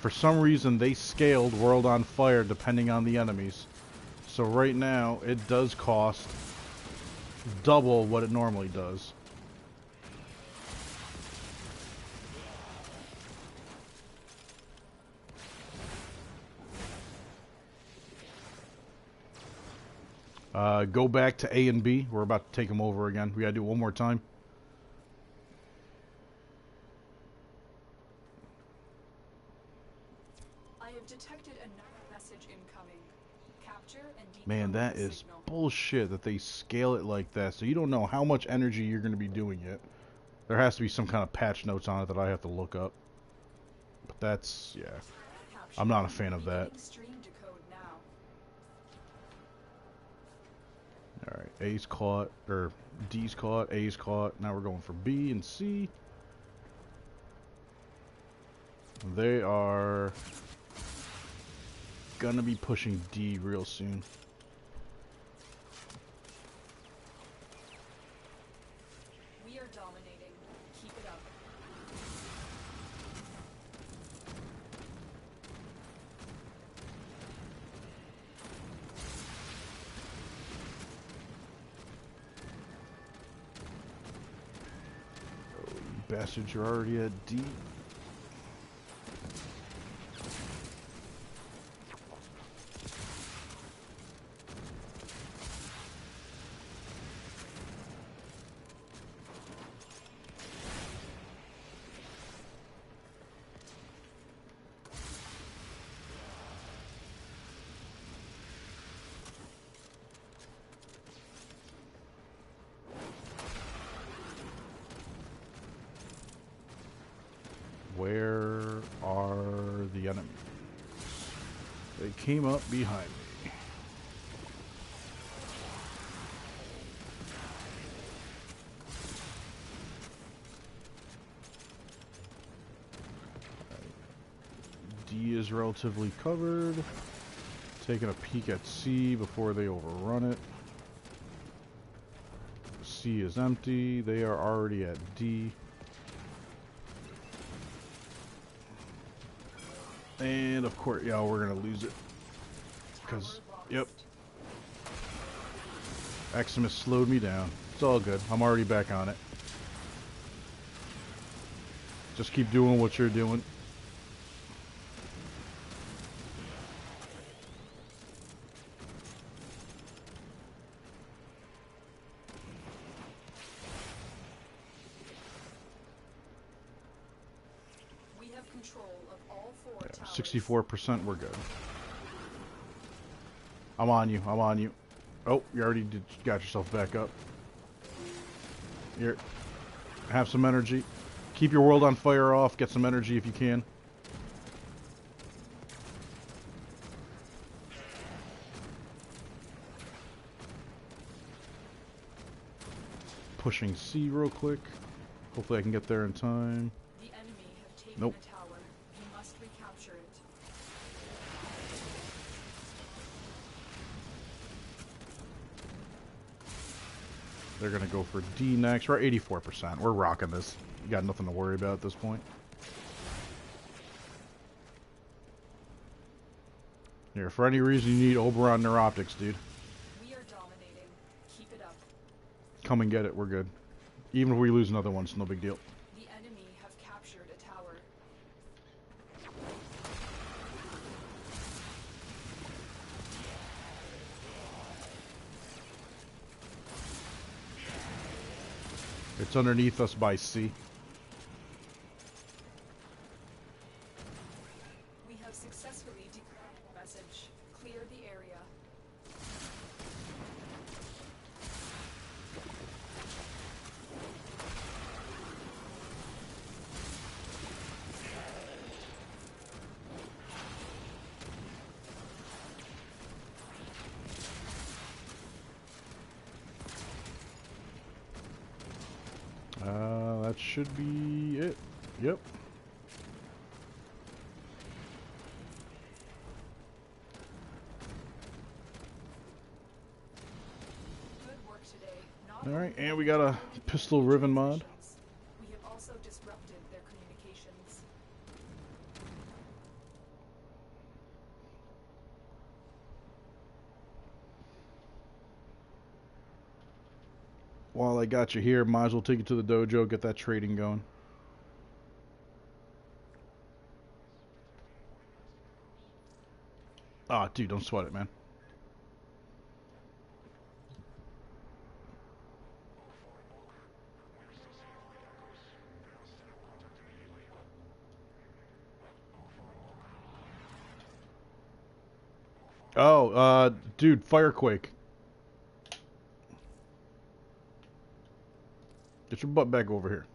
For some reason, they scaled World on Fire depending on the enemies. So right now, it does cost double what it normally does. Go back to A and B. We're about to take them over again. We gotta do it one more time. I have detected another message incoming. Capture and decode Man, that the is signal. bullshit that they scale it like that. So you don't know how much energy you're going to be doing yet. There has to be some kind of patch notes on it that I have to look up. But that's, yeah. Capture. I'm not a fan of that. Beginning stream decode now. Alright, A's caught, or D's caught, A's caught. Now we're going for B and C. They are gonna be pushing D real soon. We are dominating. Keep it up. Oh, you bastards, you're already at D. They came up behind me. D is relatively covered. Taking a peek at C before they overrun it. C is empty. They are already at D. And of course, yeah, we're gonna lose it. Because, yep. Eximus slowed me down. It's all good. I'm already back on it. Just keep doing what you're doing. We have control of all 4 towers. 64%, we're good. I'm on you. I'm on you. Oh, you already got yourself back up. Here. Have some energy. Keep your world on fire off. Get some energy if you can. Pushing C real quick. Hopefully I can get there in time. The enemy have taken Nope. a tower. You must recapture it. They're gonna go for D next. We're at 84%. We're rocking this. You got nothing to worry about at this point. Here, for any reason you need Oberon Neuroptics, dude. We are dominating. Keep it up. Come and get it. We're good. Even if we lose another one, it's no big deal. The enemy have captured a tower. It's underneath us by C. We have successfully decrypted the message. Clear the area. That should be it. Yep. Good work today. Not Alright, only and we got a pistol riven mod. we have also disrupted their communications. While I got you here, might as well take you to the dojo, get that trading going. Ah, dude, don't sweat it, man. Oh, dude, Firequake. Get your butt back over here.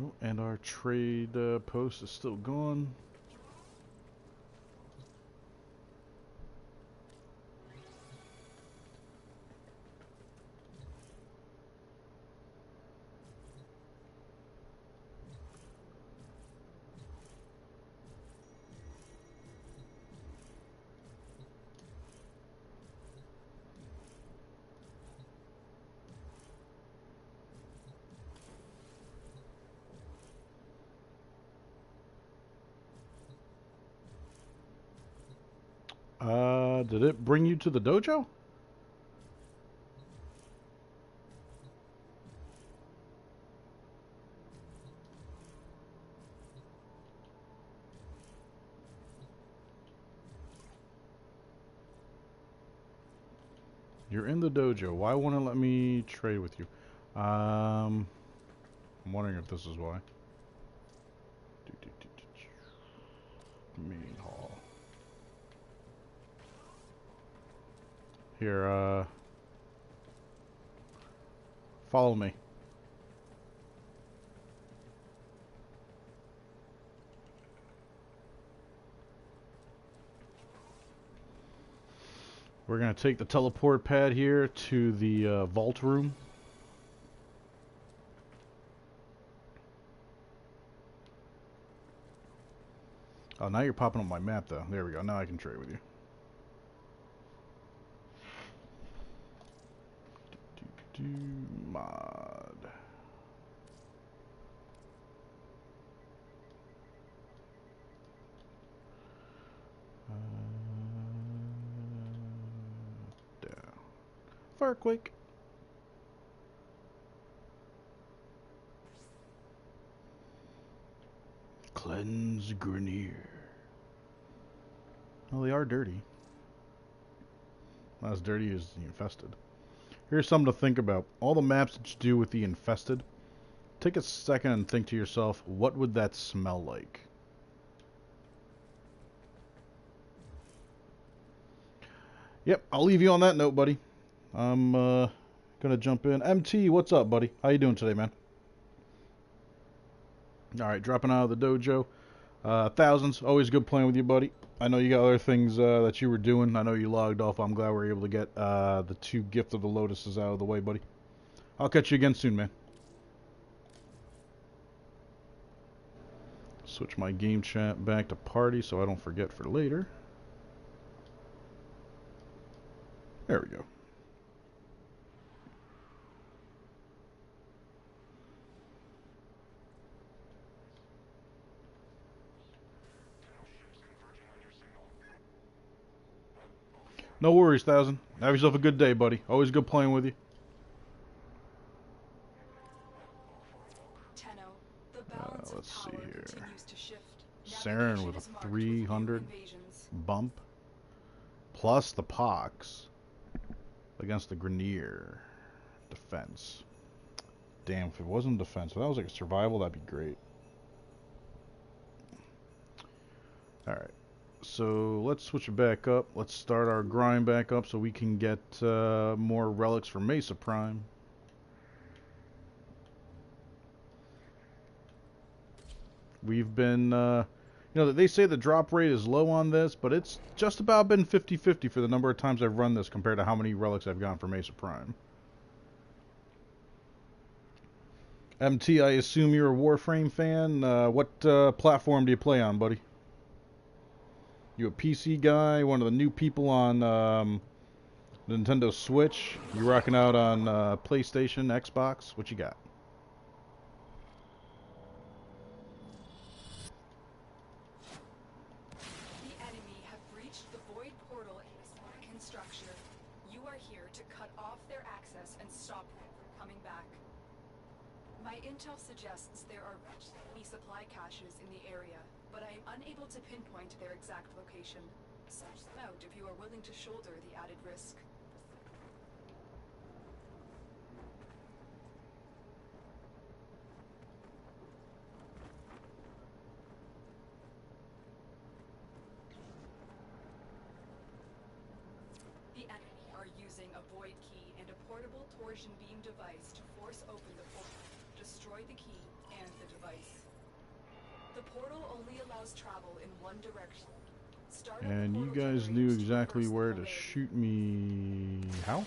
Oh, and our trade post is still going. Did it bring you to the dojo? You're in the dojo. Why won't it let me trade with you? I'm wondering if this is why. Main hall. Here, follow me. We're going to take the teleport pad here to the vault room. Oh, now you're popping on my map, though. There we go. Now I can trade with you. Mod. Down. Firequake. Cleanse Grenier. Well, they are dirty. Not as dirty as the Infested. Here's something to think about. All the maps that you do with the Infested, take a second and think to yourself, what would that smell like? Yep, I'll leave you on that note, buddy. I'm gonna jump in. MT, what's up, buddy? How you doing today, man? Alright, dropping out of the dojo. Thousands, always good playing with you, buddy. I know you got other things that you were doing. I know you logged off. I'm glad we were able to get the 2 Gift of the Lotuses out of the way, buddy. I'll catch you again soon, man. Switch my game chat back to party so I don't forget for later. There we go. No worries, Thousand. Have yourself a good day, buddy. Always good playing with you. Tenno, the balance Let's of see power here. continues to shift. Saren Navigation with a is marked with 300 new invasions. bump. Plus the pox against the Grenier defense. Damn, if it wasn't defense, if that was like a survival, that'd be great. Alright. So let's switch it back up. Let's start our grind back up so we can get more relics for Mesa Prime. We've been, you know, they say the drop rate is low on this, but it's just about been 50-50 for the number of times I've run this compared to how many relics I've gotten for Mesa Prime. MT, I assume you're a Warframe fan. What platform do you play on, buddy? You a PC guy? One of the new people on Nintendo Switch? You rocking out on PlayStation, Xbox? What you got? The enemy have breached the void portal in this Spartan structure. You are here to cut off their access and stop them from coming back. My intel suggests there are rich enemy supply caches in the area, but I am unable to pinpoint their exact location. Search them out if you are willing to shoulder the added risk. The enemy are using a void key and a portable torsion beam device to force open the portal, destroy the key and the device. The portal only allows travel in one direction. Start up the And you portal guys knew generators to exactly reverse the where to polarity. shoot me. How?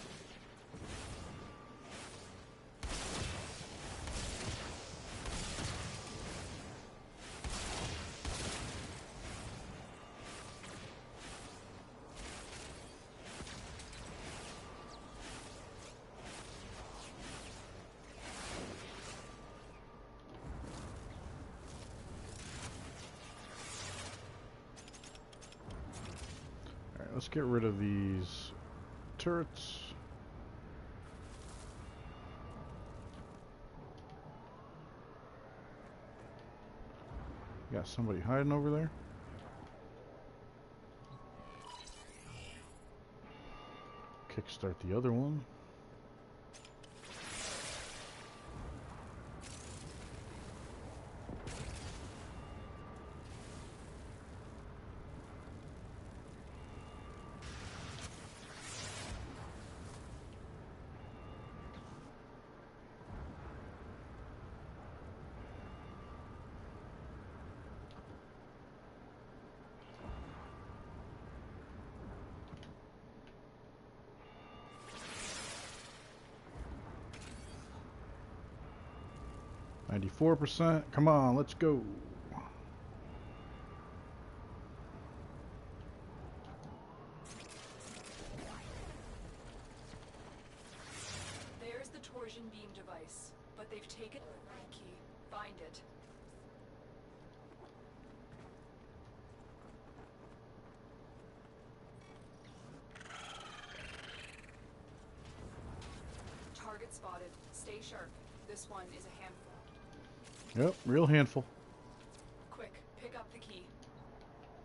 Let's get rid of these turrets. Got somebody hiding over there. Kickstart the other one. %. Come on, let's go. There's the torsion beam device, but they've taken the key. Find it. Target spotted. Stay sharp. This one is a handful. Yep, real handful. Quick, pick up the key.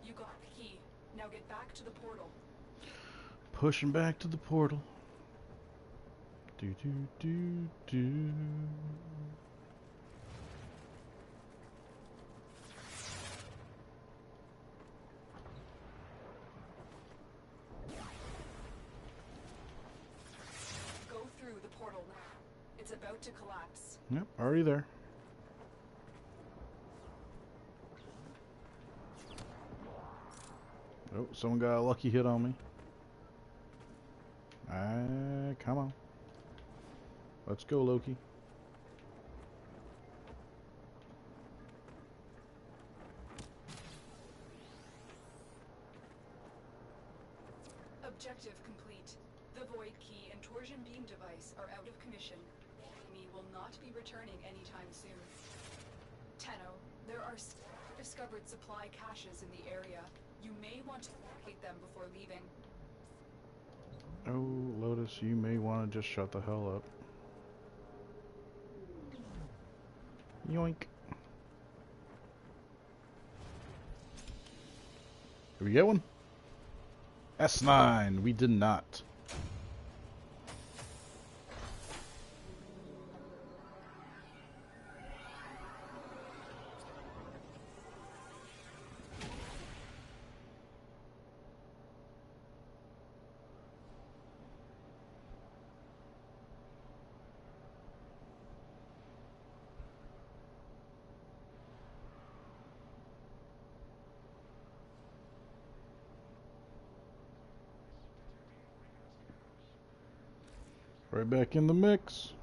You got the key. Now get back to the portal. Pushing back to the portal. Do do do do. Go through the portal now. It's about to collapse. Yep, already there. Oh, someone got a lucky hit on me. Come on. Let's go, Loki. Objective complete. The void key and torsion beam device are out of commission. Me will not be returning anytime soon. Tenno, there are discovered supply caches in the area. You may want to locate them before leaving. Oh, Lotus, you may want to just shut the hell up. Yoink. Did we get one? S9. We did not. Right back in the mix.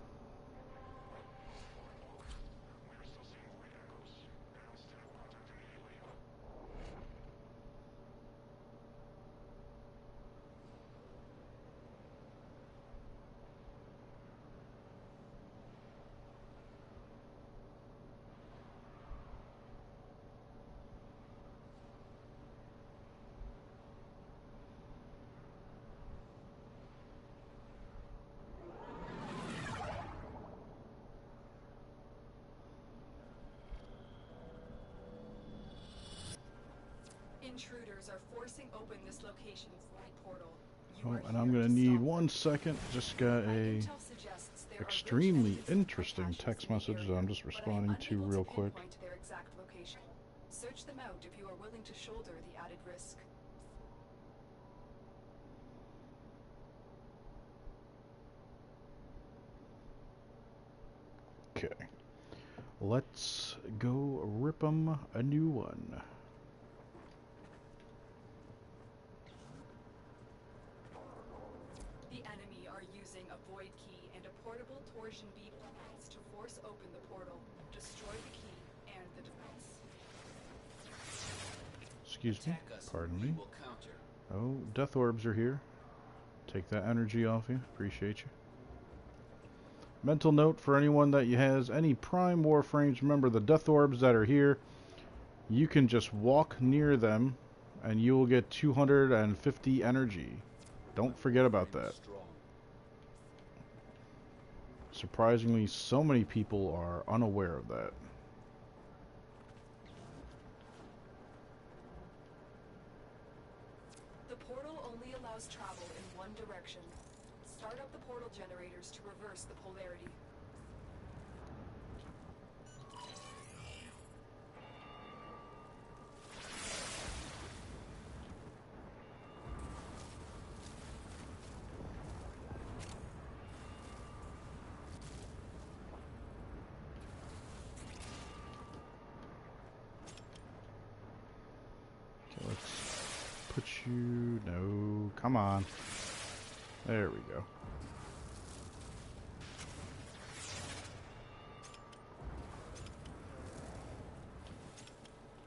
Intruders are forcing open this location's light portal. Oh, and I'm gonna need 1 second. Just got a extremely interesting text message that I'm just responding to real quick. Their exact location. Search them out if you are willing to shoulder the added risk. Okay. Let's go rip 'em a new one. The enemy are using a void key and a portable torsion beam device to force open the portal, destroy the key and the device. Excuse me. Attack us, Pardon we me. will counter. Oh, death orbs are here. Take that energy off you. Appreciate you. Mental note for anyone that has any prime warframes, remember the death orbs that are here, you can just walk near them and you will get 250 energy. Don't forget about that. Strong. Surprisingly, so many people are unaware of that. The portal only allows travel in one direction. Start up the portal generators to reverse the polarity. Okay, let's put you... No, come on. There we go.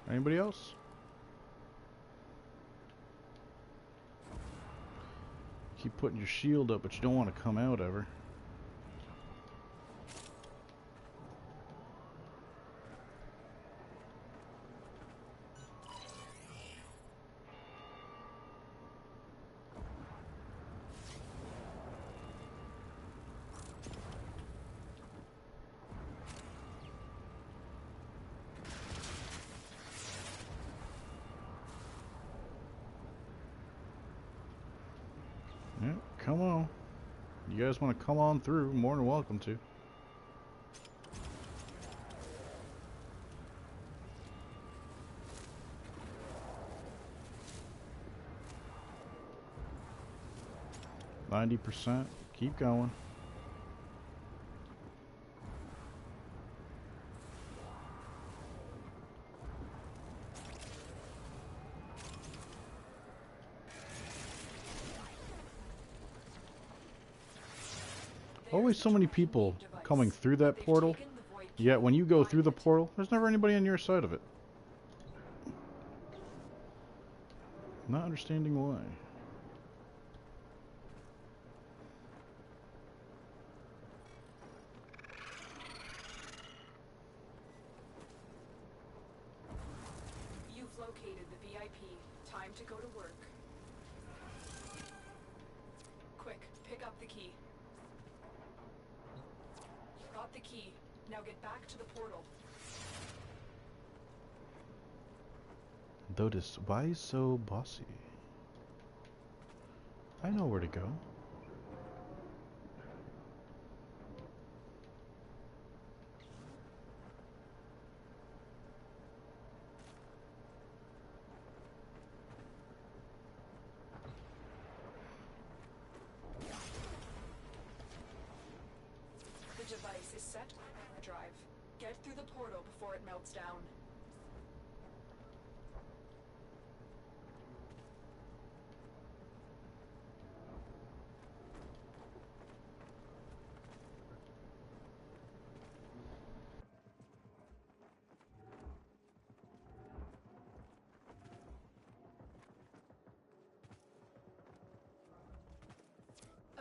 Anybody else? Keep putting your shield up, but you don't want to come out ever. Yeah, come on. You guys want to come on through, more than welcome to. %. Keep going. Always so many people coming through that portal, yet when you go through the portal, there's never anybody on your side of it. Not understanding why. You've located the VIP. Time to go to work. Quick, pick up the key. Got the key. Now get back to the portal. Lotus, why so bossy? I know where to go. The device is set on drive. Get through the portal before it melts down.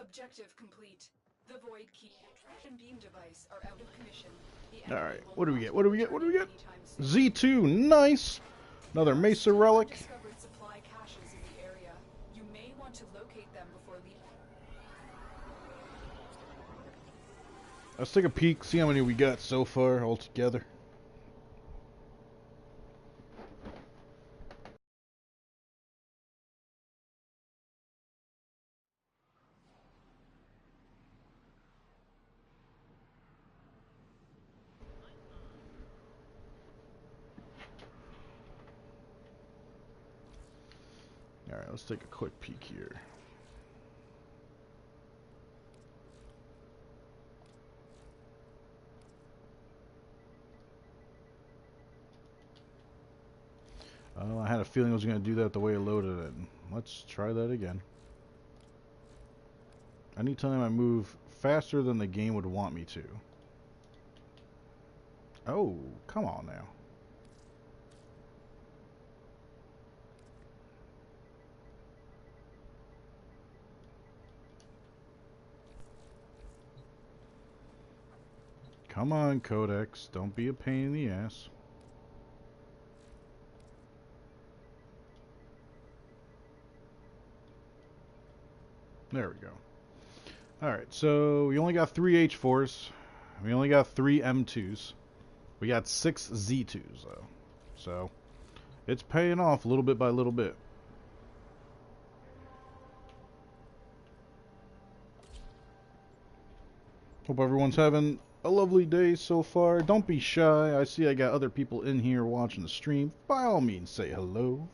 Objective complete. The void key and beam device are out of commission. Alright, what do we get? What do we get? What do we get? Z2, nice! Another Mesa relic. Undiscovered supply caches in the area. You may want to locate them before leaving. Let's take a peek, see how many we got so far altogether. Alright, let's take a quick peek here. Oh, I had a feeling I was going to do that the way I loaded it. Let's try that again. Anytime I move faster than the game would want me to. Oh, come on now. Come on, Codex. Don't be a pain in the ass. There we go. Alright, so we only got 3 H4s. We only got 3 M2s. We got 6 Z2s, though. So, it's paying off little bit by little bit. Hope everyone's having a lovely day so far. Don't be shy. I see I got other people in here watching the stream. By all means, say hello.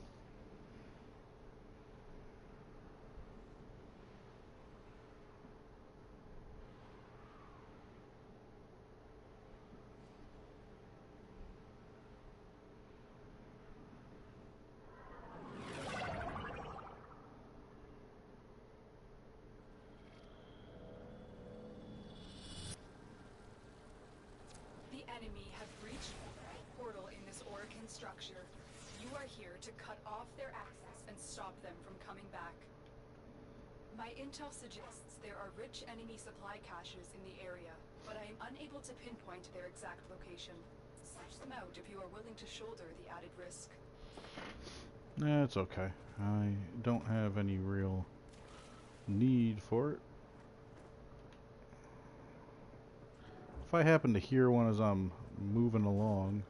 My intel suggests there are rich enemy supply caches in the area, but I am unable to pinpoint their exact location. Search them out if you are willing to shoulder the added risk. Nah, it's okay. I don't have any real need for it. If I happen to hear one as I'm moving along,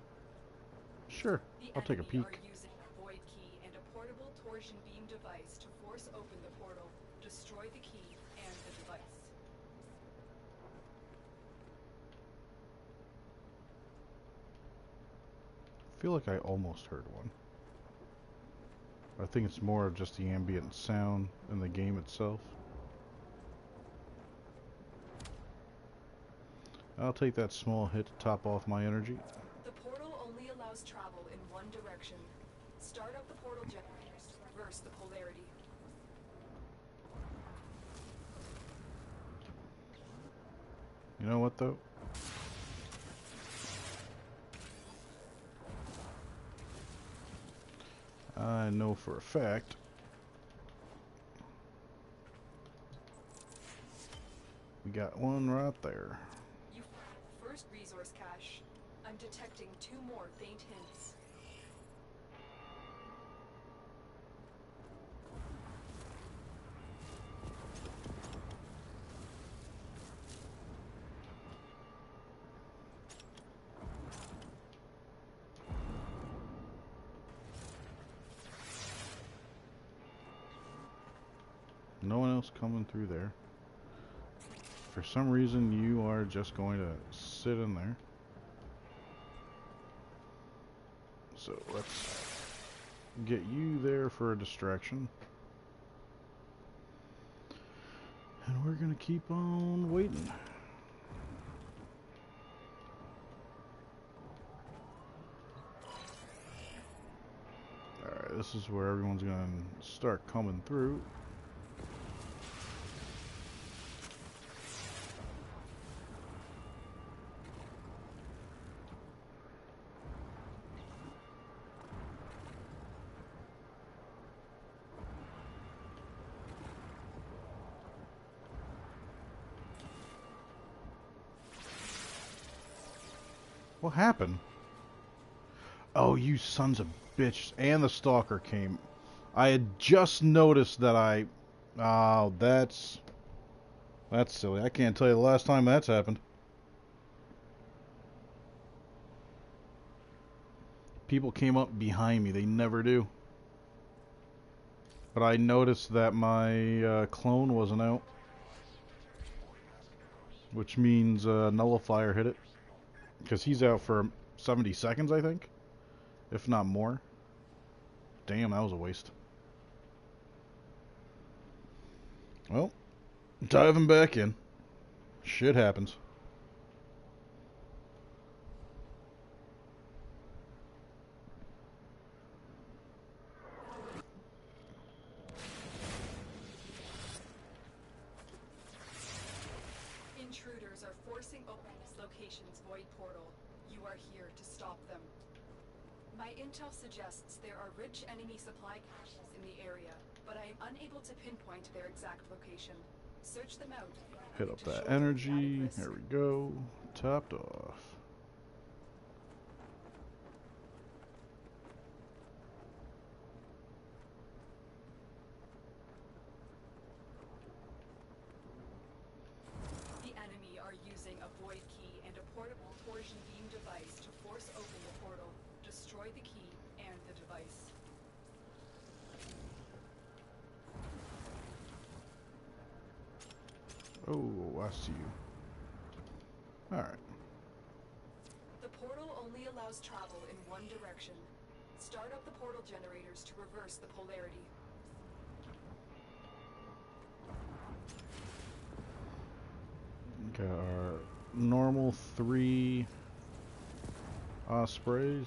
sure, I'll take a peek. Are using a void key and a portable torsion beam device to force open the portal, destroy the key and the device. I feel like I almost heard one. I think it's more of just the ambient sound in the game itself. I'll take that small hit to top off my energy. The portal only allows travel in one direction. Start up the portal generators to reverse the polarity. You know what, though? I know for a fact we got one right there. You found the first resource cache. I'm detecting 2 more faint hints. No one else coming through there. For some reason, you are just going to sit in there. So let's get you there for a distraction. And we're going to keep on waiting. Alright, this is where everyone's going to start coming through. What happened? Oh, you sons of bitches. And the stalker came. I had just noticed that I... Oh, that's silly. I can't tell you the last time that's happened. People came up behind me. They never do. But I noticed that my clone wasn't out. Which means Nullifier hit it. Because he's out for 70 seconds, I think. If not more. Damn, that was a waste. Well, diving back in. Shit happens. Intruders are forcing open this location's void portal. You are here to stop them. My intel suggests there are rich enemy supply caches in the area, but I am unable to pinpoint their exact location. Search them out. Hit up that energy. There we go. Topped off. destroy the key and the device. Oh, I see you. Alright. The portal only allows travel in one direction. Start up the portal generators to reverse the polarity. Got our normal 3 sprays.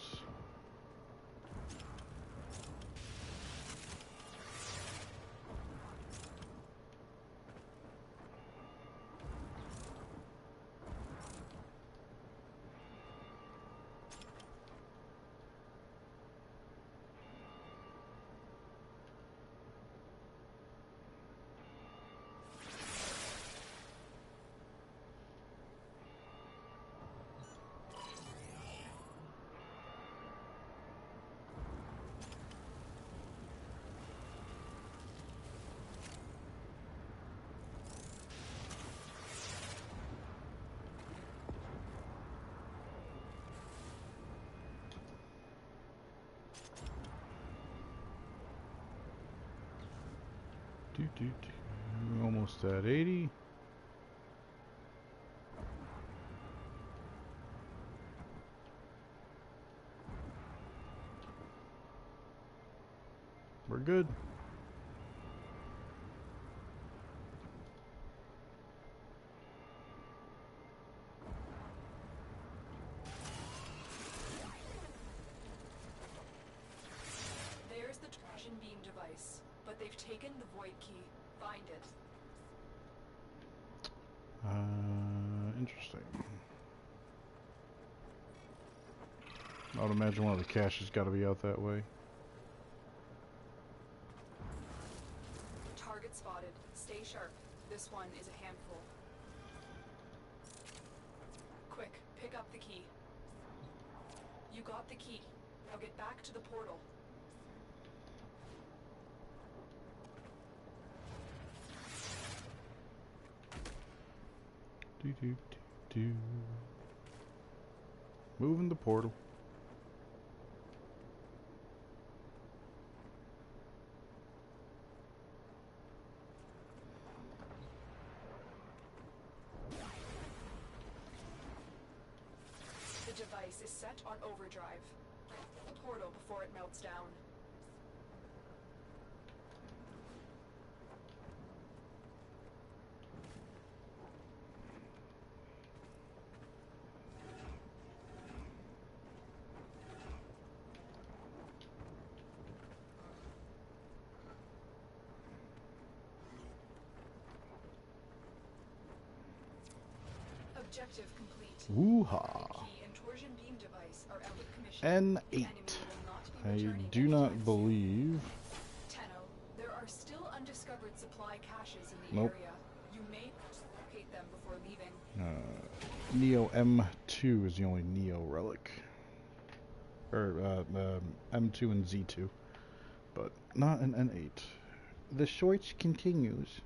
Almost at 80. We're good. There's the torsion beam device, but they've taken the void key. Find it. Interesting. I would imagine one of the caches got to be out that way. Target spotted. Stay sharp. This one is a handful. Quick, pick up the key. You got the key. Now get back to the portal. Moving the portal. The device is set on overdrive. The portal before it melts down. Objective complete. Woo-ha. The key and torsion beam device are out of commission. The N8. enemy will not be I returning do not anytime soon. believe. Tenno, there are still undiscovered supply caches in the Nope. area. You may locate them before leaving. Neo M2 is the only Neo relic. Or M2 and Z2. But not an N8. The shorts continues.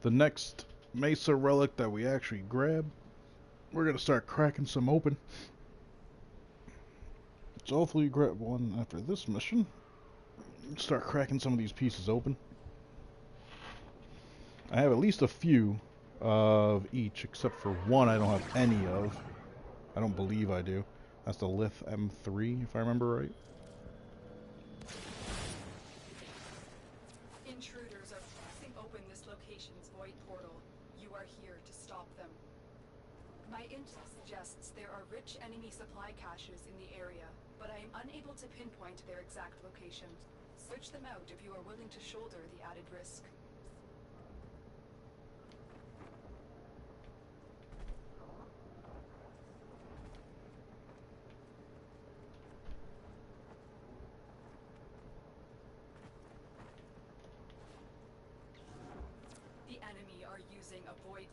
The next Mesa relic that we actually grab, we're going to start cracking some open. So hopefully grab one after this mission. Start cracking some of these pieces open. I have at least a few of each, except for one I don't have any of. I don't believe I do. That's the Lith M3, if I remember right. Intruders are forcing open this location's void portal. You are here to stop them. My intel suggests there are rich enemy supply caches in the area, but I am unable to pinpoint their exact location. Search them out if you are willing to shoulder the added risk. The enemy are using a void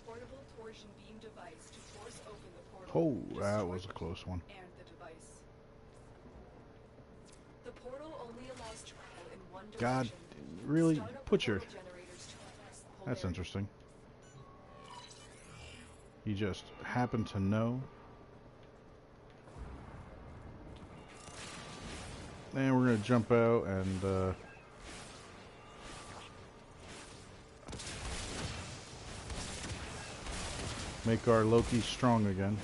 portable torsion beam device to force open the portal. Oh, Destroy that was a the close key one. And the device. The portal only allows travel in one God, direction. really? Start up Put your... portal generators to access the That's polarity. interesting. You just happen to know. And we're going to jump out and... make our Loki strong again.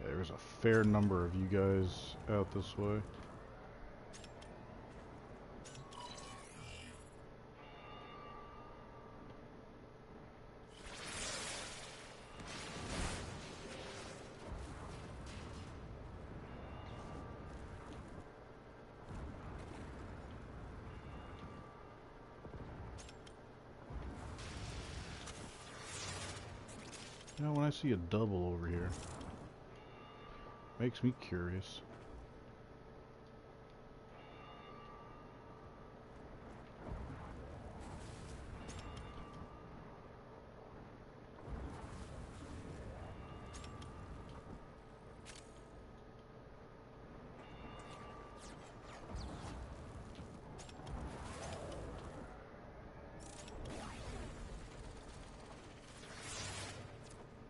Yeah, there's a fair number of you guys out this way. You know, when I see a double over here, makes me curious.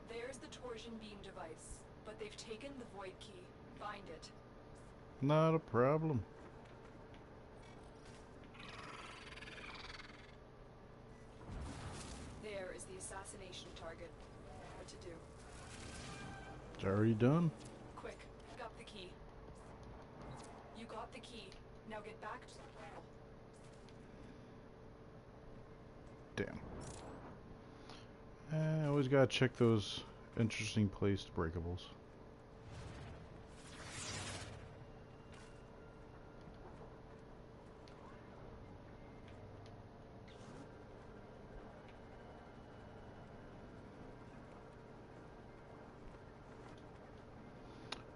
There's the torsion beam device, but they've taken the void key. Find it. Not a problem. There is the assassination target. What to do? It's already done. Quick, pick up the key. You got the key. Now get back to the portal. Damn. I always gotta check those interesting placed breakables.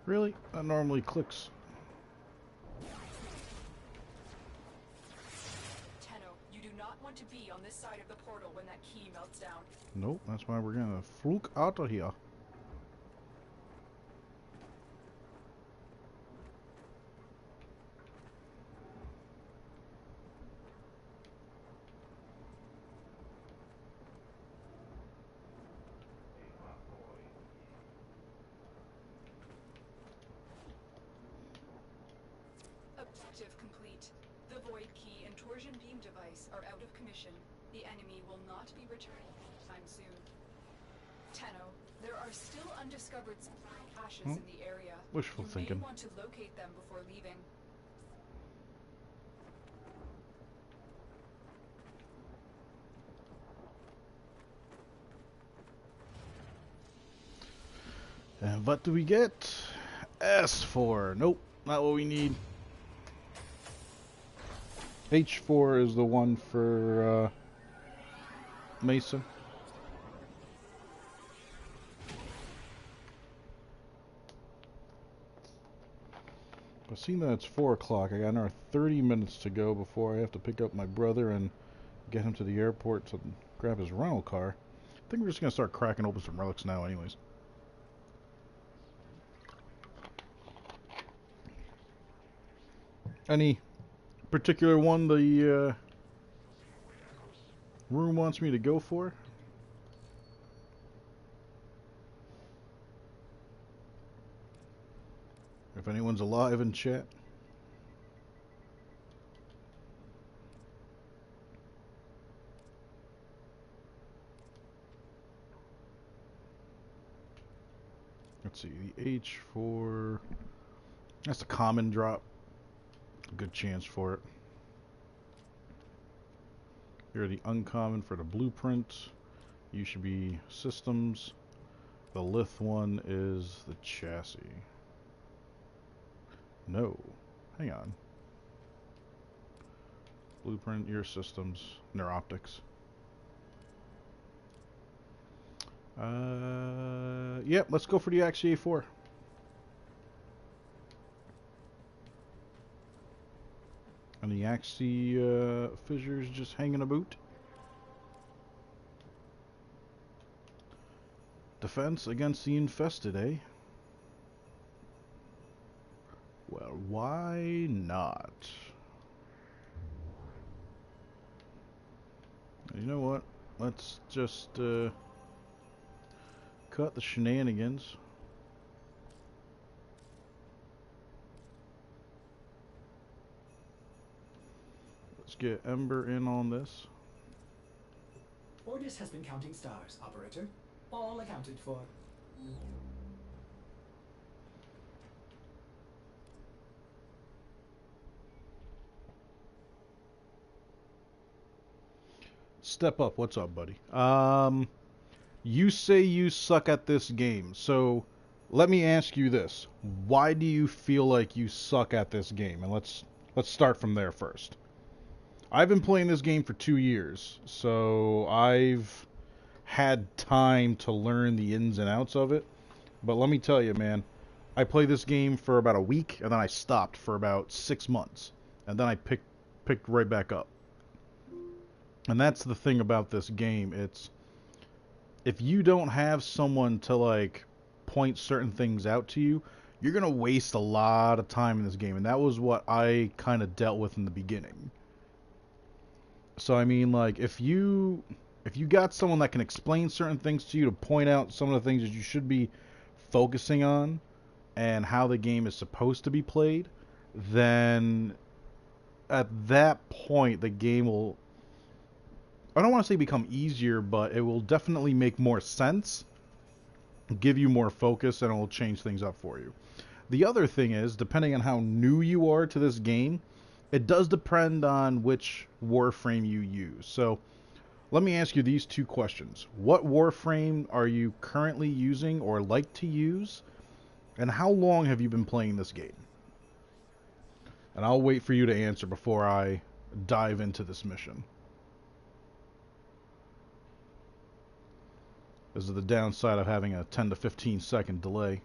Really? That normally clicks. Tenno, you do not want to be on this side of the portal when that key melts down. Nope, that's why we're gonna fluke out of here. Objective complete. The void key and torsion beam device are out of commission. The enemy will not be returning anytime soon. Tenno, there are still undiscovered supply caches in the area. Wishful You thinking. may want to locate them before leaving. And what do we get? S4. Nope, not what we need. H4 is the one for Mesa. But seeing that it's 4 o'clock, I got another 30 minutes to go before I have to pick up my brother and get him to the airport to grab his rental car. I think we're just going to start cracking open some relics now anyways. Any particular one the room wants me to go for? If anyone's alive in chat. Let's see, the H4. That's a common drop. Good chance for it. Here are the uncommon for the blueprint. You should be systems. The lith one is the chassis. No. Hang on. Blueprint, ear systems, neuroptics. Yep, let's go for the Axie A4. And the Axie fissures just hanging about. Defense against the infested, eh? Well, why not? You know what? Let's just cut the shenanigans. Let's get Ember in on this. Ordis has been counting stars, operator. All accounted for. Step up. What's up, buddy? You say you suck at this game, so let me ask you this. Why do you feel like you suck at this game? And let's start from there first. I've been playing this game for 2 years, so I've had time to learn the ins and outs of it. But let me tell you, man, I played this game for about a week, and then I stopped for about 6 months, and then I picked right back up. And that's the thing about this game. It's if you don't have someone to like point certain things out to you, you're gonna waste a lot of time in this game, and that was what I kind of dealt with in the beginning. So I mean, like if you got someone that can explain certain things to you, to point out some of the things that you should be focusing on and how the game is supposed to be played, then at that point the game will, I don't want to say become easier, but it will definitely make more sense, give you more focus, and it will change things up for you. The other thing is, depending on how new you are to this game, it does depend on which Warframe you use. So, let me ask you these two questions. What Warframe are you currently using or like to use? And how long have you been playing this game? And I'll wait for you to answer before I dive into this mission. This is the downside of having a 10 to 15 second delay.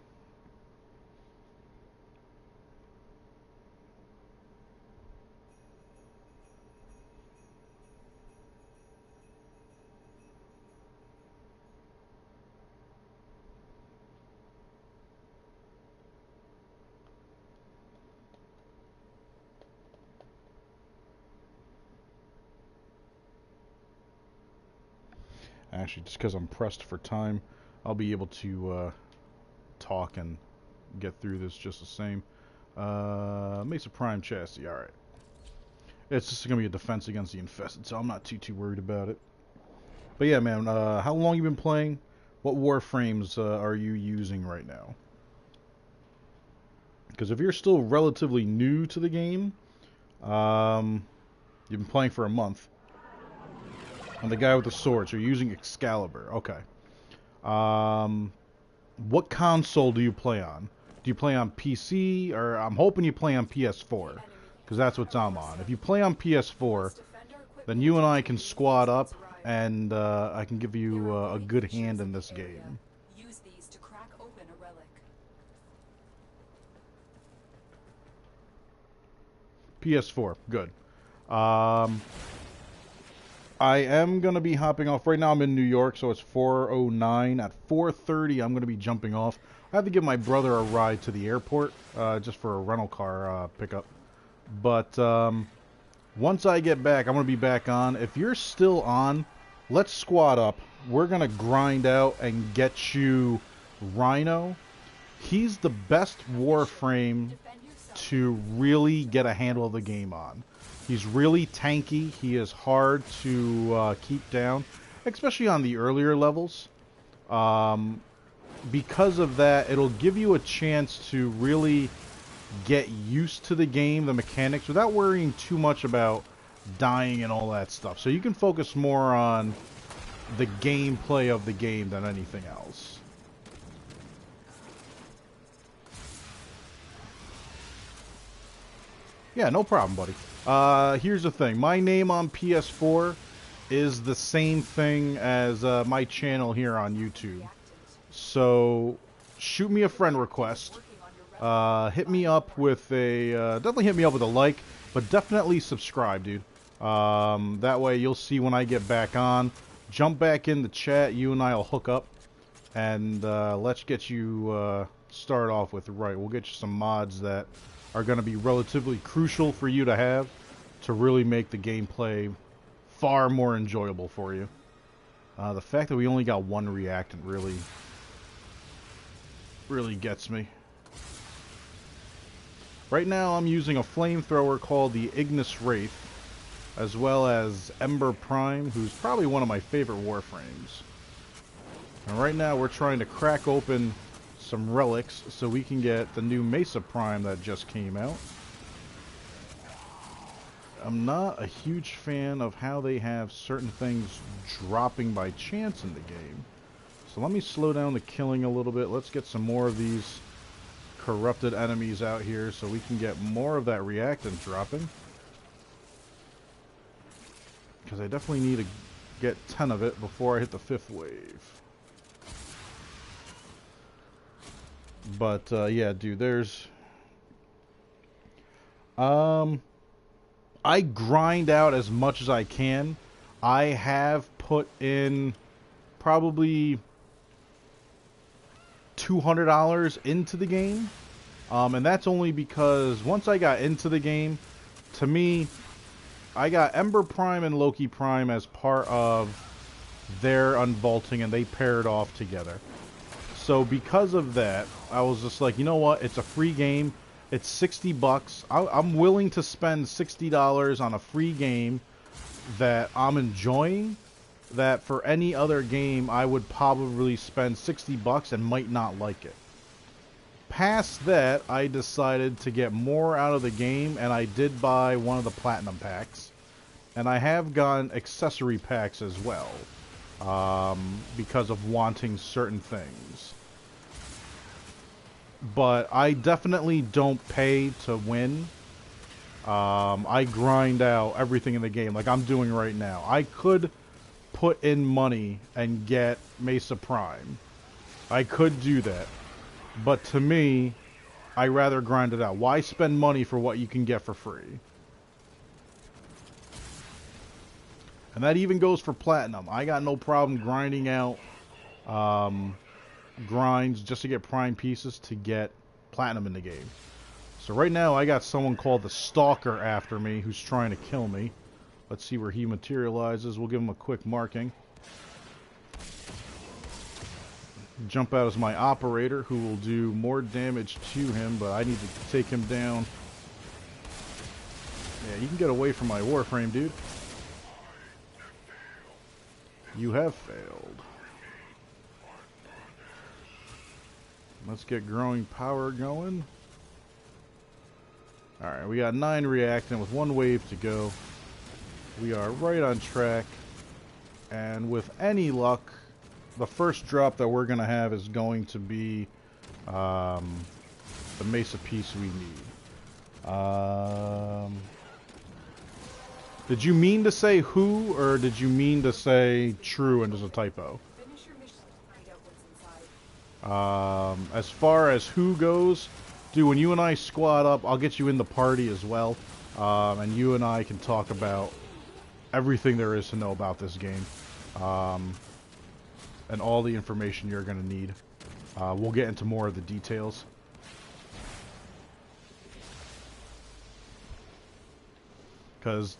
Actually, just because I'm pressed for time, I'll be able to talk and get through this just the same. Mesa Prime chassis, alright. It's just going to be a defense against the infested, so I'm not too worried about it. But yeah, man, how long you been playing? What Warframes are you using right now? Because if you're still relatively new to the game, you've been playing for a month. And the guy with the sword, so you're using Excalibur. Okay. What console do you play on? Do you play on PC? Or I'm hoping you play on PS4, because that's what I'm on. If you play on PS4, then you and I can squad up, and I can give you a good hand in this game. Use these to crack open a relic. PS4, good. I am going to be hopping off. Right now I'm in New York, so it's 4:09. At 4:30, I'm going to be jumping off. I have to give my brother a ride to the airport, just for a rental car pickup. But once I get back, I'm going to be back on. If you're still on, let's squad up. We're going to grind out and get you Rhino. He's the best Warframe to really get a handle of the game on. He's really tanky. He is hard to keep down, especially on the earlier levels. Because of that, it'll give you a chance to really get used to the game, the mechanics, without worrying too much about dying and all that stuff. So you can focus more on the gameplay of the game than anything else. Yeah, no problem, buddy. Here's the thing. My name on PS4 is the same thing as my channel here on YouTube. So, shoot me a friend request. Hit me up with a... definitely hit me up with a like, but definitely subscribe, dude. That way you'll see when I get back on. Jump back in the chat. You and I will hook up. And let's get you started off with right. We'll get you some mods that are going to be relatively crucial for you to have to really make the gameplay far more enjoyable for you. The fact that we only got one reactant really gets me. Right now I'm using a flamethrower called the Ignis Wraith, as well as Ember Prime, who's probably one of my favorite Warframes. And right now we're trying to crack open some relics so we can get the new Mesa Prime that just came out. I'm not a huge fan of how they have certain things dropping by chance in the game. So let me slow down the killing a little bit. Let's get some more of these corrupted enemies out here so we can get more of that reactant dropping. Because I definitely need to get 10 of it before I hit the 5th wave. But, yeah, dude, there's... I grind out as much as I can. I have put in probably $200 into the game. And that's only because once I got into the game, to me, I got Ember Prime and Loki Prime as part of their unvaulting, and they paired off together. So because of that, I was just like, you know what? It's a free game. It's 60 bucks. I'm willing to spend $60 on a free game that I'm enjoying. That for any other game, I would probably spend 60 bucks and might not like it. Past that, I decided to get more out of the game, and I did buy one of the platinum packs. And I have gotten accessory packs as well, because of wanting certain things. But I definitely don't pay to win. I grind out everything in the game like I'm doing right now. I could put in money and get Mesa Prime. I could do that. But to me, I rather grind it out. Why spend money for what you can get for free? And that even goes for platinum. I got no problem grinding out grinds just to get prime pieces to get platinum in the game. So right now I got someone called the Stalker after me who's trying to kill me. Let's see where he materializes. We'll give him a quick marking. Jump out as my operator, who will do more damage to him, but I need to take him down. Yeah, you can get away from my Warframe, dude. You have failed. Let's get growing power going. Alright, we got 9 reactant with 1 wave to go. We are right on track. And with any luck, the first drop that we're going to have is going to be the Mesa piece we need. Did you mean to say who, or did you mean to say true and there's a typo? Finish your mission to find out what's inside. As far as who goes, dude, when you and I squad up, I'll get you in the party as well. And you and I can talk about everything there is to know about this game. And all the information you're going to need. We'll get into more of the details. Because,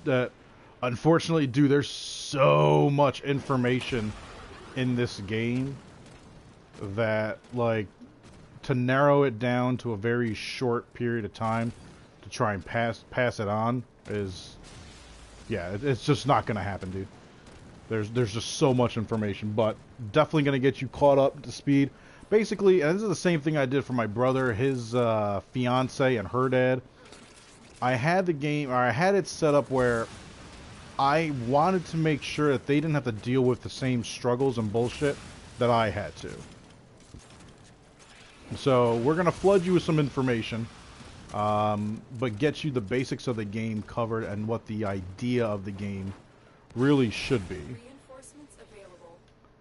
unfortunately, dude, there's so much information in this game that, like, to narrow it down to a very short period of time to try and pass it on is, yeah, it's just not going to happen, dude. There's just so much information, but definitely going to get you caught up to speed. Basically, and this is the same thing I did for my brother, his fiance, and her dad. I had the game, or I had it set up where I wanted to make sure that they didn't have to deal with the same struggles and bullshit that I had to. So we're going to flood you with some information. but get you the basics of the game covered and what the idea of the game really should be. Reinforcements available.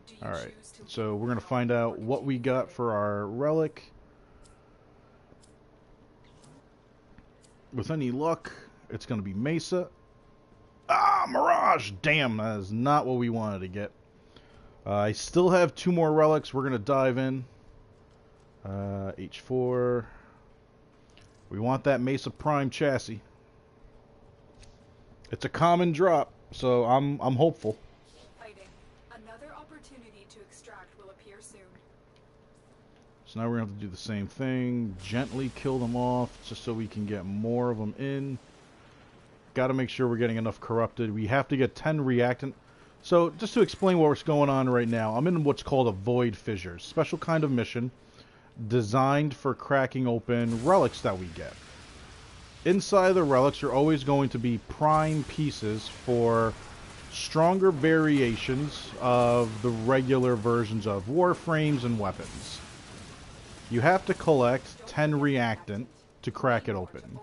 Do you Alright, choose to so we're leave going to now find or out what we continue got further? for our relic. With any luck, it's going to be Mesa. Ah, Mirage! Damn, that is not what we wanted to get. I still have 2 more relics. We're going to dive in. H4. We want that Mesa Prime chassis. It's a common drop, so I'm hopeful. Fighting. Another opportunity to extract will appear soon. So now we're going to have to do the same thing. Gently kill them off just so we can get more of them in. Got to make sure we're getting enough corrupted. We have to get 10 reactant. So just to explain what's going on right now, I'm in what's called a Void Fissures. Special kind of mission designed for cracking open relics that we get. Inside the relics are always going to be prime pieces for stronger variations of the regular versions of Warframes and weapons. You have to collect 10 reactant to crack it open.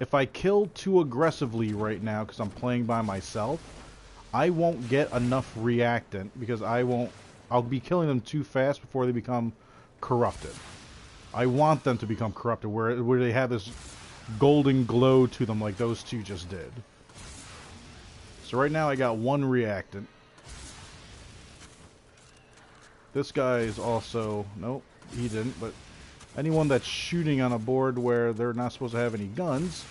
If I kill too aggressively right now because I'm playing by myself, I won't get enough reactant because I'll be killing them too fast before they become corrupted. I want them to become corrupted where they have this golden glow to them like those two just did. So right now I got 1 reactant. This guy is also... Nope, he didn't, but anyone that's shooting on a board where they're not supposed to have any guns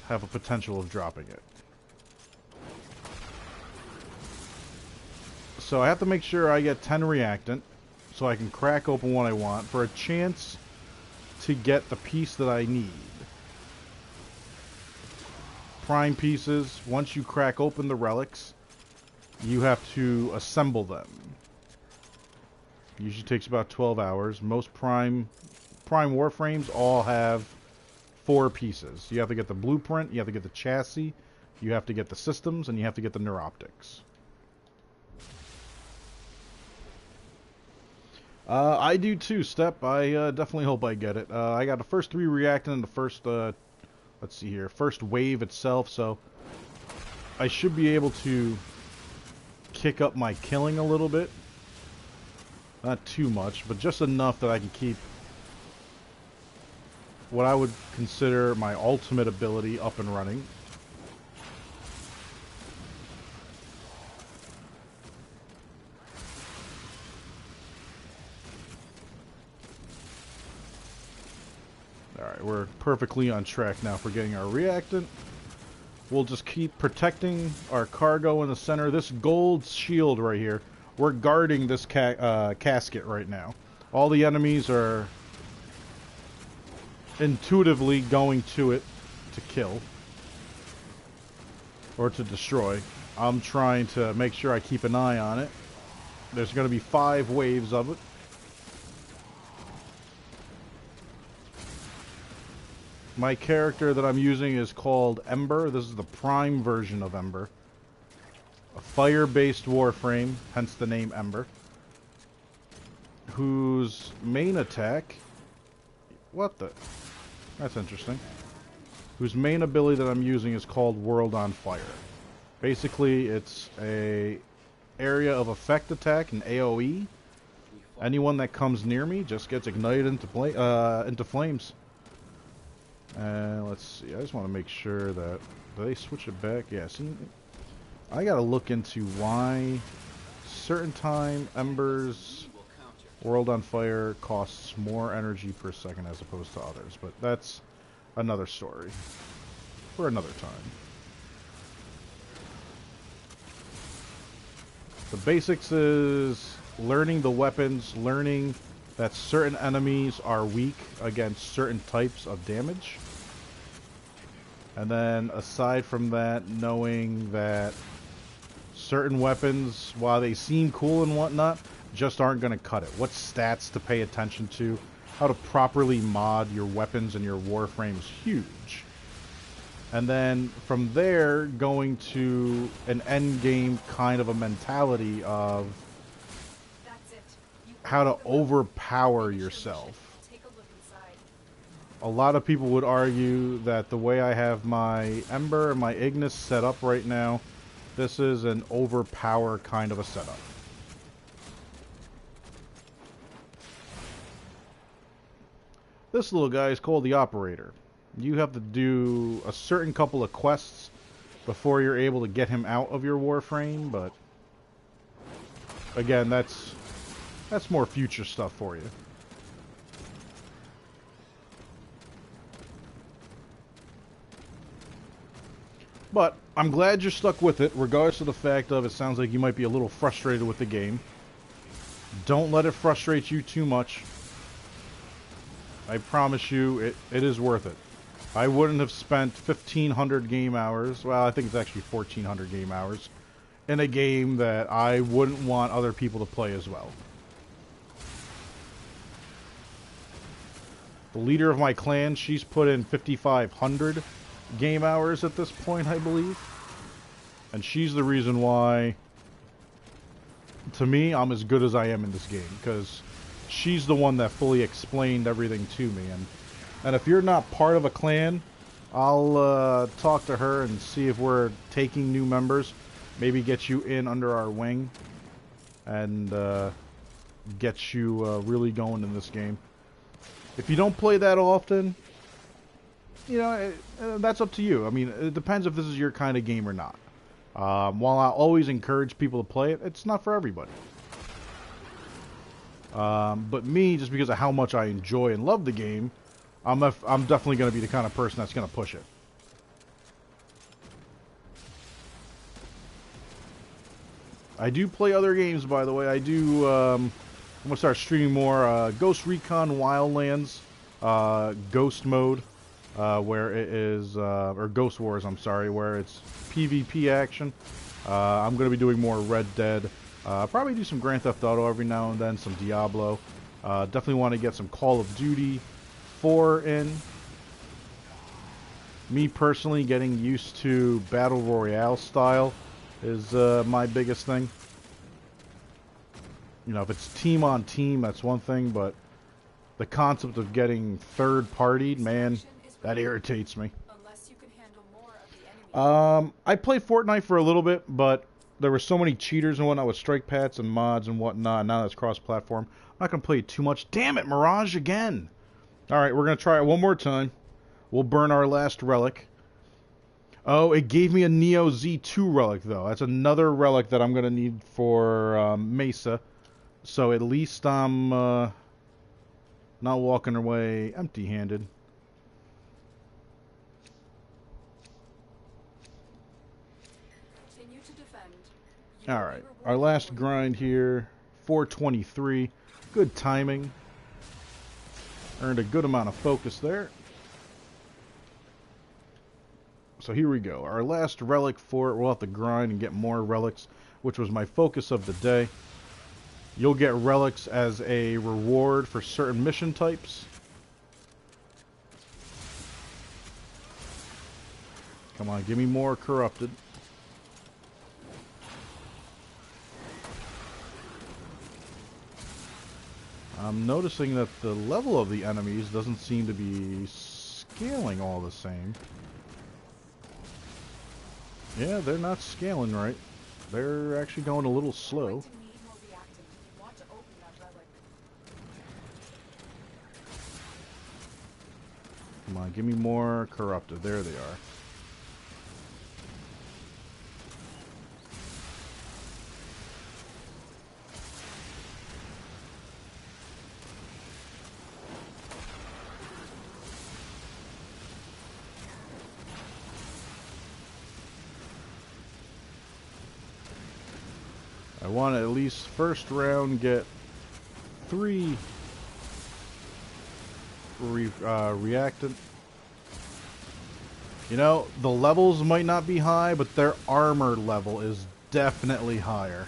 have a potential of dropping it. So I have to make sure I get 10 reactant so I can crack open what I want for a chance to get the piece that I need. Prime pieces, once you crack open the relics, you have to assemble them. Usually takes about 12 hours. Most prime Warframes all have 4 pieces. You have to get the blueprint, you have to get the chassis, you have to get the systems, and you have to get the neuroptics. I do too, Step. I definitely hope I get it. I got the first 3 reactant in the first, let's see here, first wave itself, so I should be able to kick up my killing a little bit. Not too much, but just enough that I can keep what I would consider my ultimate ability up and running. Alright, we're perfectly on track now for getting our reactant. We'll just keep protecting our cargo in the center. This gold shield right here, we're guarding this casket right now. All the enemies are intuitively going to it to kill or to destroy. I'm trying to make sure I keep an eye on it. There's going to be 5 waves of it. My character that I'm using is called Ember. This is the prime version of Ember. A fire-based Warframe, hence the name Ember. Whose main attack... What the... That's interesting. Whose main ability that I'm using is called World on Fire. Basically, it's a area of effect attack, an AoE. Anyone that comes near me just gets ignited into flames. Let's see. I just want to make sure that... Do they switch it back? Yeah, see... I gotta look into why certain time Ember's World on Fire costs more energy per second as opposed to others, but that's another story for another time. The basics is learning the weapons, learning that certain enemies are weak against certain types of damage. And then aside from that, knowing that certain weapons, while they seem cool and whatnot, just aren't going to cut it. What stats to pay attention to, how to properly mod your weapons and your Warframe is huge. And then from there, going to an end game kind of a mentality of how to overpower yourself. Take a look inside. A lot of people would argue that the way I have my Ember and my Ignis set up right now, this is an overpower kind of a setup. This little guy is called the Operator. You have to do a certain couple of quests before you're able to get him out of your Warframe, but again, that's more future stuff for you. But I'm glad you're stuck with it, regardless of the fact of it sounds like you might be a little frustrated with the game. Don't let it frustrate you too much. I promise you, it is worth it. I wouldn't have spent 1,500 game hours, well, I think it's actually 1,400 game hours, in a game that I wouldn't want other people to play as well. The leader of my clan, she's put in 5,500 game hours at this point, I believe. And she's the reason why, to me, I'm as good as I am in this game, because she's the one that fully explained everything to me. And if you're not part of a clan, I'll talk to her and see if we're taking new members. Maybe get you in under our wing and get you really going in this game. If you don't play that often, you know, that's up to you. I mean, it depends if this is your kind of game or not. While I always encourage people to play it, it's not for everybody. But me, just because of how much I enjoy and love the game, I'm definitely going to be the kind of person that's going to push it. I do play other games, by the way. I do, I'm going to start streaming more Ghost Recon Wildlands, Ghost Mode, where it is, or Ghost Wars, I'm sorry, where it's PvP action. I'm going to be doing more Red Dead. Probably do some Grand Theft Auto every now and then, some Diablo. Definitely want to get some Call of Duty 4 in. Me personally, getting used to Battle Royale style is my biggest thing. You know, if it's team on team, that's one thing, but the concept of getting third-partied, man, that irritates me. I played Fortnite for a little bit, but there were so many cheaters and whatnot with strike pats and mods and whatnot, and now that's cross-platform. I'm not going to play it too much. Damn it, Mirage again! Alright, we're going to try it one more time. We'll burn our last relic. Oh, it gave me a Neo Z2 relic, though. That's another relic that I'm going to need for Mesa. So at least I'm not walking away empty-handed. Alright, our last grind here, 423. Good timing. Earned a good amount of focus there. So here we go. Our last relic for it. We'll have to grind and get more relics, which was my focus of the day. You'll get relics as a reward for certain mission types. Come on, give me more corrupted. I'm noticing that the level of the enemies doesn't seem to be scaling all the same. Yeah, they're not scaling right. They're actually going a little slow. Come on, give me more corrupted. There they are. I want to at least first round get 3 reactant. You know, the levels might not be high, but their armor level is definitely higher.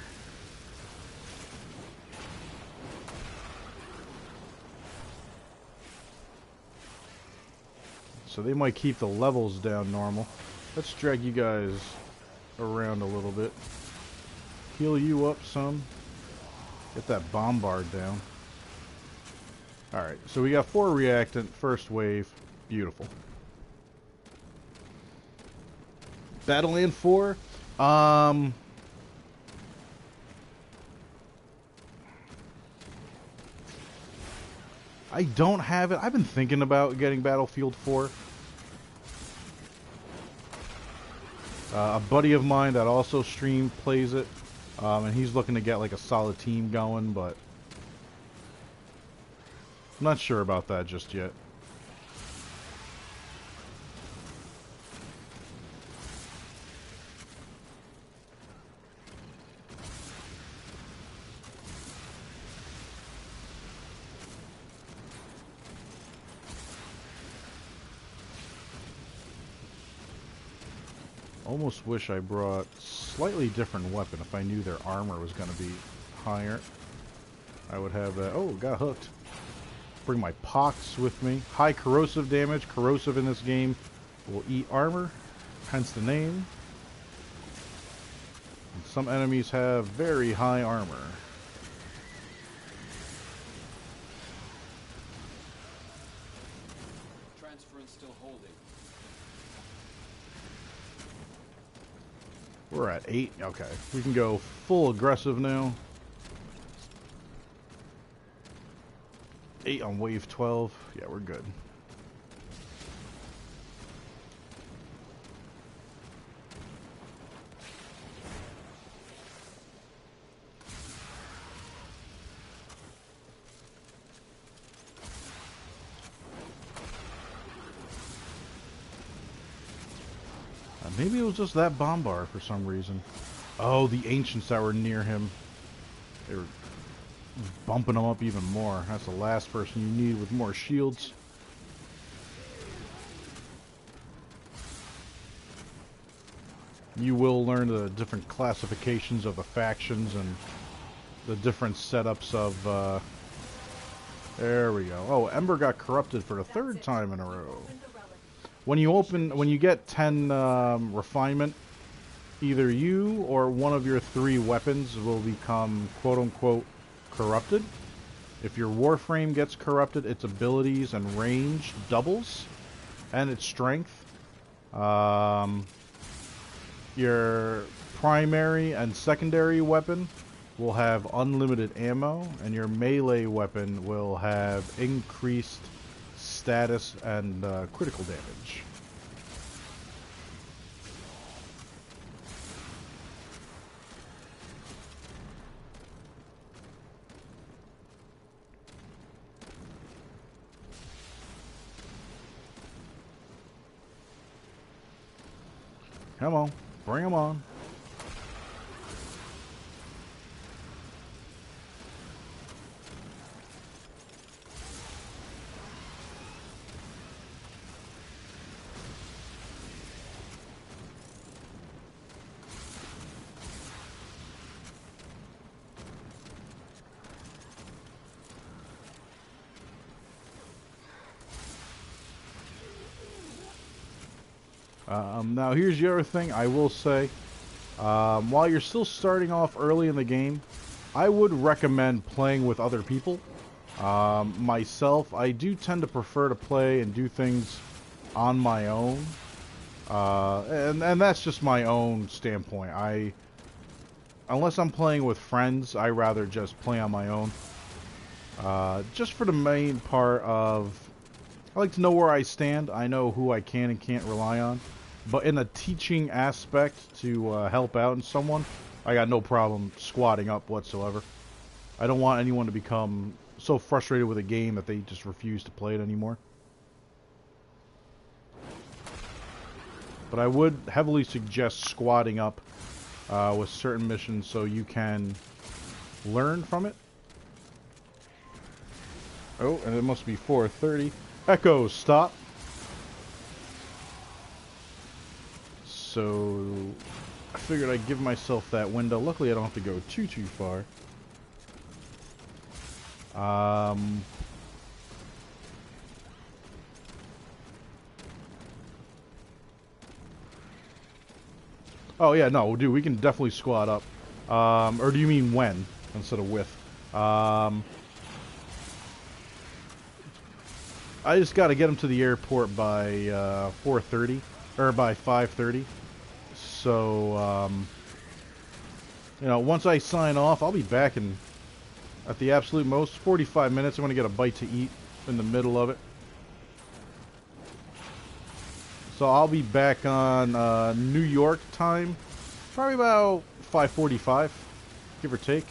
So they might keep the levels down normal. Let's drag you guys around a little bit. Heal you up some. Get that bombard down. Alright, so we got 4 reactant, first wave. Beautiful. Battleland 4. I don't have it. I've been thinking about getting Battlefield 4. A buddy of mine that also streamed plays it. And he's looking to get like a solid team going, but I'm not sure about that just yet. Almost wish I brought slightly different weapon. If I knew their armor was going to be higher, I would have oh, got hooked. Bring my pox with me. High corrosive damage. Corrosive in this game will eat armor, hence the name. And some enemies have very high armor. Transference still holding. We're at 8. Okay, we can go full aggressive now. 8 on wave 12. Yeah, we're good. Maybe it was just that bombar for some reason. Oh, the ancients that were near him. They were bumping him up even more. That's the last person you need with more shields. You will learn the different classifications of the factions and the different setups of, there we go. Oh, Ember got corrupted for the 3rd time in a row. When you get 10 refinement, either you or one of your 3 weapons will become quote-unquote corrupted. If your Warframe gets corrupted, its abilities and range doubles, and its strength. Your primary and secondary weapon will have unlimited ammo, and your melee weapon will have increased status and critical damage. Come on, bring them on. Now here's the other thing I will say. While you're still starting off early in the game, I would recommend playing with other people. Myself, I do tend to prefer to play and do things on my own. And that's just my own standpoint. Unless I'm playing with friends, I rather just play on my own. Just for the main part of, I like to know where I stand. I know who I can and can't rely on. But in a teaching aspect to help out in someone, I got no problem squatting up whatsoever. I don't want anyone to become so frustrated with a game that they just refuse to play it anymore. But I would heavily suggest squatting up with certain missions so you can learn from it. Oh, and it must be 4:30. Echo, stop. So I figured I'd give myself that window. Luckily, I don't have to go too far. Oh yeah, no, dude, we can definitely squat up. Or do you mean when instead of with? I just got to get him to the airport by 4:30 or by 5:30. So you know, once I sign off, I'll be back in at the absolute most 45 minutes. I'm gonna get a bite to eat in the middle of it. So I'll be back on New York time, probably about 5:45, give or take.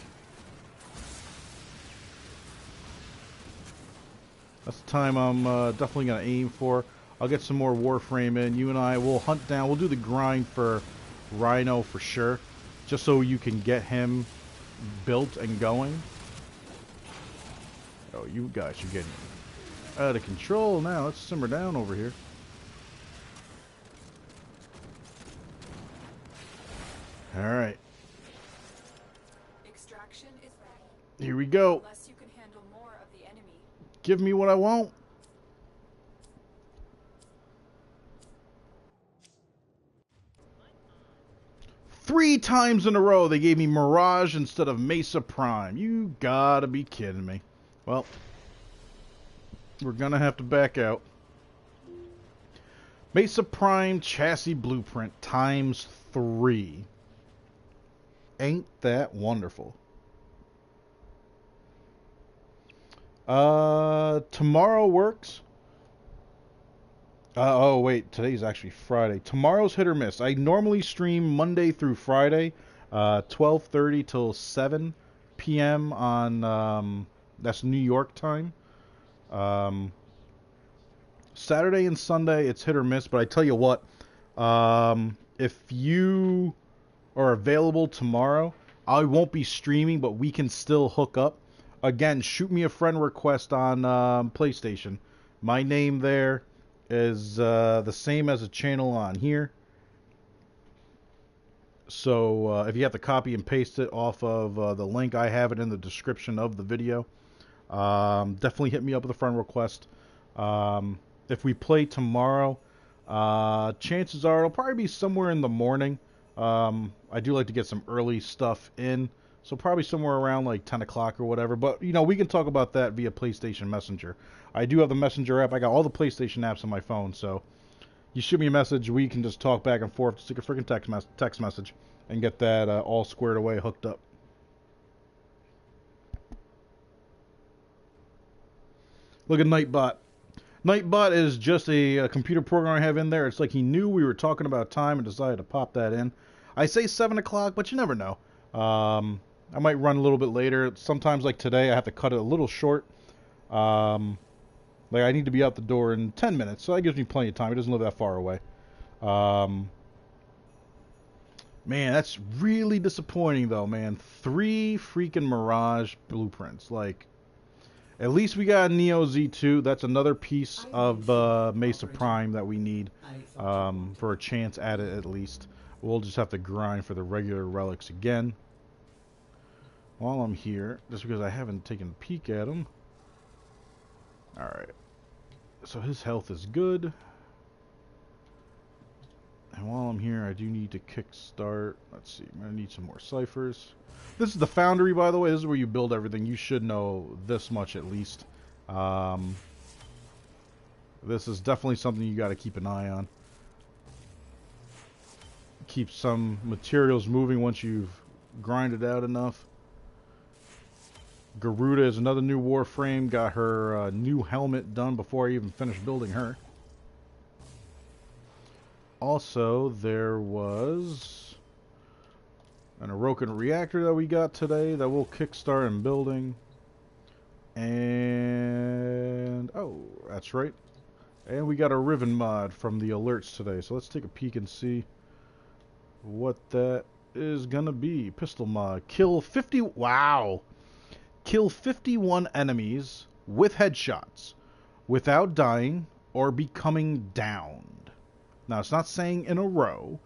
That's the time I'm definitely going to aim for. I'll get some more Warframe in. You and I will hunt down. We'll do the grind for Rhino for sure. Just so you can get him built and going. Oh, you guys are getting out of control now. Let's simmer down over here. Alright. Extraction is ready. Here we go. Unless you can handle more of the enemy. Give me what I want. Three times in a row they gave me Mirage instead of Mesa Prime. You gotta be kidding me. Well, we're gonna have to back out. Mesa Prime chassis blueprint times 3. Ain't that wonderful? Tomorrow works. Oh wait, today's actually Friday. Tomorrow's hit or miss. I normally stream Monday through Friday, 12:30 till 7 p.m. on that's New York time. Saturday and Sunday it's hit or miss, but I tell you what, if you are available tomorrow, I won't be streaming, but we can still hook up. Again, shoot me a friend request on PlayStation. My name there is the same as a channel on here. So if you have to copy and paste it off of the link, I have it in the description of the video. Definitely hit me up with a friend request. If we play tomorrow, chances are it'll probably be somewhere in the morning. I do like to get some early stuff in, so probably somewhere around like 10 o'clock or whatever. But, you know, we can talk about that via PlayStation Messenger. I do have the Messenger app. I got all the PlayStation apps on my phone, so you shoot me a message. We can just talk back and forth, just like a freaking text message, and get that all squared away, hooked up. Look at Nightbot. Nightbot is just a computer program I have in there. It's like he knew we were talking about time and decided to pop that in. I say 7 o'clock, but you never know. I might run a little bit later. Sometimes, like today, I have to cut it a little short. Like I need to be out the door in 10 minutes, so that gives me plenty of time. It doesn't live that far away. Man, that's really disappointing, though, man. 3 freaking Mirage blueprints. Like, at least we got Neo Z2. That's another piece of Mesa Prime that we need for a chance at it, at least. We'll just have to grind for the regular relics again. While I'm here, just because I haven't taken a peek at him. Alright. So his health is good. And while I'm here, I do need to kickstart. Let's see. I'm going to need some more ciphers. This is the foundry, by the way. This is where you build everything. You should know this much at least. This is definitely something you got to keep an eye on. Keep some materials moving once you've grinded out enough. Garuda is another new Warframe. Got her new helmet done before I even finished building her. Also, there was an Orokin reactor that we got today that we'll kickstart in building. And, oh, that's right. And we got a Riven mod from the alerts today. So let's take a peek and see what that is gonna be. Pistol mod. Kill 50, wow. Kill 51 enemies with headshots without dying or becoming downed. Now, it's not saying in a row.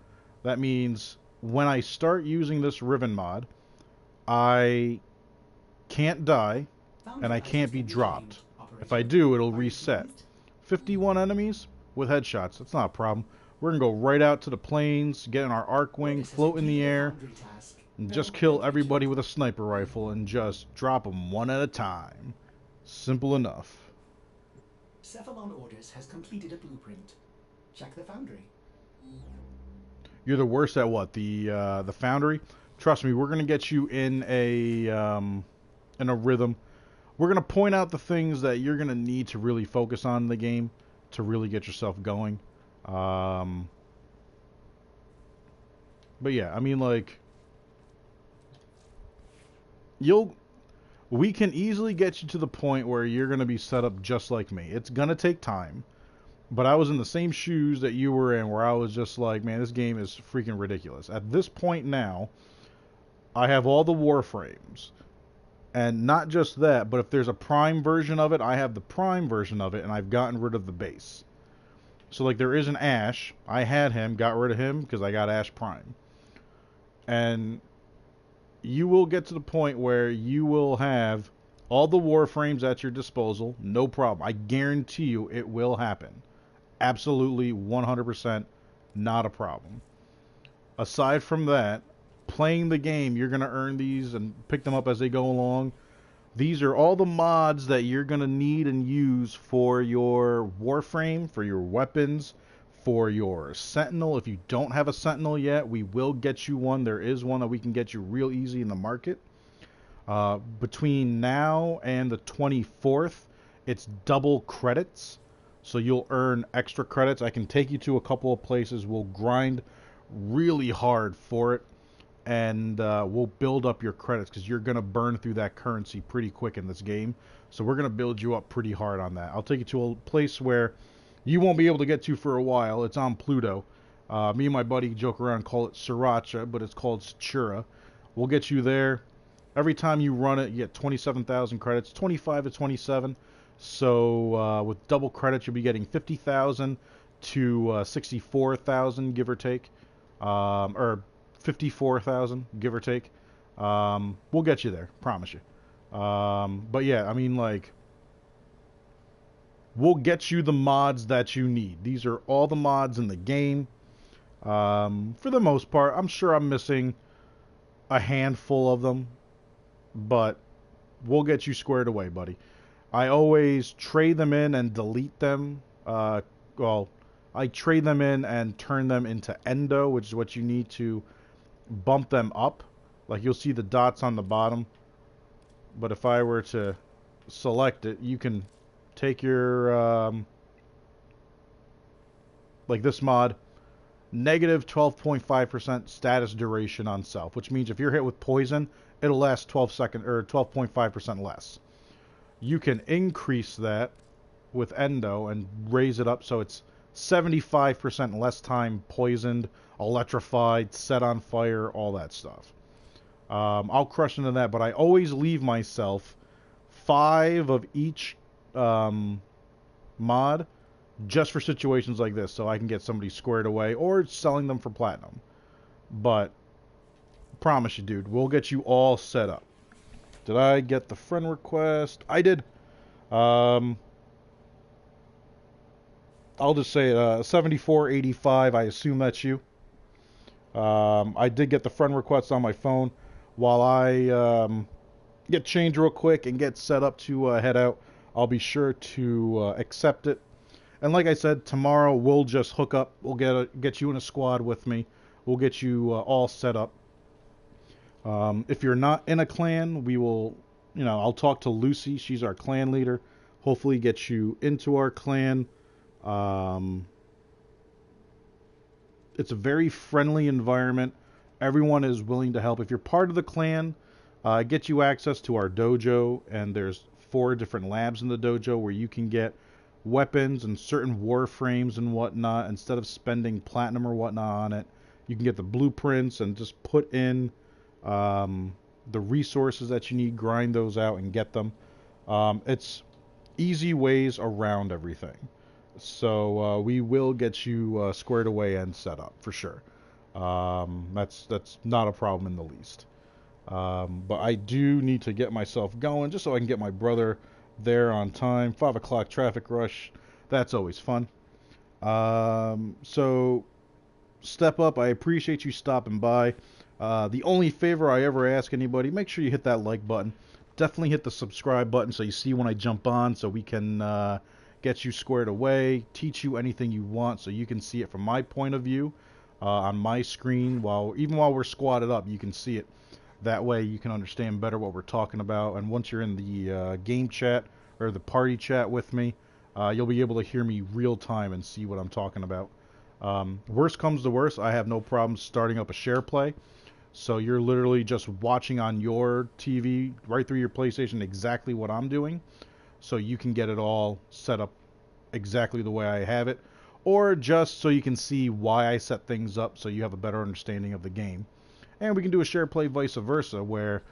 That means when I start using this Riven mod, I can't die and I can't be dropped. If I do, it'll reset. 51 enemies with headshots. That's not a problem. We're going to go right out to the plains, get in our arc wing, float in the air, and just kill everybody with a sniper rifle and just drop them one at a time. Simple enough. Cephalon Orders has completed a blueprint. Check the foundry. You're the worst at what? The foundry? Trust me, we're gonna get you in a rhythm. We're gonna point out the things that you're gonna need to really focus on in the game to really get yourself going. But yeah, I mean, like, we can easily get you to the point where you're gonna be set up just like me. It's gonna take time. But I was in the same shoes that you were in, where I was just like, man, this game is freaking ridiculous. At this point now, I have all the Warframes. And not just that, but if there's a Prime version of it, I have the Prime version of it, and I've gotten rid of the base. So, like, there is an Ash. I had him, got rid of him, because I got Ash Prime. And you will get to the point where you will have all the Warframes at your disposal. No problem. I guarantee you it will happen. Absolutely 100% not a problem. Aside from that, playing the game, you're going to earn these and pick them up as they go along. These are all the mods that you're going to need and use for your Warframe, for your weapons, for your Sentinel. If you don't have a Sentinel yet, we will get you one. There is one that we can get you real easy in the market. Between now and the 24th, it's double credits. So you'll earn extra credits. I can take you to a couple of places. We'll grind really hard for it. And we'll build up your credits because you're going to burn through that currency pretty quick in this game. So we're going to build you up pretty hard on that. I'll take you to a place where you won't be able to get to for a while. It's on Pluto. Me and my buddy joke around and call it Sriracha, but it's called Satura. We'll get you there. Every time you run it, you get 27,000 credits, 25 to 27. So with double credits, you'll be getting 50,000 to 64,000, give or take. Or 54,000, give or take. We'll get you there, promise you. But yeah, I mean, like, we'll get you the mods that you need. These are all the mods in the game. For the most part, I'm sure I'm missing a handful of them, but we'll get you squared away, buddy. I always trade them in and delete them. Well, I trade them in and turn them into endo, which is what you need to bump them up. Like, you'll see the dots on the bottom. But if I were to select it, you can take your, like this mod, negative 12.5% status duration on self, which means if you're hit with poison, it'll last 12 seconds, or 12.5% less. You can increase that with endo and raise it up so it's 75% less time poisoned, electrified, set on fire, all that stuff. I'll crush into that, but I always leave myself 5 of each mod just for situations like this, so I can get somebody squared away or selling them for platinum. But promise you, dude, we'll get you all set up. Did I get the friend request? I did. I'll just say 7485. I assume that's you. I did get the friend request on my phone. While I get changed real quick and get set up to head out, I'll be sure to accept it. And like I said, tomorrow we'll just hook up. We'll get you in a squad with me. We'll get you all set up. If you're not in a clan, we will, I'll talk to Lucy. She's our clan leader. Hopefully get you into our clan. It's a very friendly environment. Everyone is willing to help. If you're part of the clan, get you access to our dojo, and there's 4 different labs in the dojo where you can get weapons and certain warframes and whatnot. Instead of spending platinum or whatnot on it, you can get the blueprints and just put in the resources that you need, grind those out and get them. It's easy ways around everything. So we will get you squared away and set up for sure. That's not a problem in the least. But I do need to get myself going just so I can get my brother there on time. 5 o'clock traffic rush. That's always fun. So step up. I appreciate you stopping by. The only favor I ever ask anybody, make sure you hit that like button. Definitely hit the subscribe button so you see when I jump on, so we can get you squared away, teach you anything you want so you can see it from my point of view on my screen. Even while we're squatted up, you can see it. That way you can understand better what we're talking about. And once you're in the game chat or the party chat with me, you'll be able to hear me real time and see what I'm talking about. Worst comes to worst, I have no problem starting up a share play. So you're literally just watching on your TV right through your PlayStation exactly what I'm doing. So you can get it all set up exactly the way I have it. Or just so you can see why I set things up so you have a better understanding of the game. And we can do a share play vice versa where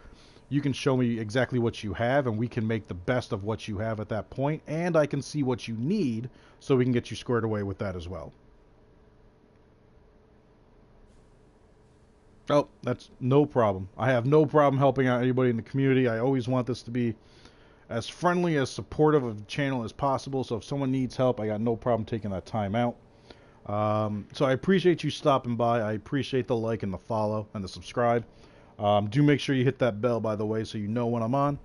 you can show me exactly what you have and we can make the best of what you have at that point. And I can see what you need so we can get you squared away with that as well. Oh, that's no problem. I have no problem helping out anybody in the community. I always want this to be as friendly, as supportive of the channel as possible. So if someone needs help, I got no problem taking that time out. So I appreciate you stopping by. I appreciate the like and the follow and the subscribe. Do make sure you hit that bell, by the way, so you know when I'm on.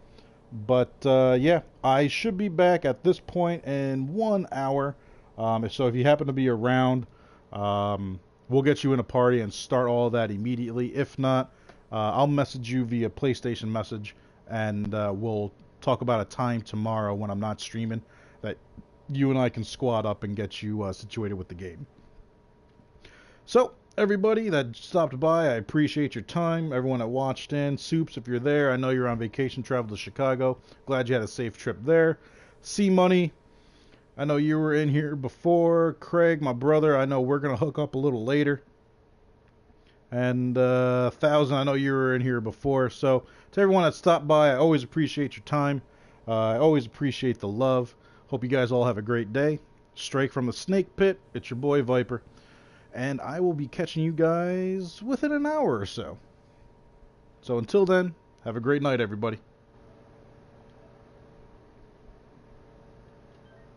But yeah, I should be back at this point in 1 hour. So if you happen to be around, we'll get you in a party and start all of that immediately. If not, I'll message you via PlayStation message, and we'll talk about a time tomorrow when I'm not streaming that you and I can squad up and get you situated with the game. So, everybody that stopped by, I appreciate your time. Everyone that watched in. Soups, if you're there, I know you're on vacation, travel to Chicago. Glad you had a safe trip there. C-Money, I know you were in here before. Craig, my brother, I know we're going to hook up a little later. And 1,000, I know you were in here before. So, to everyone that stopped by, I always appreciate your time. I always appreciate the love. Hope you guys all have a great day. Straight from the snake pit, it's your boy Viper. And I will be catching you guys within an hour or so. So until then, have a great night, everybody.